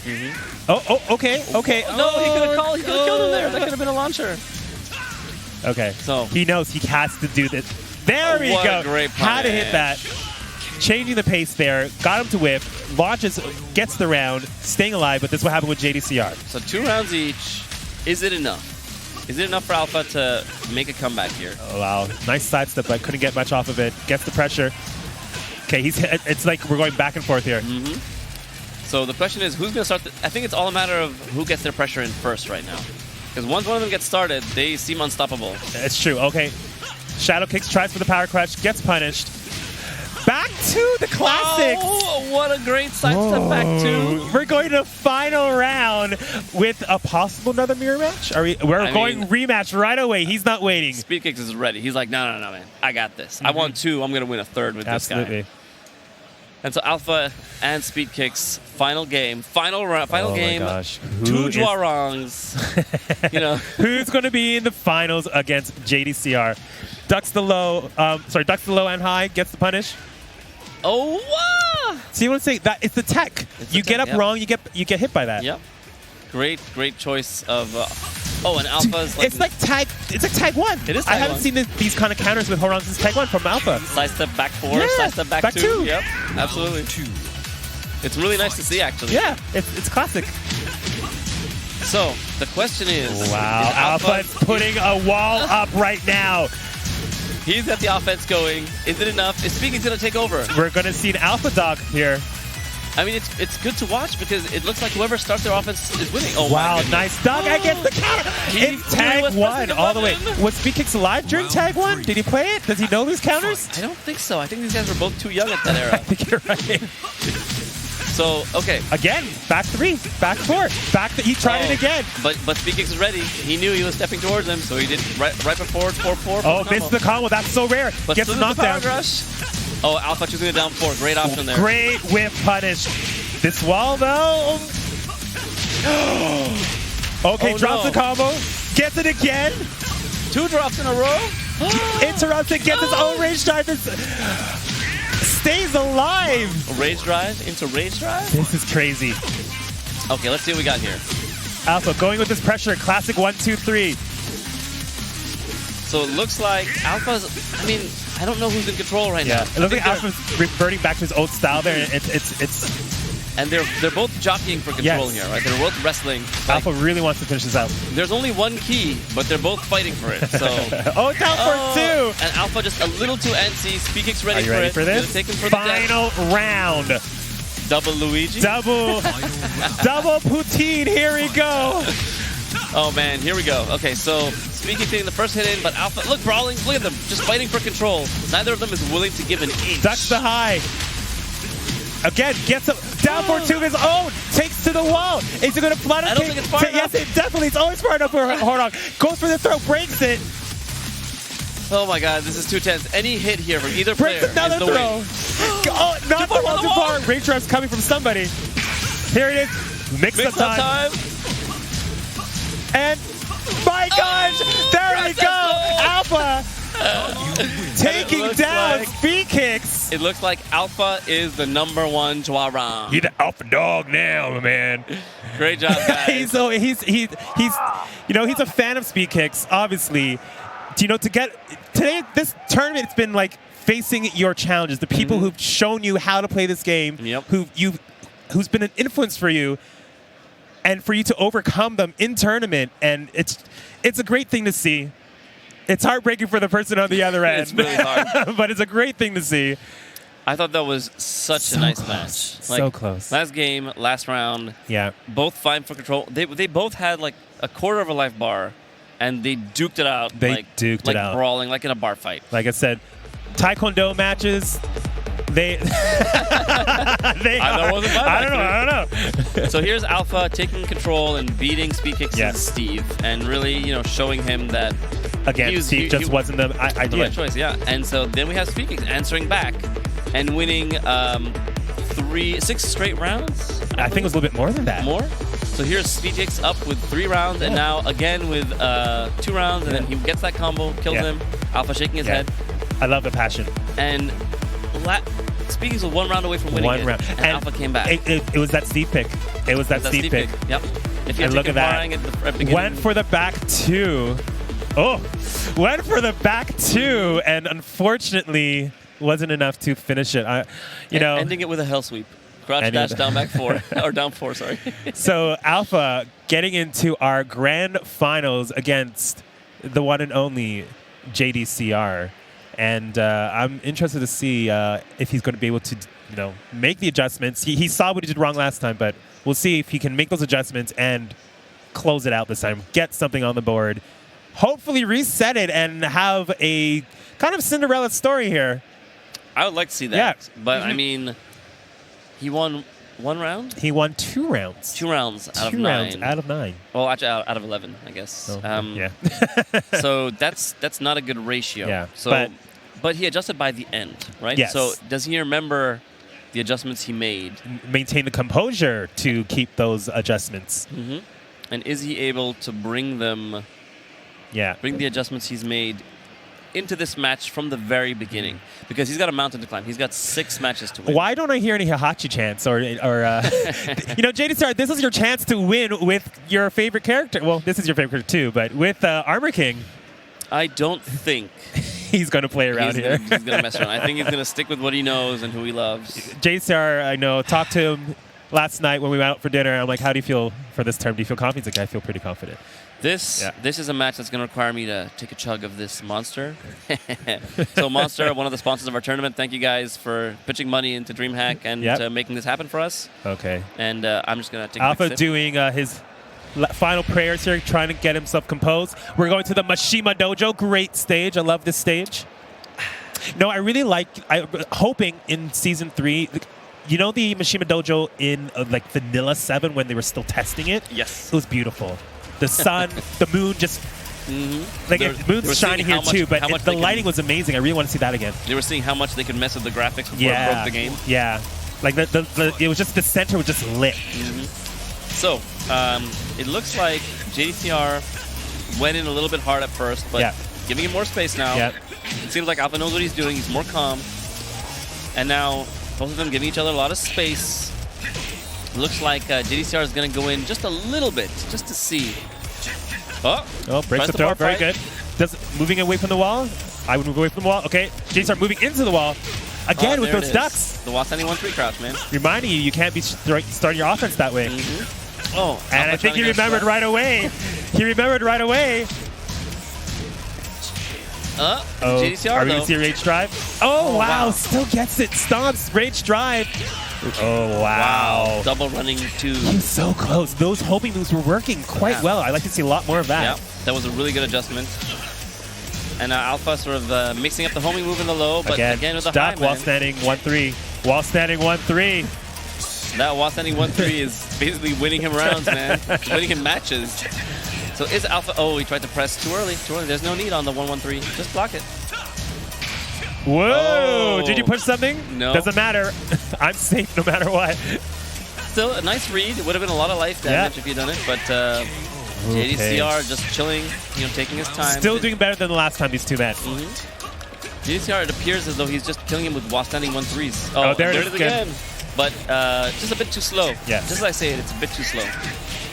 Oh, okay. No, he could have killed him there. That could have been a launcher. Okay. So he knows he has to do this. There we what go. a great How to hit that. punish. Changing the pace there. Got him to whip. Launches, gets the round, staying alive, but this is what happened with JDCR. So 2 rounds each. Is it enough? Is it enough for Alpha to make a comeback here? Oh, wow. Nice sidestep, but couldn't get much off of it. Gets the pressure. Okay, it's like we're going back and forth here. So the question is, who's going to start? I think it's all a matter of who gets their pressure in first right now. Because once one of them gets started, they seem unstoppable. It's true. Okay. Shadow kicks, tries for the power crush, gets punished. Back to the classics. Oh, what a great sidestep back to. We're going to final round with a possible another mirror match. We're going rematch right away. He's not waiting. Speed Kicks is ready. He's like, no, man. I got this. I won 2. I'm going to win a 3rd with this guy. And so Alpha and Speed Kicks, final game, final game. My gosh. 2 Dwarongs. You know, who's going to be in the finals against JDCR? Ducks the low and high, gets the punish. Oh, wow. See what I'm saying? That it's the tech. You get up wrong, you get hit by that. Yep. Great choice of. And Alpha's like. It's like tag 1. It is. I haven't seen these kind of counters with Horong since tag 1 from Alpha. Side step back 4, yeah, side step back 2. Yep, absolutely. It's really nice to see, actually. Yeah, it's classic. So the question is. Wow, Alpha's putting a wall up right now. He's got the offense going. Is it enough? Is Speaking's going to take over? We're going to see an Alpha dog here. I mean, it's good to watch because it looks like whoever starts their offense is winning. Oh, wow, nice dog against the counter. It's tag 1 all the way. Was Speed Kicks alive during tag 1? Did he play it? Does he know these counters? I don't think so. I think these guys were both too young at that era. I think you're right. So, okay. Again, back 3, back 4. He tried it again. But Speed Kicks is ready. He knew he was stepping towards him, so he did right before 4-4. Oh, missed the combo. That's so rare. But gets the knockdown. Oh, Alpha choosing the down 4. Great option there. Great whip punish. This wall, though. Okay, drops the combo. Gets it again. 2 drops in a row. Interrupts it. Gets his own rage drive. Stays alive. Rage drive into rage drive? This is crazy. Okay, let's see what we got here. Alpha going with this pressure. Classic 1, 2, 3. So it looks like Alpha's, I mean, I don't know who's in control right now. It looks like Alpha's reverting back to his old style there. And they're both jockeying for control here, right? They're both wrestling. Alpha really wants to finish this out. There's only one key, but they're both fighting for it. So down for 2. And Alpha just a little too antsy. Speed Kicks ready Are you ready for this? Take him for final round. Double Luigi. Double poutine. Here we go. Oh man, here we go. Okay, so Speed Kicks getting the first hit in, but Alpha, look, brawling. Look at them, just fighting for control. Neither of them is willing to give an inch. Ducks the high. Again, gets up, down for 2 of his own, takes to the wall. Is it going to flood it? I don't think it's far enough. Yes, it definitely. It's always far enough for Horong. Goes for the throw, breaks it. Oh my god, this is too tense. Any hit here from either player breaks another is the throw. win. Not the wall, too far. Rage drive's coming from somebody. Here it is. Mix-up time. And my gosh, there we go. Alpha taking down Speed Kicks. It looks like Alpha is the #1 Dwarong. He's the alpha dog now, my man. Great job, guys. he's a fan of Speed Kicks, obviously. To get today, this tournament, it's been like facing your challenges, the people who've shown you how to play this game, who's been an influence for you, and for you to overcome them in tournament, and it's a great thing to see. It's heartbreaking for the person on the other end. It's really hard. But it's a great thing to see. I thought that was such a nice match. So close. Last game, last round. Yeah. Both fighting for control. They both had like a quarter of a life bar, and they duked it out. They duked it out. Like brawling, like in a bar fight. Like I said, Taekwondo matches. I don't know. So here's Alpha taking control and beating Speed Kicks and Steve, and really, showing him that again, Steve just wasn't the idea. The right choice, yeah. And so then we have Speed Kicks answering back and winning 6 straight rounds. I think it was a little bit more than that. More. So here's Speed Kicks up with 3 rounds, and now again with 2 rounds, and then he gets that combo, kills him. Alpha shaking his head. I love the passion. And Speaking was 1 round away from winning One round. and Alpha came back. It was that Steve pick. It was that Steve pick. Yep. If you had look taken at that. Barang at the beginning, Went for the back 2. Oh, went for the back 2, and unfortunately wasn't enough to finish it. Ending it with a hell sweep. Crouch dash down back 4. Or down 4, sorry. So Alpha getting into our grand finals against the one and only JDCR. And I'm interested to see if he's going to be able to, make the adjustments. He saw what he did wrong last time, but we'll see if he can make those adjustments and close it out this time. Get something on the board. Hopefully reset it and have a kind of Cinderella story here. I would like to see that. Yeah. But, I mean, he won 1 round? He won 2 rounds. 2 rounds out of 9. 2 rounds out of 9. Well, actually, out of 11, I guess. Yeah. So that's not a good ratio. Yeah. So, but he adjusted by the end, right? Yes. So does he remember the adjustments he made? Maintain the composure to keep those adjustments. Mm-hmm. And is he able to bring them? Yeah. Bring the adjustments he's made into this match from the very beginning, because he's got a mountain to climb. He's got 6 matches to win. Why don't I hear any Hihachi chants or JDCR, this is your chance to win with your favorite character. Well, this is your favorite character too, but with Armor King. I don't think he's going to play around here. He's going to mess around. I think he's going to stick with what he knows and who he loves. JDCR, I know, talked to him last night when we went out for dinner. I'm like, how do you feel for this term? Do you feel confident? He's like, I feel pretty confident. This is a match that's going to require me to take a chug of this Monster. So Monster, one of the sponsors of our tournament, thank you guys for pitching money into DreamHack and making this happen for us. Okay. And I'm just going to take Alpha a sip. doing his final prayers here, trying to get himself composed. We're going to the Mishima Dojo. Great stage. I love this stage. No, I really I'm hoping in Season 3... You know the Mishima Dojo in Vanilla 7 when they were still testing it? Yes. It was beautiful. The sun, the moon, just the moon's shining here too, but the lighting was amazing. I really want to see that again. They were seeing how much they could mess with the graphics before it broke the game. Yeah, it was just the center was just lit. So it looks like JDCR went in a little bit hard at first, but giving him more space now. Yeah. It seems like Alpha knows what he's doing. He's more calm, and now both of them giving each other a lot of space. Looks like JDCR is going to go in just a little bit, just to see. Breaks the throw. Very good. Moving away from the wall. I would move away from the wall. Okay. JDCR moving into the wall. Again with those ducks. The wall standing 1-3 crouch, man. Reminding you can't be starting your offense that way. And I think he remembered right away. JDCR, are we going to see Rage Drive? Oh, wow. Still gets it. Stomps. Rage Drive. Oh, wow. Double running 2. He's so close. Those homing moves were working quite well. I'd like to see a lot more of that. Yeah, that was a really good adjustment. And Alpha sort of mixing up the homing move in the low, but again with the high, wall standing 1-3. Wall standing 1-3. That wall standing 1-3 is basically winning him rounds, man. Winning him matches. So is Alpha... Oh, he tried to press too early. There's no need on the 1-1-3. Just block it. Whoa! Did you push something? No. Doesn't matter. I'm safe no matter what. Still, a nice read. It would have been a lot of life damage if you'd done it, but JDCR just chilling, taking his time. Still doing better than the last time these two met. JDCR, it appears as though he's just killing him with wall standing 1-3s. Oh, there it is again. But just a bit too slow. Yeah. Just as I say it, it's a bit too slow.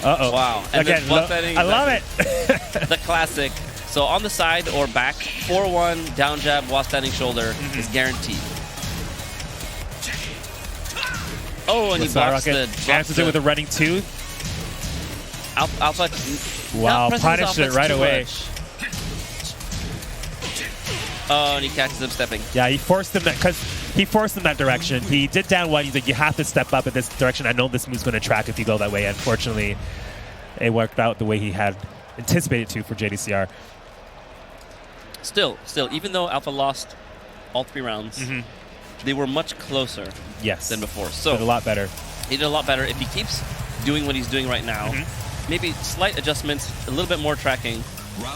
Uh-oh. Wow. And again, I love it. The classic. So on the side or back, 4-1, down jab, while standing shoulder is guaranteed. Oh, and he blocks the... Answers it with a running 2. Alpha... Wow, punished it right away. Oh, and he catches him stepping. Yeah, he forced him that direction. He did down 1. He's like, you have to step up in this direction. I know this move's going to track if you go that way. Unfortunately, it worked out the way he had anticipated to for JDCR. Still, even though Alpha lost all 3 rounds, they were much closer than before. So did a lot better. He did a lot better. If he keeps doing what he's doing right now, maybe slight adjustments, a little bit more tracking,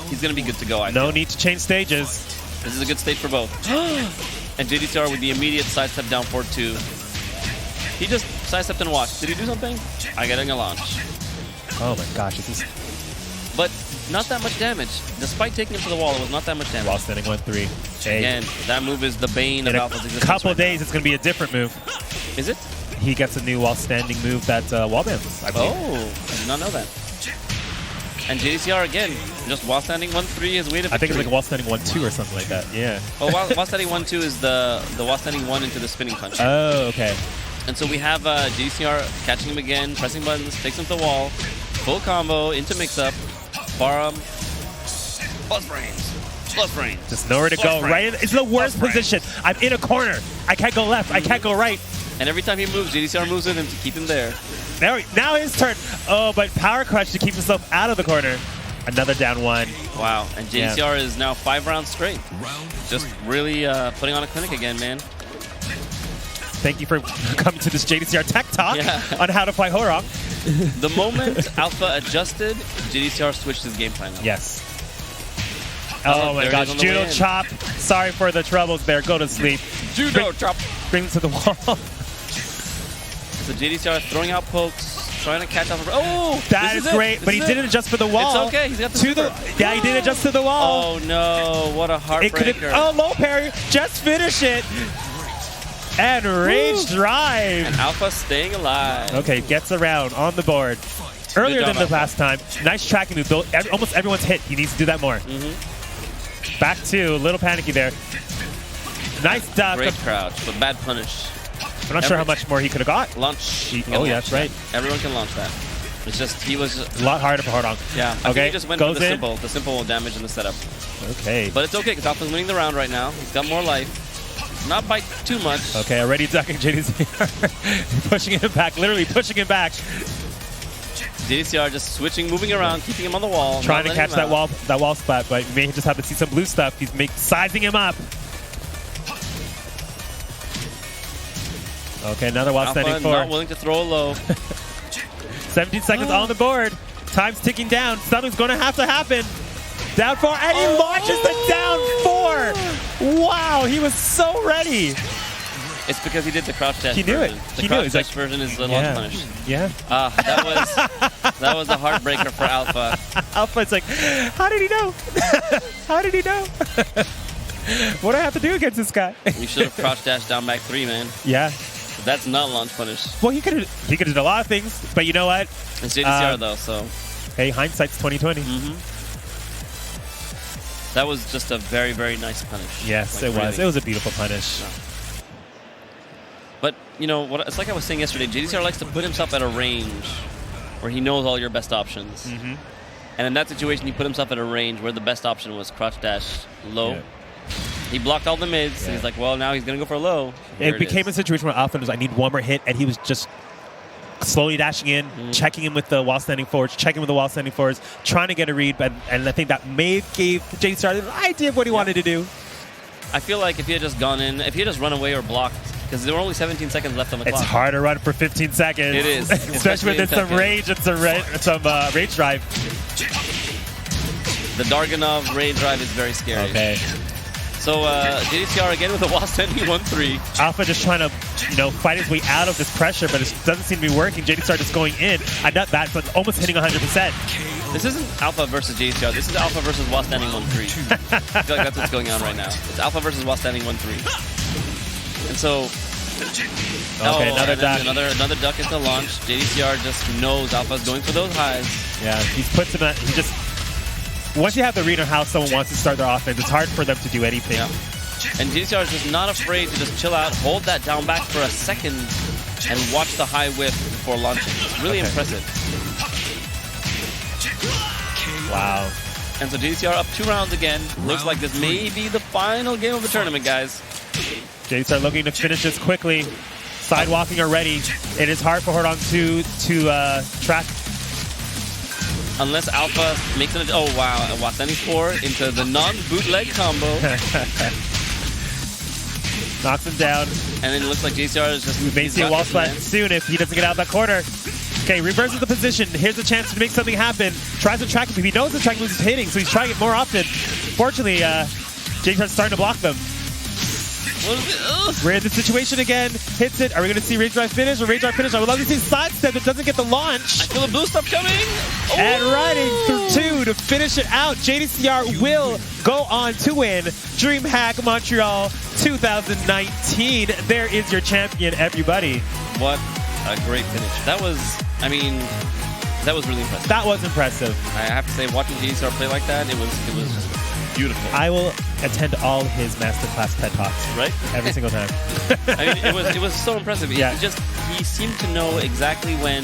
he's going to be good to go. No need to change stages. This is a good stage for both. And JDCR with the immediate sidestep down 4-2. He just sidestepped and watched. Did he do something? I get a launch. Oh my gosh, this is... But not that much damage. Despite taking him to the wall, it was not that much damage. While standing 1-3. Hey. Again, that move is the bane of In Alpha's existence. a couple of right days, it's going to be a different move. now. Is it? He gets a new while standing move that wall bans, I believe. Oh, I did not know that. And JDCR again, just while standing 1-3 is way to victory. I think it's like a while standing 1-2 or something like that. Yeah. Oh, while standing 1-2 is the while standing 1 into the spinning punch. Oh, okay. And so we have JDCR catching him again, pressing buttons, takes him to the wall, full combo into mix-up, bar him, plus brains. Just nowhere to go. Right, it's the worst position. I'm in a corner. I can't go left. I can't go right. And every time he moves, JDCR moves with him to keep him there. Now his turn. Oh, but power crush to keep himself out of the corner. Another down one. Wow. And JDCR is now 5 rounds straight. Just really putting on a clinic again, man. Thank you for coming to this JDCR Tech Talk on how to fight Horong. The moment Alpha adjusted, JDCR switched his game plan up. Yes. Oh my gosh, Judo Chop. Sorry for the troubles there. Go to sleep. Judo Chop. Bring him to the wall. So JDCR throwing out pokes, trying to catch up. Oh, that is great, but he didn't adjust for the wall. It's okay, he's got the Yeah, he didn't adjust to the wall. Oh no, what a heartbreaker. Oh, low parry. Just finish it. And rage drive. And Alpha staying alive. Okay, gets around on the board. Earlier than the last time. Nice tracking move. Almost everyone's hit. He needs to do that more. Back two. A little panicky there. Nice duck. Great crouch, but bad punish. I'm not sure how much more he could have got. Launch. Oh, yeah, that's right. Everyone can launch that. It's just, he was... a lot harder for Horong. Yeah. I think he just went for the simple damage in the setup. Okay. But it's okay, because Alpha's winning the round right now. He's got more life. Not by too much. Okay, already ducking JDCR. Pushing him back, literally pushing him back. JDCR just switching, moving around, keeping him on the wall. Trying to catch that wall spot, but you may just have to see some blue stuff. He's sizing him up. Okay, another while standing 4. Not willing to throw a low. 17 seconds on the board. Time's ticking down. Something's going to happen. Down 4, and he launches the down 4. Wow, he was so ready. It's because he did the crouch dash. He knew it. The crouch dash version is the launch punish. Yeah. That was a heartbreaker for Alpha. Alpha's like, how did he know? How did he know? What do I have to do against this guy? You should have crouch dashed down back 3, man. Yeah. That's not launch punish. Well, he could have did a lot of things, but you know what? It's JDCR though, so. Hey, hindsight's 20/20. That was just a very, very nice punish. Yes, like, it was. It was a beautiful punish. No. But you know what? It's like I was saying yesterday. JDCR likes to put himself at a range where he knows all your best options. And in that situation, he put himself at a range where the best option was crouch dash low. Yeah. He blocked all the mids, and he's like, well, now he's going to go for a low. It became a situation where Alpha was, I need one more hit, and he was just slowly dashing in, checking him with the while standing forwards, checking with the while standing forwards, trying to get a read, and I think that may have gave JDCR the idea of what he wanted to do. I feel like if he had just gone in, if he had just run away or blocked, because there were only 17 seconds left on the clock. It's hard to run for 15 seconds. It is. Especially with some rage and some rage drive. The Darganov rage drive is very scary. Okay. So JDCR again with a while standing 1-3. Alpha just trying to, fight his way out of this pressure, but it doesn't seem to be working. JDCR just going in. I nut that, but almost hitting 100%. This isn't Alpha versus JDCR. This is Alpha versus while standing 1-3. I feel like that's what's going on right now. It's Alpha versus while standing 1-3. And so... Okay, another duck. Another duck into launch. JDCR just knows Alpha's going for those highs. Yeah, he just... Once you have the read on how someone wants to start their offense, it's hard for them to do anything. Yeah. And JDCR is just not afraid to just chill out, hold that down back for a second, and watch the high whiff before launching. It's really impressive. Wow. And so JDCR up 2 rounds again. Looks like this may be the final game of the tournament, guys. JDCR looking to finish this quickly. Sidewalking already. It is hard for Horong to track. Unless Alpha makes it. Oh, wow. Watani 4 into the non-bootleg combo. Knocks him down. And then it looks like JDCR is just... We may see a wall splat soon if he doesn't get out of that corner. Okay, reverses the position. Here's a chance to make something happen. Tries to track him. He knows the track moves is hitting, so he's trying it more often. Fortunately, JDCR's starting to block them. What is it? Ugh. We're in the situation again. Hits it. Are we going to see Rage Drive finish or Rage Drive finish? I would love to see sidestep. It doesn't get the launch. I feel a boost up coming. And Oh. riding through 2 to finish it out. JDCR will go on to win DreamHack Montreal 2019. There is your champion, everybody. What a great finish. That was, I mean, that was really impressive. That was impressive. I have to say, watching JDCR play like that, it was just beautiful. I will attend all his masterclass TED Talks. Right? Every single time. I mean, it was so impressive. Yeah. He seemed to know exactly when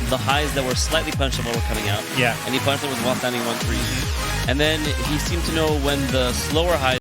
the highs that were slightly punchable were coming out. Yeah. And he punched them with while standing 1-3. And then he seemed to know when the slower highs